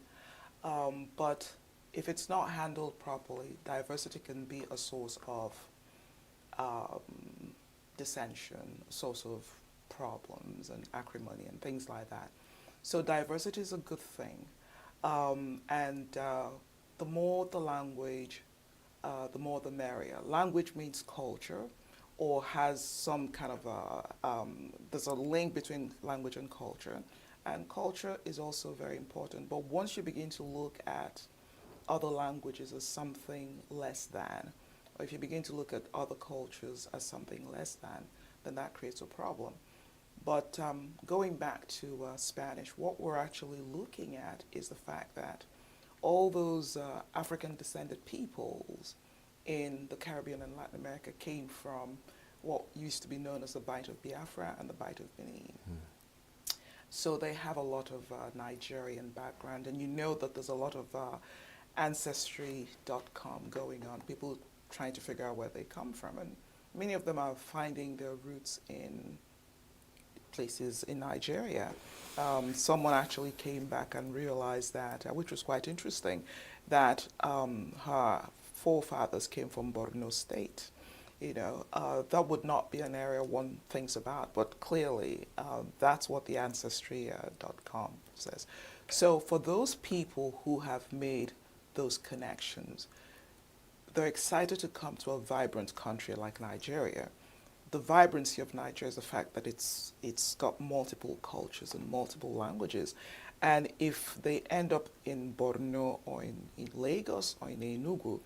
But if it's not handled properly, diversity can be a source of dissension, a source of problems and acrimony and things like that. So diversity is a good thing. And the more the language, the more the merrier. Language means culture, or has some kind of there's a link between language and culture. And culture is also very important. But once you begin to look at other languages as something less than, or if you begin to look at other cultures as something less than, then that creates a problem. But going back to Spanish, what we're actually looking at is the fact that all those African-descended peoples in the Caribbean and Latin America came from what used to be known as the Bight of Biafra and the Bight of Benin. So they have a lot of Nigerian background, and you know that there's a lot of Ancestry.com going on, people trying to figure out where they come from, and many of them are finding their roots in places in Nigeria. Someone actually came back and realized that, which was quite interesting, that her forefathers came from Borno State. You know, that would not be an area one thinks about, but clearly that's what the Ancestry.com says. So for those people who have made those connections, they're excited to come to a vibrant country like Nigeria. The vibrancy of Nigeria is the fact that it's got multiple cultures and multiple languages. And if they end up in Borno or in Lagos or in ENUGU,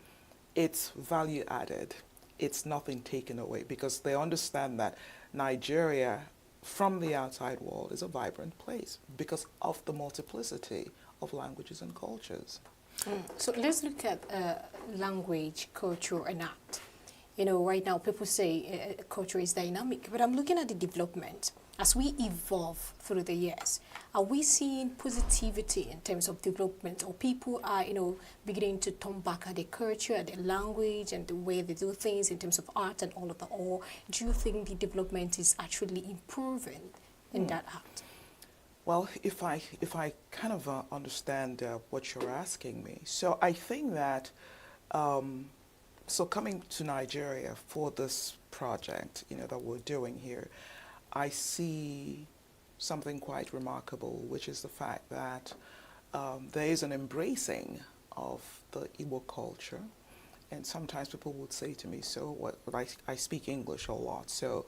it's value added. It's nothing taken away, because they understand that Nigeria from the outside world is a vibrant place because of the multiplicity of languages and cultures. So let's look at language, culture, and art. You know, right now people say culture is dynamic, but I'm looking at the development. As we evolve through the years, are we seeing positivity in terms of development, or people are, you know, beginning to turn back at their culture, at their language, and the way they do things in terms of art and all of that? Or do you think the development is actually improving in that art? Well, if I kind of understand what you're asking me, so I think that, so coming to Nigeria for this project, you know, that we're doing here, I see something quite remarkable, which is the fact that there is an embracing of the Igbo culture. And sometimes people would say to me, so what, I speak English a lot, so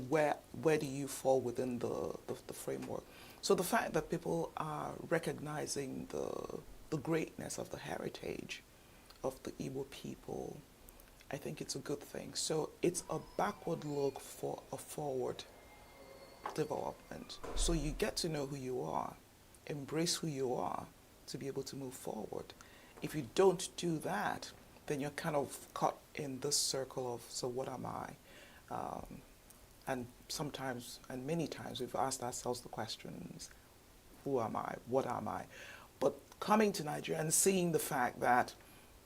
where do you fall within the framework? So the fact that people are recognizing the greatness of the heritage of the Igbo people, I think it's a good thing. So it's a backward look for a forward development. So you get to know who you are, embrace who you are to be able to move forward. If you don't do that, then you're kind of caught in this circle of, so what am I? And sometimes, and many times, we've asked ourselves the questions, who am I? What am I? But coming to Nigeria and seeing the fact that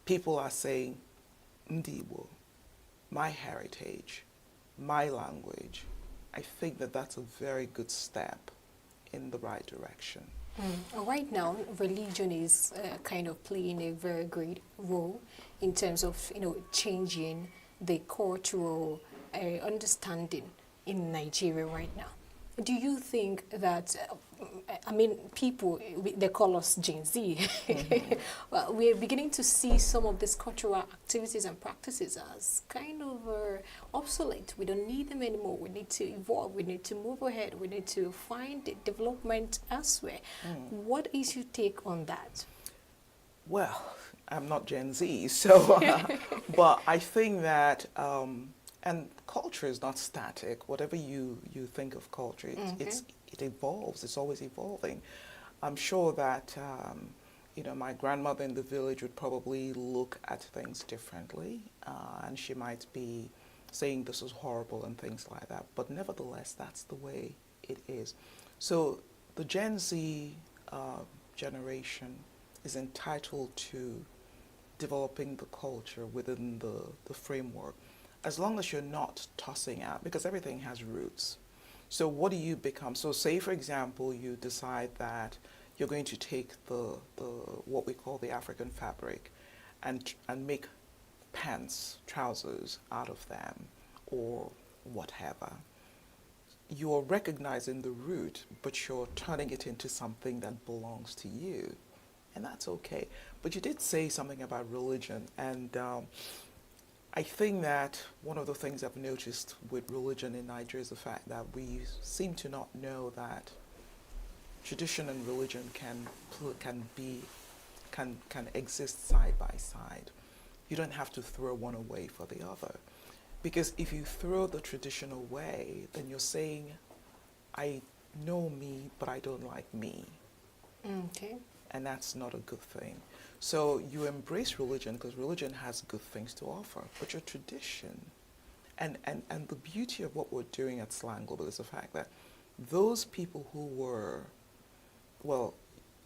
people are saying, Ndibo, my heritage, my language, I think that that's a very good step in the right direction. Right now, religion is kind of playing a very great role in terms of, you know, changing the cultural understanding in Nigeria right now. Do you think that, I mean, people, they call us Gen Z, well, we're beginning to see some of these cultural activities and practices as kind of obsolete. We don't need them anymore. We need to evolve. We need to move ahead. We need to find development elsewhere. What is your take on that? Well, I'm not Gen Z, so, but I think that, and culture is not static. Whatever you think of culture, it evolves. It's always evolving. I'm sure that you know, my grandmother in the village would probably look at things differently, and she might be saying this is horrible and things like that. But nevertheless, that's the way it is. So the Gen Z generation is entitled to developing the culture within the framework, as long as you're not tossing out, because everything has roots. So what do you become? So say, for example, you decide that you're going to take the what we call the African fabric and make pants, trousers out of them, or whatever. You're recognizing the root, but you're turning it into something that belongs to you. And that's okay. But you did say something about religion, and I think that one of the things I've noticed with religion in Nigeria is the fact that we seem to not know that tradition and religion can exist side by side. you don't have to throw one away for the other. Because if you throw the traditional way, then you're saying, I know me, but I don't like me. Okay. And that's not a good thing. So you embrace religion because religion has good things to offer, but your tradition, and the beauty of what we're doing at Slang Global is the fact that those people who were, well,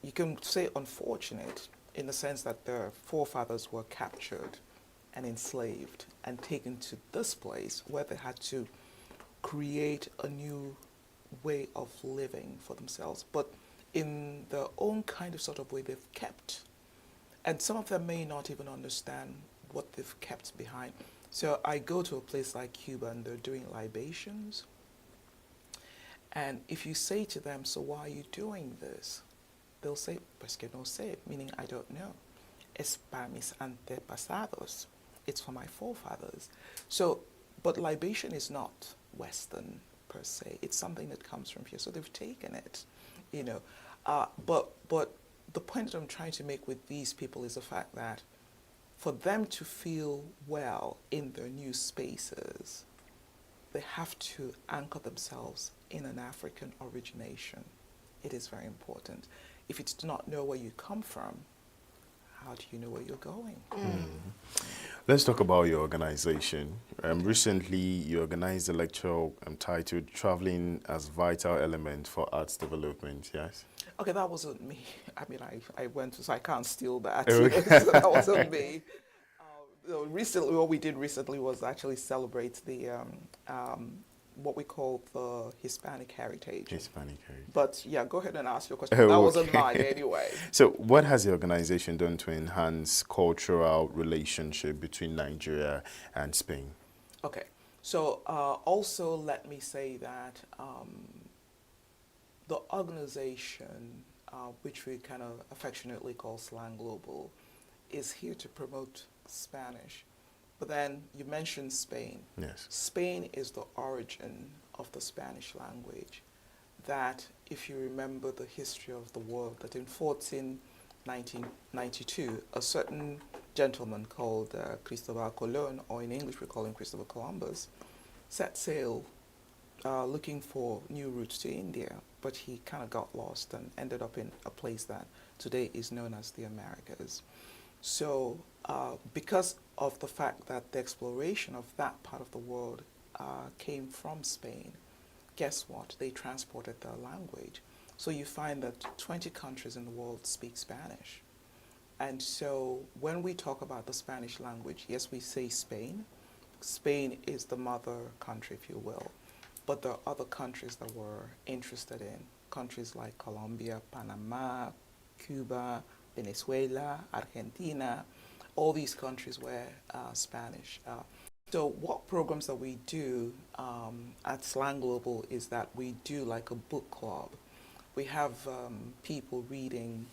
you can say unfortunate in the sense that their forefathers were captured and enslaved and taken to this place where they had to create a new way of living for themselves, but in their own kind of sort of way they've kept. And some of them may not even understand what they've kept behind. So I go to a place like Cuba and they're doing libations. And if you say to them, so why are you doing this? They'll say, pues que no sé, meaning I don't know. Es para mis antepasados. It's for my forefathers. So, but libation is not Western per se. It's something that comes from here. So they've taken it, you know. But the point that I'm trying to make with these people is the fact that for them to feel well in their new spaces, they have to anchor themselves in an African origination. It is very important. If you do not know where you come from, how do you know where you're going? Let's talk about your organization. Recently, you organized a lecture titled Traveling as Vital Element for Arts Development, yes? Okay, that wasn't me. I mean, I went to, so I can't steal that. Okay. So that wasn't me. Recently, what we did recently was actually celebrate the what we call the Hispanic heritage. Hispanic heritage. But yeah, go ahead and ask your question. That wasn't mine anyway. So what has the organization done to enhance cultural relationship between Nigeria and Spain? Okay, so also let me say that the organization, which we kind of affectionately call Slang Global, is here to promote Spanish. But then you mentioned Spain. Yes. Spain is the origin of the Spanish language. That, if you remember the history of the world, that in 1992, a certain gentleman called Cristobal Colón, or in English we call him Christopher Columbus, set sail looking for new routes to India, but he kind of got lost and ended up in a place that today is known as the Americas. So because of the fact that the exploration of that part of the world came from Spain, guess what? They transported their language. So you find that 20 countries in the world speak Spanish. And so when we talk about the Spanish language, yes, we say Spain. Spain is the mother country, if you will. But there are other countries that we're interested in, countries like Colombia, Panama, Cuba, Venezuela, Argentina, all these countries where Spanish. So what programs that we do at Slang Global is that we do like a book club. We have people reading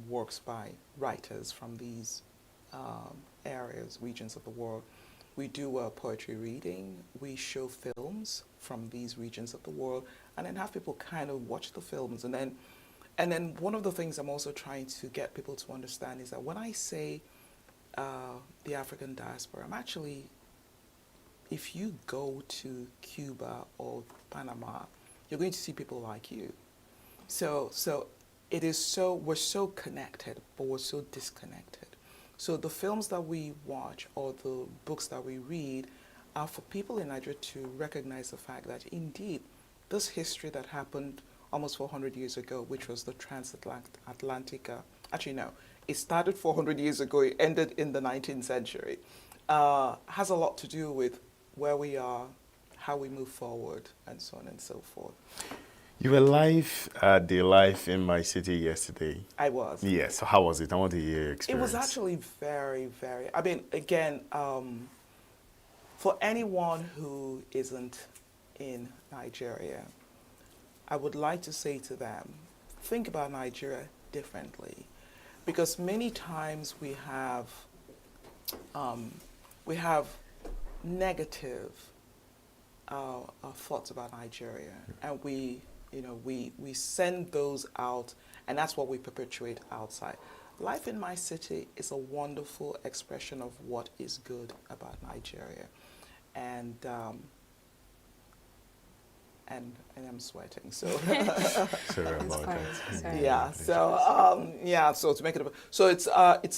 works by writers from these areas, regions of the world. We do poetry reading. We show films from these regions of the world, and then have people kind of watch the films. And then one of the things I'm also trying to get people to understand is that when I say the African diaspora, I'm actually, if you go to Cuba or Panama, you're going to see people like you. So it is so, we're so connected, but we're so disconnected. So the films that we watch or the books that we read are for people in Nigeria to recognize the fact that indeed this history that happened almost 400 years ago, which was the transatlantic, actually no, it started 400 years ago, it ended in the 19th century, has a lot to do with where we are, how we move forward, and so on and so forth. You were live at the Life in My City yesterday. I was. Yes. So how was it? I want to hear your experience. It was actually very, very, I mean, again, for anyone who isn't in Nigeria, I would like to say to them, think about Nigeria differently. Because many times we have negative thoughts about Nigeria, and we send those out, and that's what we perpetuate outside. life in my city is a wonderful expression of what is good about Nigeria. And I'm sweating, so sorry about that. yeah. So yeah. So to make it, so it's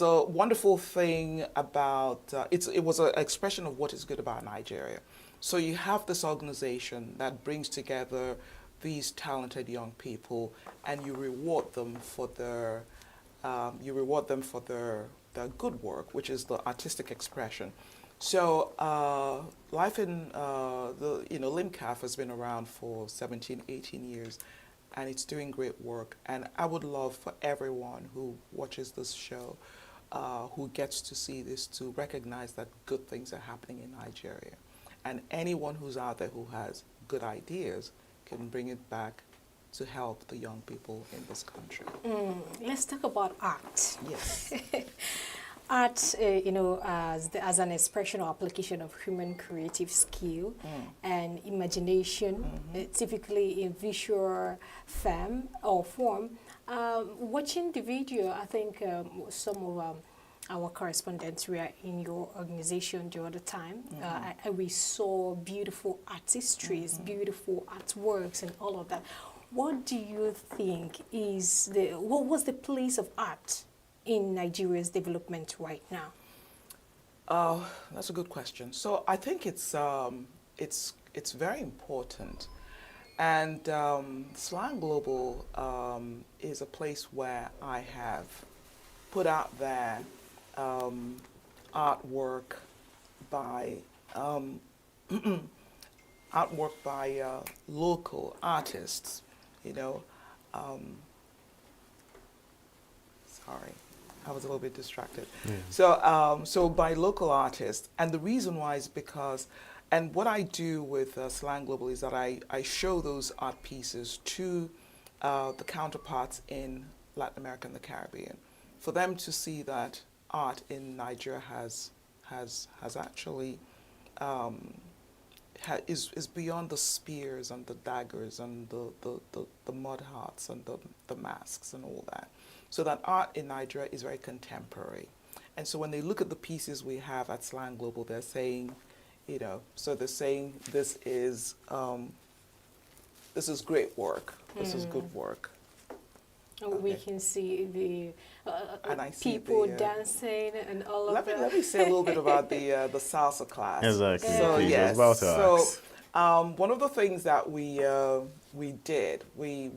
a wonderful thing about it was an expression of what is good about Nigeria. So you have this organization that brings together these talented young people, and you reward them for their their good work, which is the artistic expression. So life in the LIMCAF has been around for 17, 18 years, and it's doing great work. And I would love for everyone who watches this show, who gets to see this, to recognize that good things are happening in Nigeria. And anyone who's out there who has good ideas can bring it back to help the young people in this country. Let's talk about art. Yes. Art, as an expression or application of human creative skill and imagination, typically in visual form. Watching the video, I think some of our correspondents were in your organization the other time. We saw beautiful artistries, beautiful artworks, and all of that. What do you think is what was the place of art in Nigeria's development right now? That's a good question. So I think it's very important, and Slang Global is a place where I have put out there artwork by local artists. Sorry, I was a little bit distracted. So, so by local artists, and the reason why is because, and what I do with Slang Global is that I show those art pieces to the counterparts in Latin America and the Caribbean, for them to see that art in Nigeria has actually is beyond the spears and the daggers and the mud hearts and the masks and all that. So that art in Nigeria is very contemporary. And so when they look at the pieces we have at Slang Global, they're saying, so they're saying this is great work, this is good work. We can see the and I see people dancing and all of that. Let me say a little bit about the salsa class. Exactly. So yes, so one of the things that we did,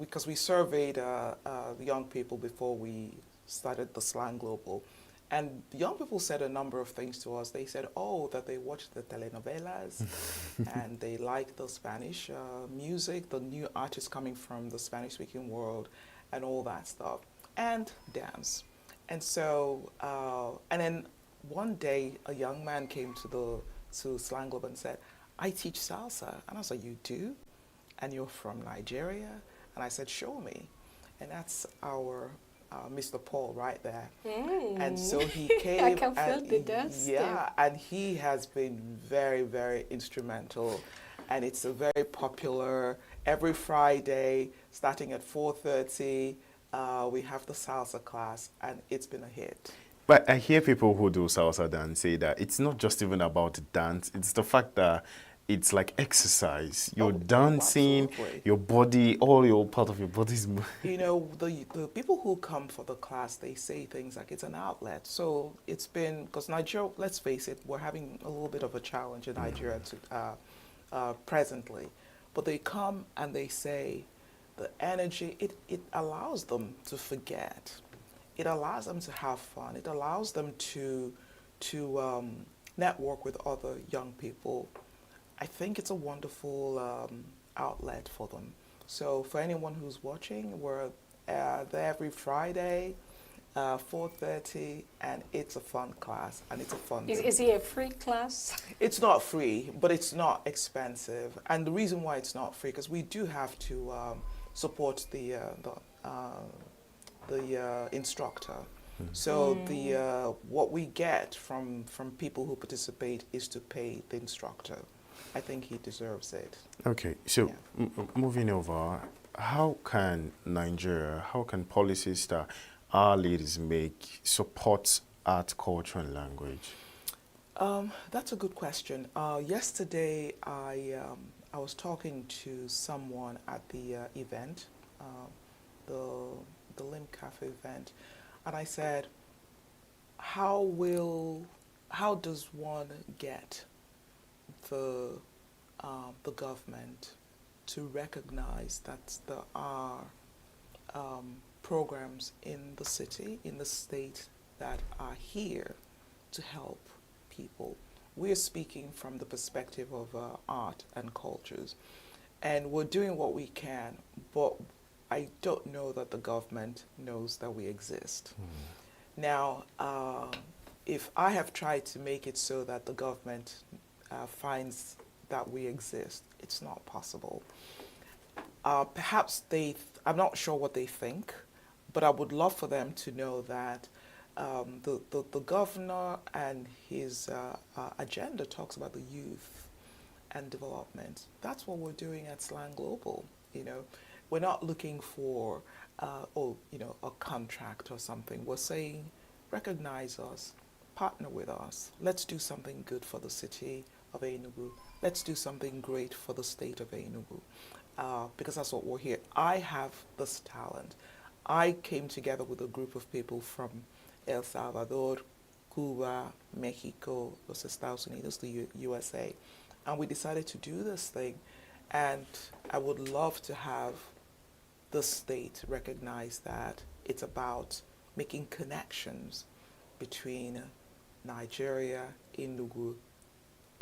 because we surveyed the young people before we started the Slang Global, and the young people said a number of things to us. They said, that they watched the telenovelas and they like the Spanish music, the new artists coming from the Spanish-speaking world, and all that stuff, and dance. And so, and then one day a young man came to Slang Global and said, I teach salsa. And I was like, you do? And you're from Nigeria? And I said, show me. And that's our Mr. Paul right there. And so he came. I can feel the dance. Yeah, and he has been very, very instrumental. And it's a very popular, every Friday, starting at 4:30, we have the salsa class, and it's been a hit. But I hear people who do salsa dance say that it's not just even about dance, it's the fact that it's like exercise. You're dancing, your body, all your part of your body's moving. The people who come for the class, they say things like it's an outlet. So it's been, because Nigeria, let's face it, we're having a little bit of a challenge in Nigeria presently. But they come and they say the energy, it allows them to forget. It allows them to have fun. It allows them to network with other young people. I think it's a wonderful outlet for them. So for anyone who's watching, we're there every Friday, 4:30, and it's a fun class, and it's a fun thing. Is it a free class? It's not free, but it's not expensive. And the reason why it's not free, because we do have to support the instructor. So what we get from people who participate is to pay the instructor. I think he deserves it. Okay, so moving over, how can Nigeria, how can policies start our leaders make support art, culture, and language? That's a good question. Yesterday, I was talking to someone at the event, the Lim Cafe event, and I said, how does one get the government to recognize that there are programs in the city, in the state, that are here to help people? We're speaking from the perspective of art and cultures, and we're doing what we can, but I don't know that the government knows that we exist. Now, if I have tried to make it so that the government finds that we exist, it's not possible. Perhaps I'm not sure what they think, but I would love for them to know that the governor and his agenda talks about the youth and development. That's what we're doing at Slang Global. We're not looking for a contract or something. We're saying, recognize us, partner with us. Let's do something good for the city of ENUGU. Let's do something great for the state of ENUGU, because that's what we're here. I have this talent. I came together with a group of people from El Salvador, Cuba, Mexico, los Estados Unidos, the USA, and we decided to do this thing. And I would love to have the state recognize that it's about making connections between Nigeria, ENUGU,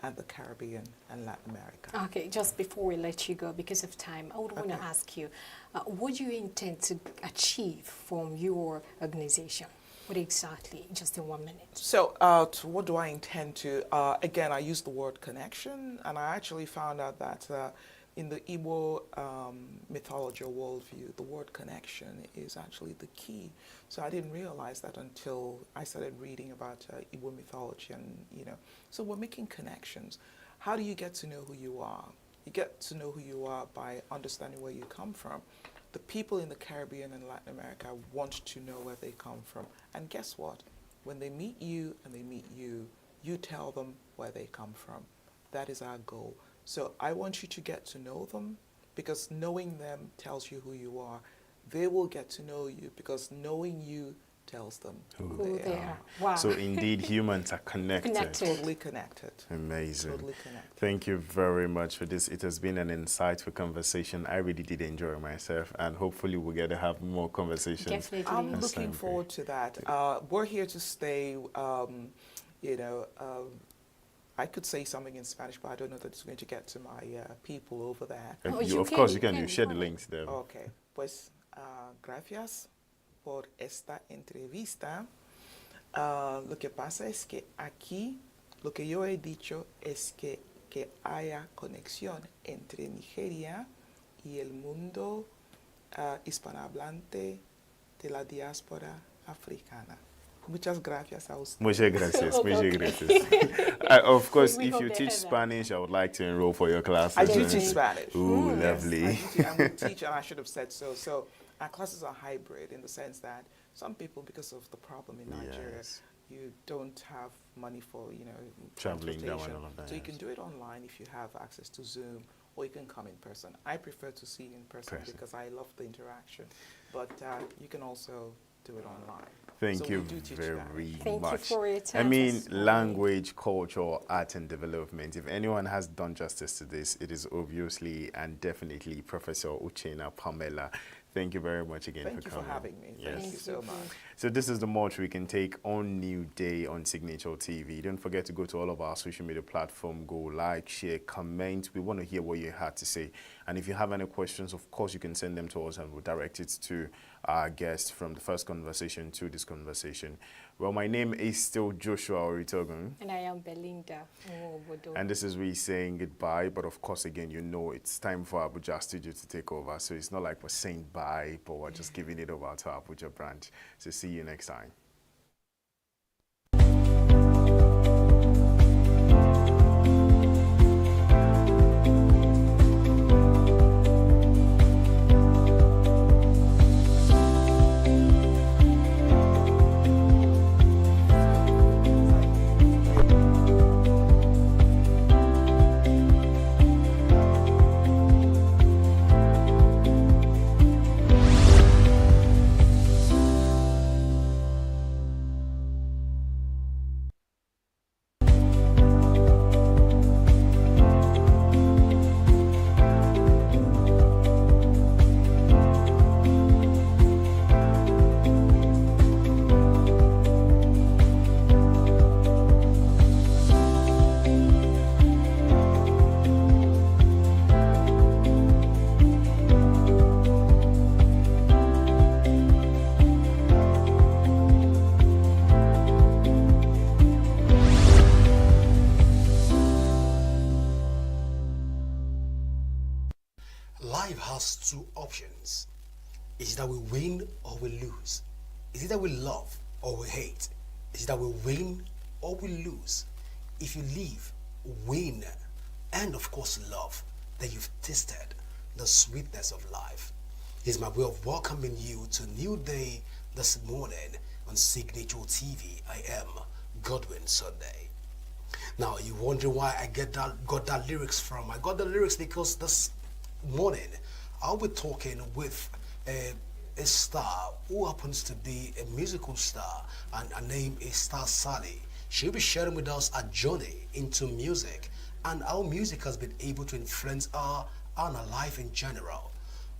and the Caribbean and Latin America. Okay, just before we let you go, because of time, I would want to ask you, what do you intend to achieve from your organization? What exactly, just in 1 minute? So, what do I intend to? Again, I used the word connection, and I actually found out that in the Igbo mythology or worldview, the word connection is actually the key. So I didn't realize that until I started reading about Igbo mythology, and so we're making connections. How do you get to know who you are? You get to know who you are by understanding where you come from. The people in the Caribbean and Latin America want to know where they come from. And guess what? When they meet you and they meet you, you tell them where they come from. That is our goal. So I want you to get to know them, because knowing them tells you who you are. They will get to know you because knowing you tells them who they are. Wow. So indeed, humans are connected. Totally connected. Amazing. Totally connected. Thank you very much for this. It has been an insightful conversation. I really did enjoy myself, and hopefully we'll get to have more conversations. Definitely. I'm looking forward to that. We're here to stay. I could say something in Spanish, but I don't know that it's going to get to my people over there. Of course, you can. You share the links there. Okay. Pues, gracias por esta entrevista. Lo que pasa es que aquí, lo que yo he dicho es que haya conexión entre Nigeria y el mundo hispanohablante de la diáspora africana. Muchas gracias a usted. Muchas gracias. Muchas gracias. Of course, if you teach Spanish, I would like to enroll for your classes. I do teach Spanish. Ooh, lovely. I'm a teacher, and I should have said so. So our classes are hybrid in the sense that some people, because of the problem in Nigeria, you don't have money for, traveling down transportation. and all of that. So you can do it online if you have access to Zoom, or you can come in person. I prefer to see you in person because I love the interaction. But you can also do it online. Thank you very Thank much. you for your time. I mean, language, culture, art, and development. If anyone has done justice to this, it is obviously and definitely Professor Uchenna Pamela. Thank you very much again for coming. Thank you for having me. Yes. Thank you so much. So this is the much we can take on New Day on Signature TV. Don't forget to go to all of our social media platforms. Go like, share, comment. We want to hear what you had to say. And if you have any questions, of course, you can send them to us and we'll direct it to our guests from the first conversation to this conversation. Well, my name is still Joshua Oritogun. And I am Belinda. And this is we saying goodbye. But of course, again, it's time for Abuja Studio to take over. So it's not like we're saying bye, but we're just giving it over to our Abuja branch. So see you next time. Life has two options. Is it that we win or we lose? Is it that we love or we hate? Is it that we win or we lose? If you live, win, and of course love, then you've tasted the sweetness of life. It's my way of welcoming you to a new day this morning on Signature TV. I am Godwin Sunday. Now you're wondering why I got that lyrics from. I got the lyrics because this morning I'll be talking with a star who happens to be a musical star, and her name is Star Sally. She'll be sharing with us a journey into music and how music has been able to influence her and her life in general.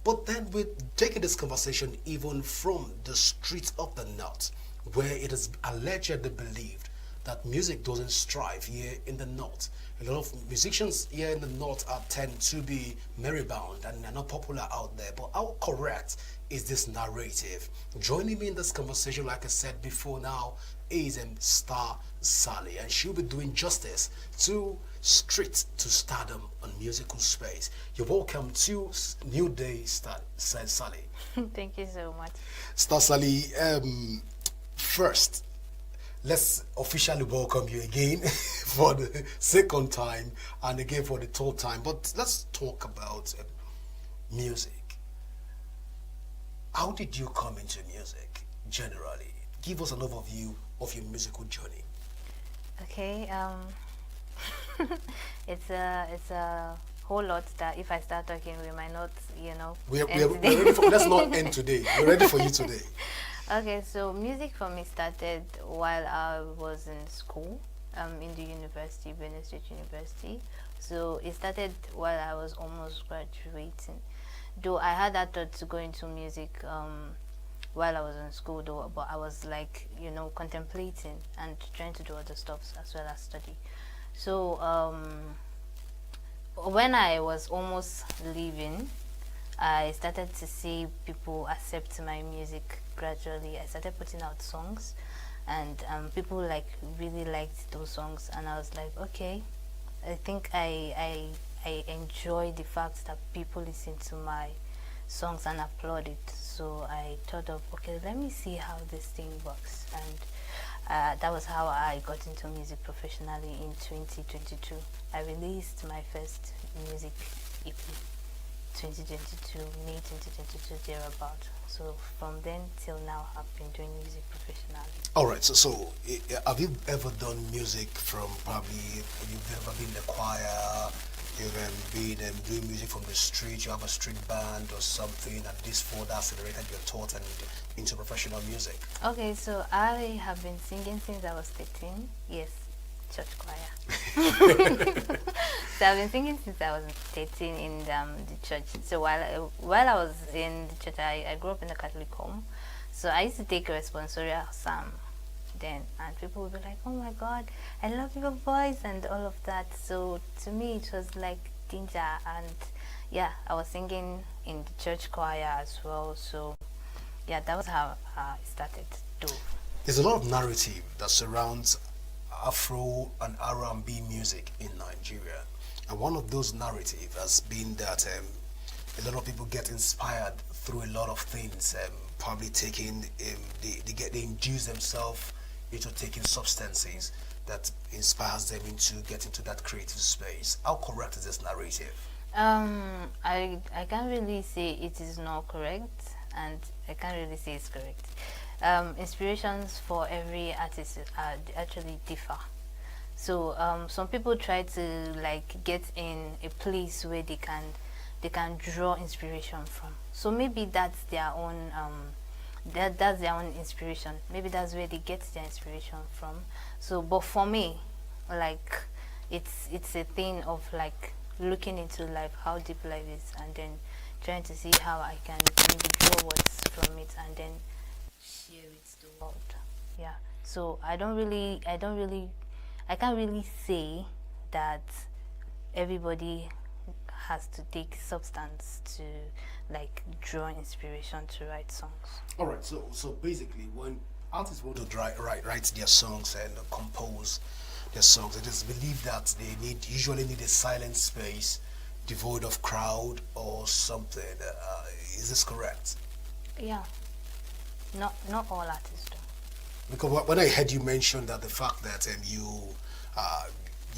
But then we're taking this conversation even from the streets of the North, where it is allegedly believed that music doesn't strive here in the North. A lot of musicians here in the North tend to be merry-bound and they're not popular out there. But how correct is this narrative? Joining me in this conversation, like I said before now, is Star Sally, and she'll be doing justice to street to stardom on musical space. You're welcome to New Day, Star Sally. Thank you so much. Star Sally, first, let's officially welcome you again for the second time and again for the third time. But let's talk about music. How did you come into music generally? Give us an overview of your musical journey. Okay, it's a whole lot that if I start talking, we might not, We're ready for, let's not end today. We're ready for you today. Okay, so music for me started while I was in school, in the university, Benin State University. So it started while I was almost graduating. Though I had that thought to go into music while I was in school, though, but I was like, contemplating and trying to do other stuff as well as study. So when I was almost leaving, I started to see people accept my music gradually. I started putting out songs, and people really liked those songs, and I was like, okay, I think I enjoy the fact that people listen to my songs and applaud it. So I thought of, okay, let me see how this thing works, and that was how I got into music professionally in 2022. I released my first music EP 2022, May 2022, thereabout. So from then till now, I've been doing music professionally. All right, so have you ever done music from probably, you've ever been in the choir, you've been doing music from the street, you have a street band or something, and this further accelerated your thought and into professional music? Okay, so I have been singing since I was 13, yes, church choir. So I've been singing since I was 13 in the church. So while I was in the church, I grew up in a Catholic home. So I used to take a responsorial psalm then, and people would be like, oh my God, I love your voice and all of that. So to me, it was like danger, and yeah, I was singing in the church choir as well. So yeah, that was how I started too. There's a lot of narrative that surrounds Afro and R&B music in Nigeria, and one of those narratives has been that a lot of people get inspired through a lot of things, probably taking they induce themselves into taking substances that inspires them into get into that creative space. How correct is this narrative? I can't really say it is not correct, and I can't really say it's correct. Inspirations for every artist actually differ. So some people try to get in a place where they can draw inspiration from. So maybe that's their own that's their own inspiration. Maybe that's where they get their inspiration from. So, but for me, it's a thing of looking into life, how deep life is, and then trying to see how I can maybe draw words from it and then share it to the world. Yeah. So I can't really say that everybody has to take substance to draw inspiration to write songs. All right. So basically, when artists want to write their songs and compose their songs, it is believed that they usually need a silent space. devoid of crowd or something. Is this correct? Yeah. Not all artists do. Because when I heard you mention that the fact that you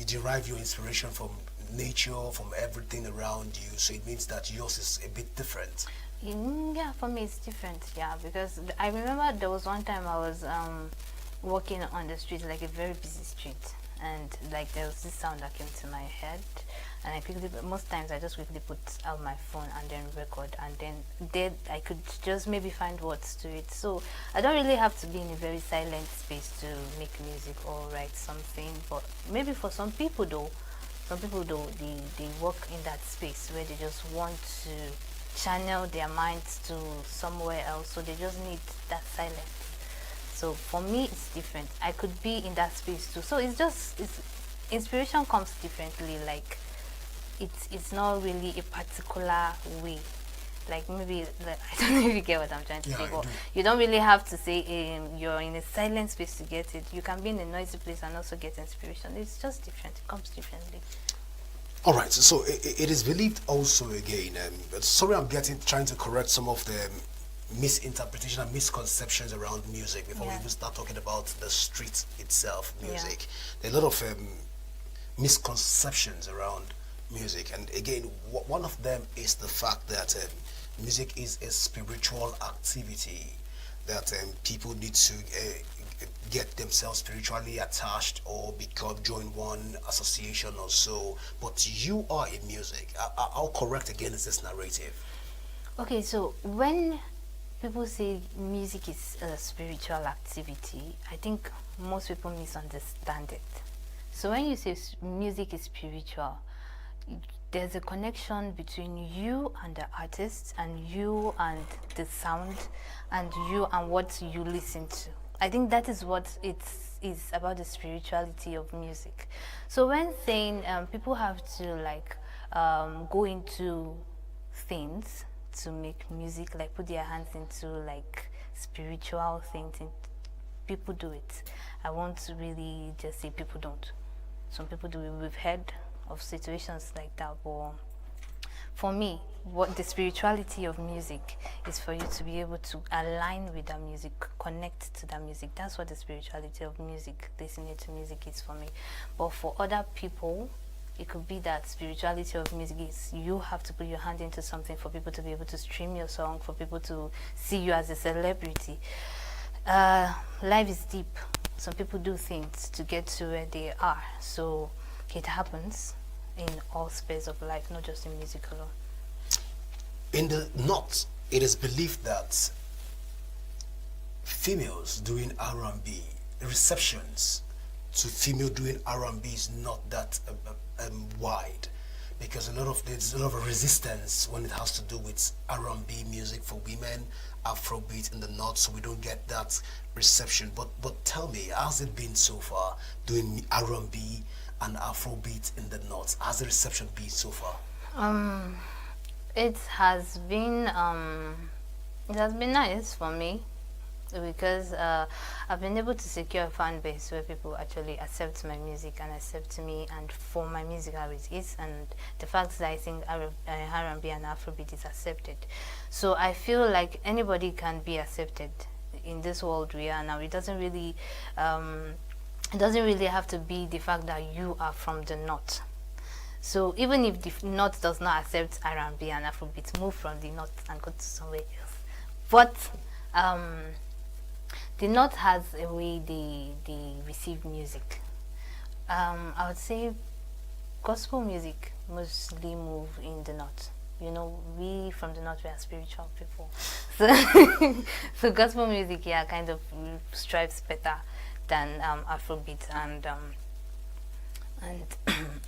derive your inspiration from nature, from everything around you, so it means that yours is a bit different. Yeah, for me it's different. Yeah, because I remember there was one time I was walking on the street, like a very busy street, and like there was this sound that came to my head, and I quickly, most times I just quickly put out my phone and then record, and then I could just maybe find words to it. So I don't really have to be in a very silent space to make music or write something. But maybe for some people though, they work in that space where they just want to channel their minds to somewhere else, so they just need that silence. So for me it's different. I could be in that space too. So it's inspiration comes differently. Like it's not really a particular way. Like maybe, like, I don't know if you get what I'm trying to say, but you don't really have to say you're in a silent space to get it. You can be in a noisy place and also get inspiration. It's just different. It comes differently. All right, so it is believed also again, sorry I'm trying to correct some of the misinterpretation and misconceptions around music before we even start talking about the street itself, music. There are a lot of misconceptions around music, and again, one of them is the fact that music is a spiritual activity, that people need to get themselves spiritually attached or join one association or so. But you are in music. How correct again is this narrative? Okay, so when people say music is a spiritual activity, I think most people misunderstand it. So when you say music is spiritual, there's a connection between you and the artist, and you and the sound, and you and what you listen to. I think that is what it is about, the spirituality of music. So when saying people have to like go into things to make music, like put their hands into like spiritual things, and people do it. I want to really just say people don't. Some people do it. We've heard of situations like that, but for me, what the spirituality of music is for you to be able to align with the music, connect to the music. That's what the spirituality of music, listening to music, is for me. But for other people, it could be that spirituality of music is you have to put your hand into something for people to be able to stream your song, for people to see you as a celebrity. Life is deep. Some people do things to get to where they are. So it happens in all spheres of life, not just in music alone. In the North, it is believed that females doing R&B, receptions to female doing R&B is not that wide, because there's a lot of resistance when it has to do with R&B music for women, Afrobeat in the North, so we don't get that reception. But tell me, how's it been so far doing R&B and Afrobeat in the North? How's the reception been so far? It has been nice for me, because I've been able to secure a fan base where people actually accept my music and accept me and for my music how it is, and the fact that I think R&B and Afrobeat is accepted. So I feel like anybody can be accepted in this world we are now. It doesn't really have to be the fact that you are from the North. So even if the North does not accept R&B and Afrobeat, move from the North and go to somewhere else. But the North has a way they receive music. I would say gospel music mostly move in the North. You know, we from the North, we are spiritual people. So gospel music, yeah, kind of strives better than Afrobeat and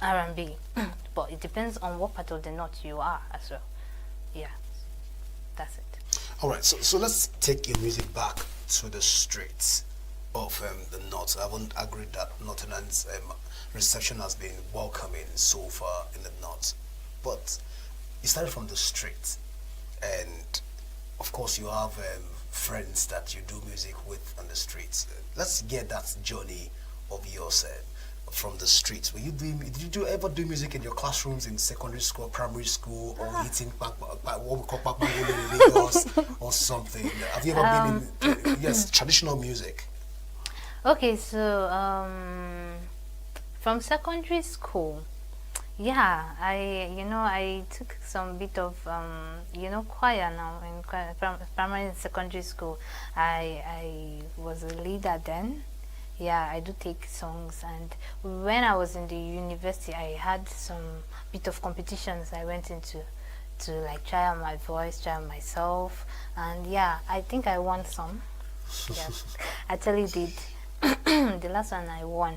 R&B. But it depends on what part of the North you are as well. Yeah, that's it. All right, so let's take your music back to the streets of the North. I won't agree that Northerners' reception has been welcoming so far in the North, but you started from the street, and of course you have friends that you do music with on the streets. Let's get that journey of yours from the streets. Did you ever do music in your classrooms in secondary school, primary school, or eating what we call pakpangolo in Lagos or something? Have you ever been in yes, traditional music? Okay, so from secondary school, yeah, I took some bit of choir now in primary and secondary school. I was a leader then. Yeah, I do take songs, and when I was in the university, I had some bit of competitions I went into to like try out my voice, try out myself, and yeah, I think I won some. Yeah, I actually did. The last one I won,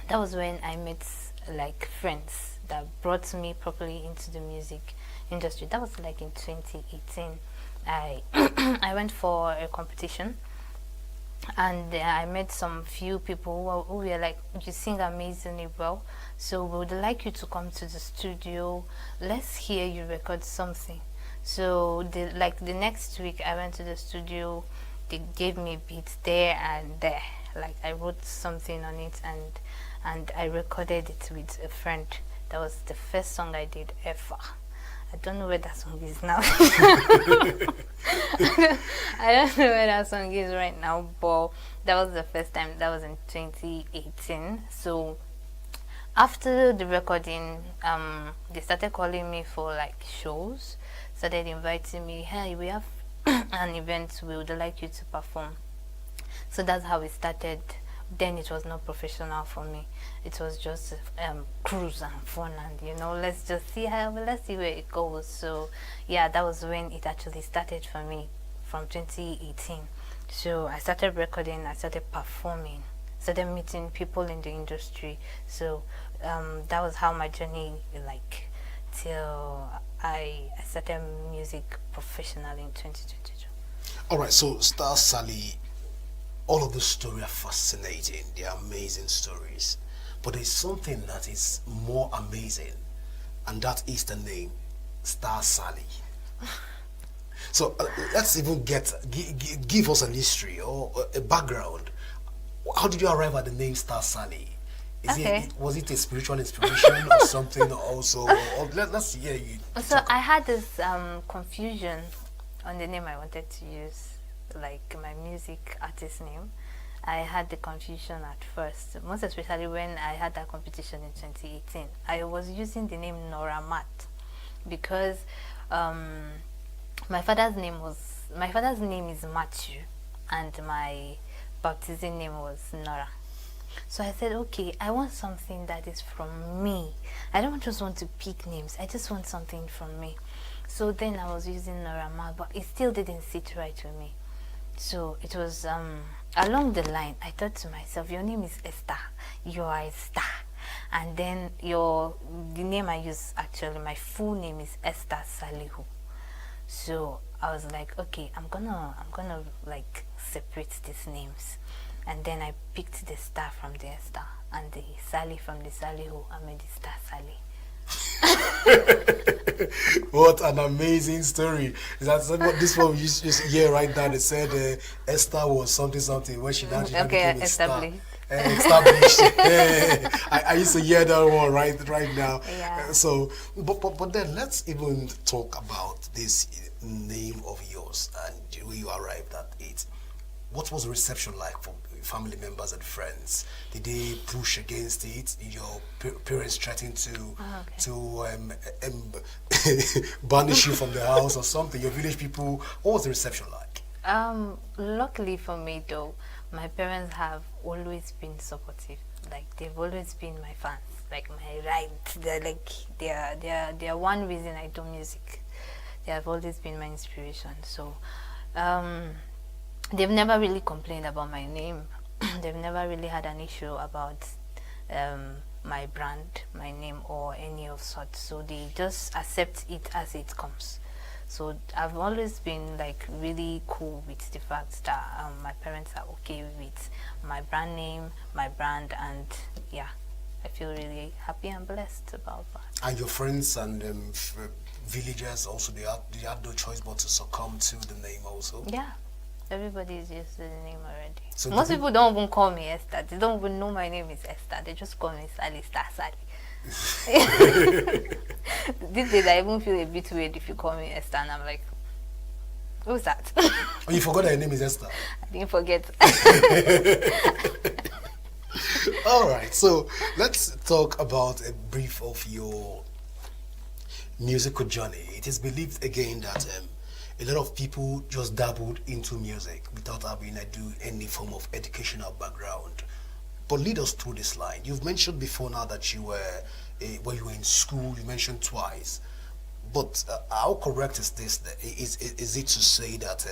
that was when I met like friends that brought me properly into the music industry. That was like in 2018. I went for a competition, and I met some few people who were like, you sing amazingly well, so we would like you to come to the studio, let's hear you record something. So the next week I went to the studio. They gave me beats there and there, like I wrote something on it, and I recorded it with a friend. That was the first song I did ever. I don't know where that song is now. I don't know where that song is right now, but that was the first time. That was in 2018. So after the recording, they started calling me for like shows. Started inviting me. Hey, we have an event. We would like you to perform. So that's how it started. Then it was not professional for me. It was just cruise and fun, and let's just see let's see where it goes. So yeah, that was when it actually started for me, from 2018. So I started recording, I started performing, started meeting people in the industry. So that was how my journey till I started music professionally in 2022. All right, so Star Sally, all of the stories are fascinating. They are amazing stories. But there's something that is more amazing, and that is the name, Star Sally. So let's even give us an history or a background. How did you arrive at the name Star Sally? Was it a spiritual inspiration or something also? Or let's hear you. So I had this confusion on the name I wanted to use, like my music artist name. I had the confusion at first, most especially when I had that competition in 2018. I was using the name Nora Matt because my father's name is Matthew, and my baptism name was Nora. So I said, okay, I want something that is from me. I don't just want to pick names. I just want something from me. So then I was using Nora Matt, but it still didn't sit right with me. So it was along the line, I thought to myself, your name is Esther, you are a star. And then the name I use, actually, my full name is Esther Salihu. So I was like, okay, I'm gonna like separate these names. And then I picked the star from the Esther and the Sally from the Salihu. I made the Star Sally. What an amazing story. That's what this one you just hear right now. They said Esther was something when she now became a star. Established. I used to hear that one right now. Yeah. So but then let's even talk about this name of yours and the way you arrived at it. What was the reception like from family members and friends? Did they push against it? Did your parents threaten to banish you from the house or something? Your village people, what was the reception like? Luckily for me though, my parents have always been supportive. Like they've always been my fans, like my ride. They're one reason I do music. They have always been my inspiration. So they've never really complained about my name. They've never really had an issue about my brand, my name, or any of such. So they just accept it as it comes. So I've always been like really cool with the fact that my parents are okay with my brand name, my brand, and yeah, I feel really happy and blessed about that. And your friends and villagers also, they had no choice but to succumb to the name also? Yeah. Everybody is used to the name already. So Most do people don't even call me Esther. They don't even know my name is Esther. They just call me Sally Star Sally. These days I even feel a bit weird if you call me Esther and I'm like, who's that? Oh, you forgot that your name is Esther? I didn't forget. All right, so let's talk about a brief of your musical journey. It is believed again that a lot of people just dabbled into music without having any form of educational background. But lead us through this line. You've mentioned before now that you were, when you were in school, you mentioned twice. But how correct is this? Is it to say that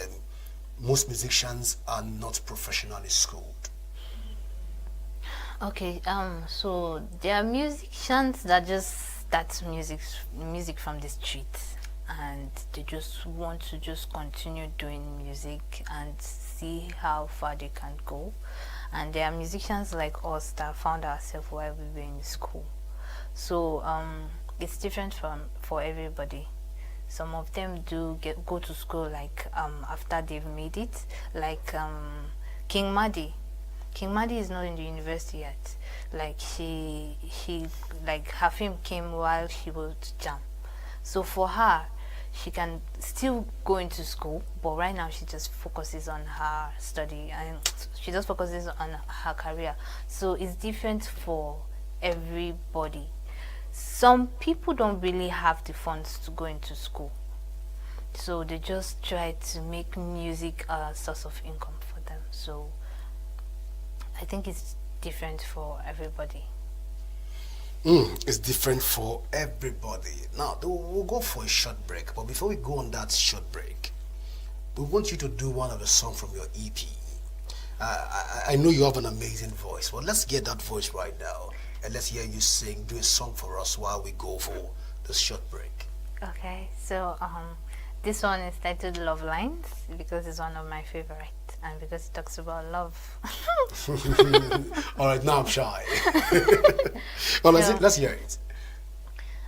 most musicians are not professionally schooled? Okay, so there are musicians that just start music from the streets, and they just want to just continue doing music and see how far they can go. And there are musicians like us that found ourselves while we were in school. So it's different for everybody. Some of them do go to school like after they've made it, like King Madi. King Madi is not in the university yet. Like he like her film came while she was jam. So for her, she can still go into school, but right now she just focuses on her study and she just focuses on her career. So it's different for everybody. Some people don't really have the funds to go into school, so they just try to make music a source of income for them. So I think it's different for everybody. It's different for everybody. Now, we'll go for a short break, but before we go on that short break, we want you to do one of the songs from your EP. I know you have an amazing voice. Well, let's get that voice right now, and let's hear you sing, do a song for us while we go for this short break. Okay, so this one is titled Love Lines because it's one of my favorites and because it talks about love. All right, now I'm shy. Well, let's hear it.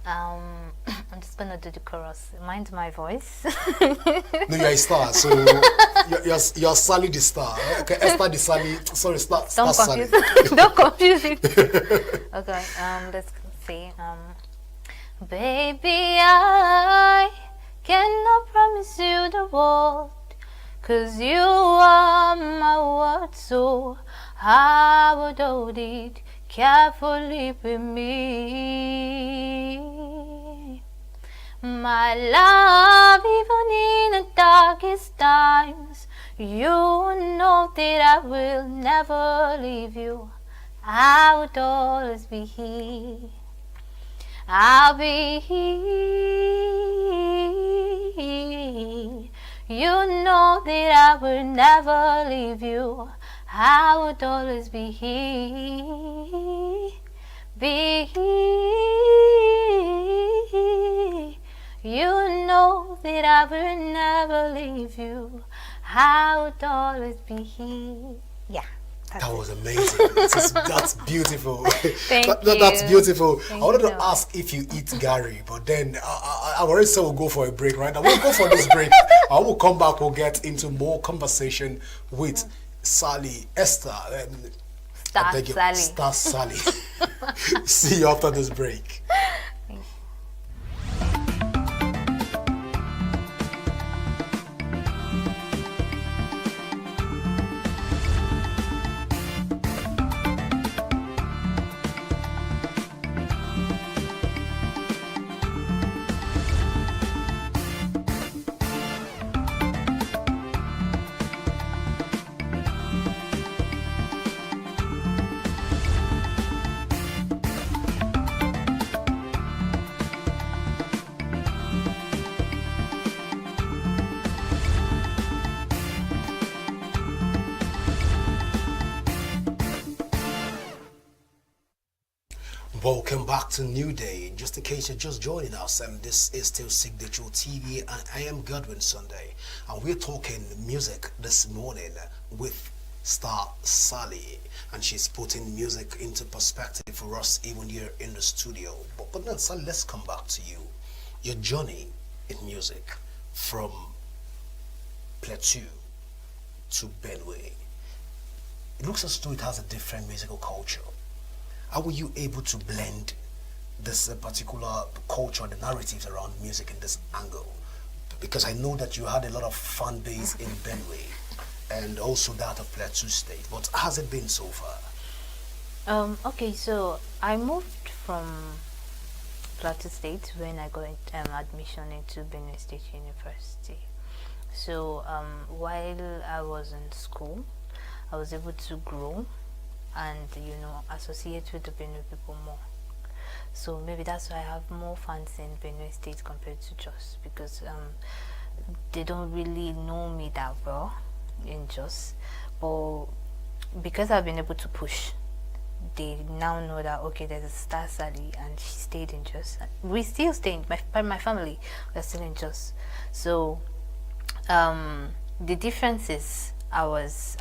I'm just gonna do the chorus. Mind my voice. No, you're a star, so you're Sally the star. Okay, Esther the Sally. Sorry, star Sally. Don't confuse it. Okay, let's see. Baby, I cannot promise you the world, 'cause you are my word, so I would hold it carefully with me. My love, even in the darkest times, you know that I will never leave you. I would always be here. I'll be here. You know that I will never leave you. I would always be here. Be here. You know that I will never leave you. I would always be here. Yeah. That was amazing. That's beautiful. Thank you. That's beautiful. Thank I wanted you. to ask if you eat Gary, but then I already said we'll go for a break, right? Now we'll go for this break. I will come back. We'll get into more conversation with Sally, Esther, and Star Sally. See you after this break. Welcome back to New Day. Just in case you're just joining us, this is still Signature TV, and I am Godwin Sunday, and we're talking music this morning with Star Sally, and she's putting music into perspective for us even here in the studio. But then, Sally, let's come back to you. Your journey in music from Plateau to Benue. It looks as though it has a different musical culture. How were you able to blend this particular culture, the narratives around music in this angle? Because I know that you had a lot of fan base in Benue and also that of Plateau State. But how has it been so far? Okay, so I moved from Plateau State when I got admission into Benue State University. So while I was in school, I was able to grow and, you know, associate with the Benue people more. So maybe that's why I have more fans in Benue State compared to Jos, because they don't really know me that well in Jos. But because I've been able to push, they now know that, okay, there's a Star Sally and she stayed in Jos. We still stay in, my family, we're still in Jos. So the difference is I was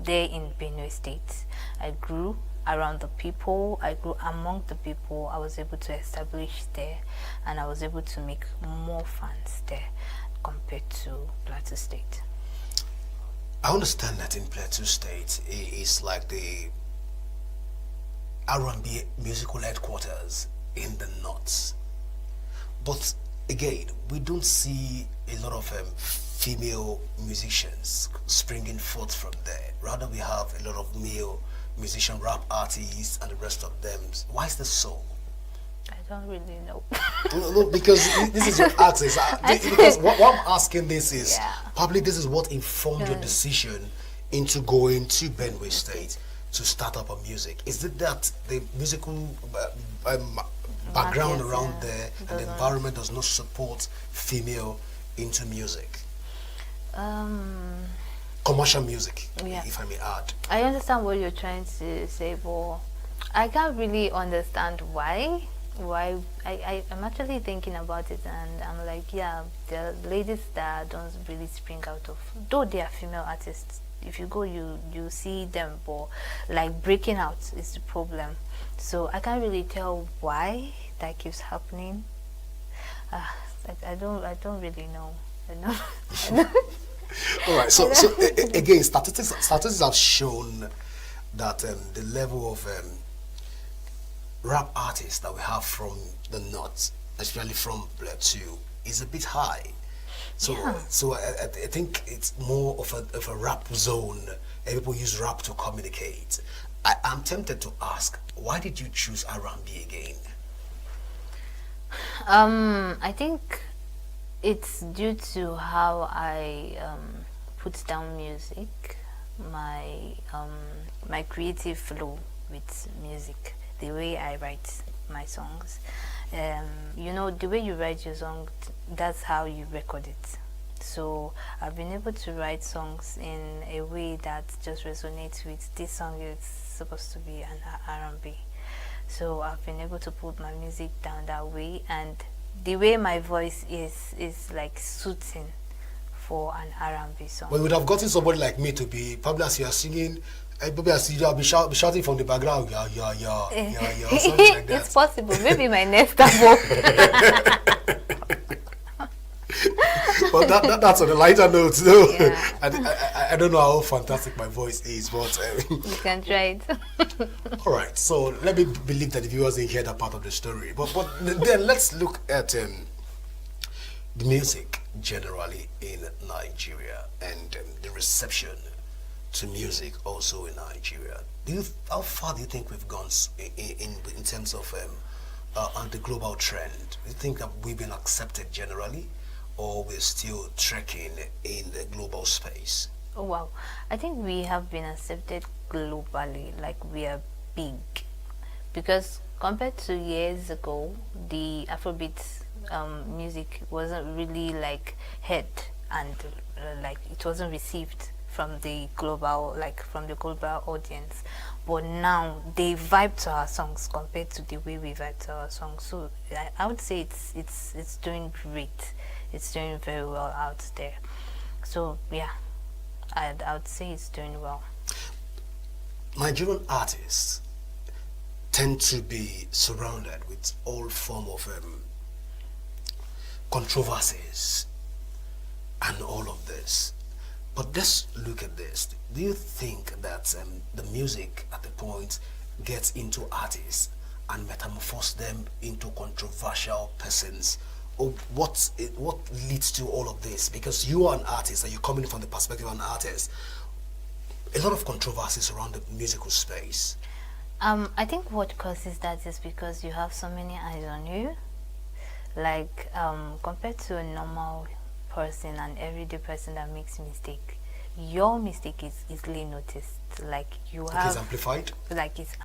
there in Benue State. I grew around the people, I grew among the people, I was able to establish there, and I was able to make more fans there compared to Plateau State. I understand that in Plateau State, it's like the R&B musical headquarters in the north. But again, we don't see a lot of female musicians springing forth from there. Rather, we have a lot of male musician, rap artists, and the rest of them. Why is this so? I don't really know. No, because this is your access. Because what I'm asking this is, probably this is what informed your decision into going to Benue State to start up a music. Is it that the musical background around there and the environment does not support female into music? Commercial music, if I may add. I understand what you're trying to say, but I can't really understand why. I'm actually thinking about it, and I'm like, yeah, there are ladies that don't really spring out of, though they are female artists. If you go, you see them, but like breaking out is the problem. So I can't really tell why that keeps happening. I don't really know. I know. All right. So again, statistics have shown that the level of rap artists that we have from the north, especially from Plateau, is a bit high. So I think it's more of a rap zone, and people use rap to communicate. I'm tempted to ask, why did you choose R&B again? I think it's due to how I put down music, my creative flow with music, the way I write my songs. You know, the way you write your song, that's how you record it. So I've been able to write songs in a way that just resonates with this song. It's supposed to be an R&B. So I've been able to put my music down that way, and the way my voice is like suiting for an R&B song. Well, you would have gotten somebody like me to be, probably as you are singing, probably as you be shouting from the background, yeah, something like that. It's possible. Maybe my next album. But that's on a lighter note, though. Yeah. I don't know how fantastic my voice is, but you can try it. All right, so let me believe that the viewers didn't hear that part of the story. But then let's look at the music generally in Nigeria and the reception to music also in Nigeria. How far do you think we've gone in terms of on the global trend? Do you think that we've been accepted generally, or we're still trekking in the global space? Oh wow, I think we have been accepted globally, like we are big, because compared to years ago, the Afrobeat music wasn't really like heard, and like it wasn't received from the global audience. But now they vibe to our songs compared to the way we vibe to our songs. So I would say it's doing great. It's doing very well out there. So yeah, I would say it's doing well. Nigerian artists tend to be surrounded with all form of controversies and all of this. But let's look at this. Do you think that the music at the point gets into artists and metamorphose them into controversial persons? Or what leads to all of this? Because you are an artist and you're coming from the perspective of an artist. A lot of controversies around the musical space. I think what causes that is because you have so many eyes on you. Like compared to a normal person, an everyday person that makes mistake, your mistake is easily noticed. Like you have, it's amplified. Like it's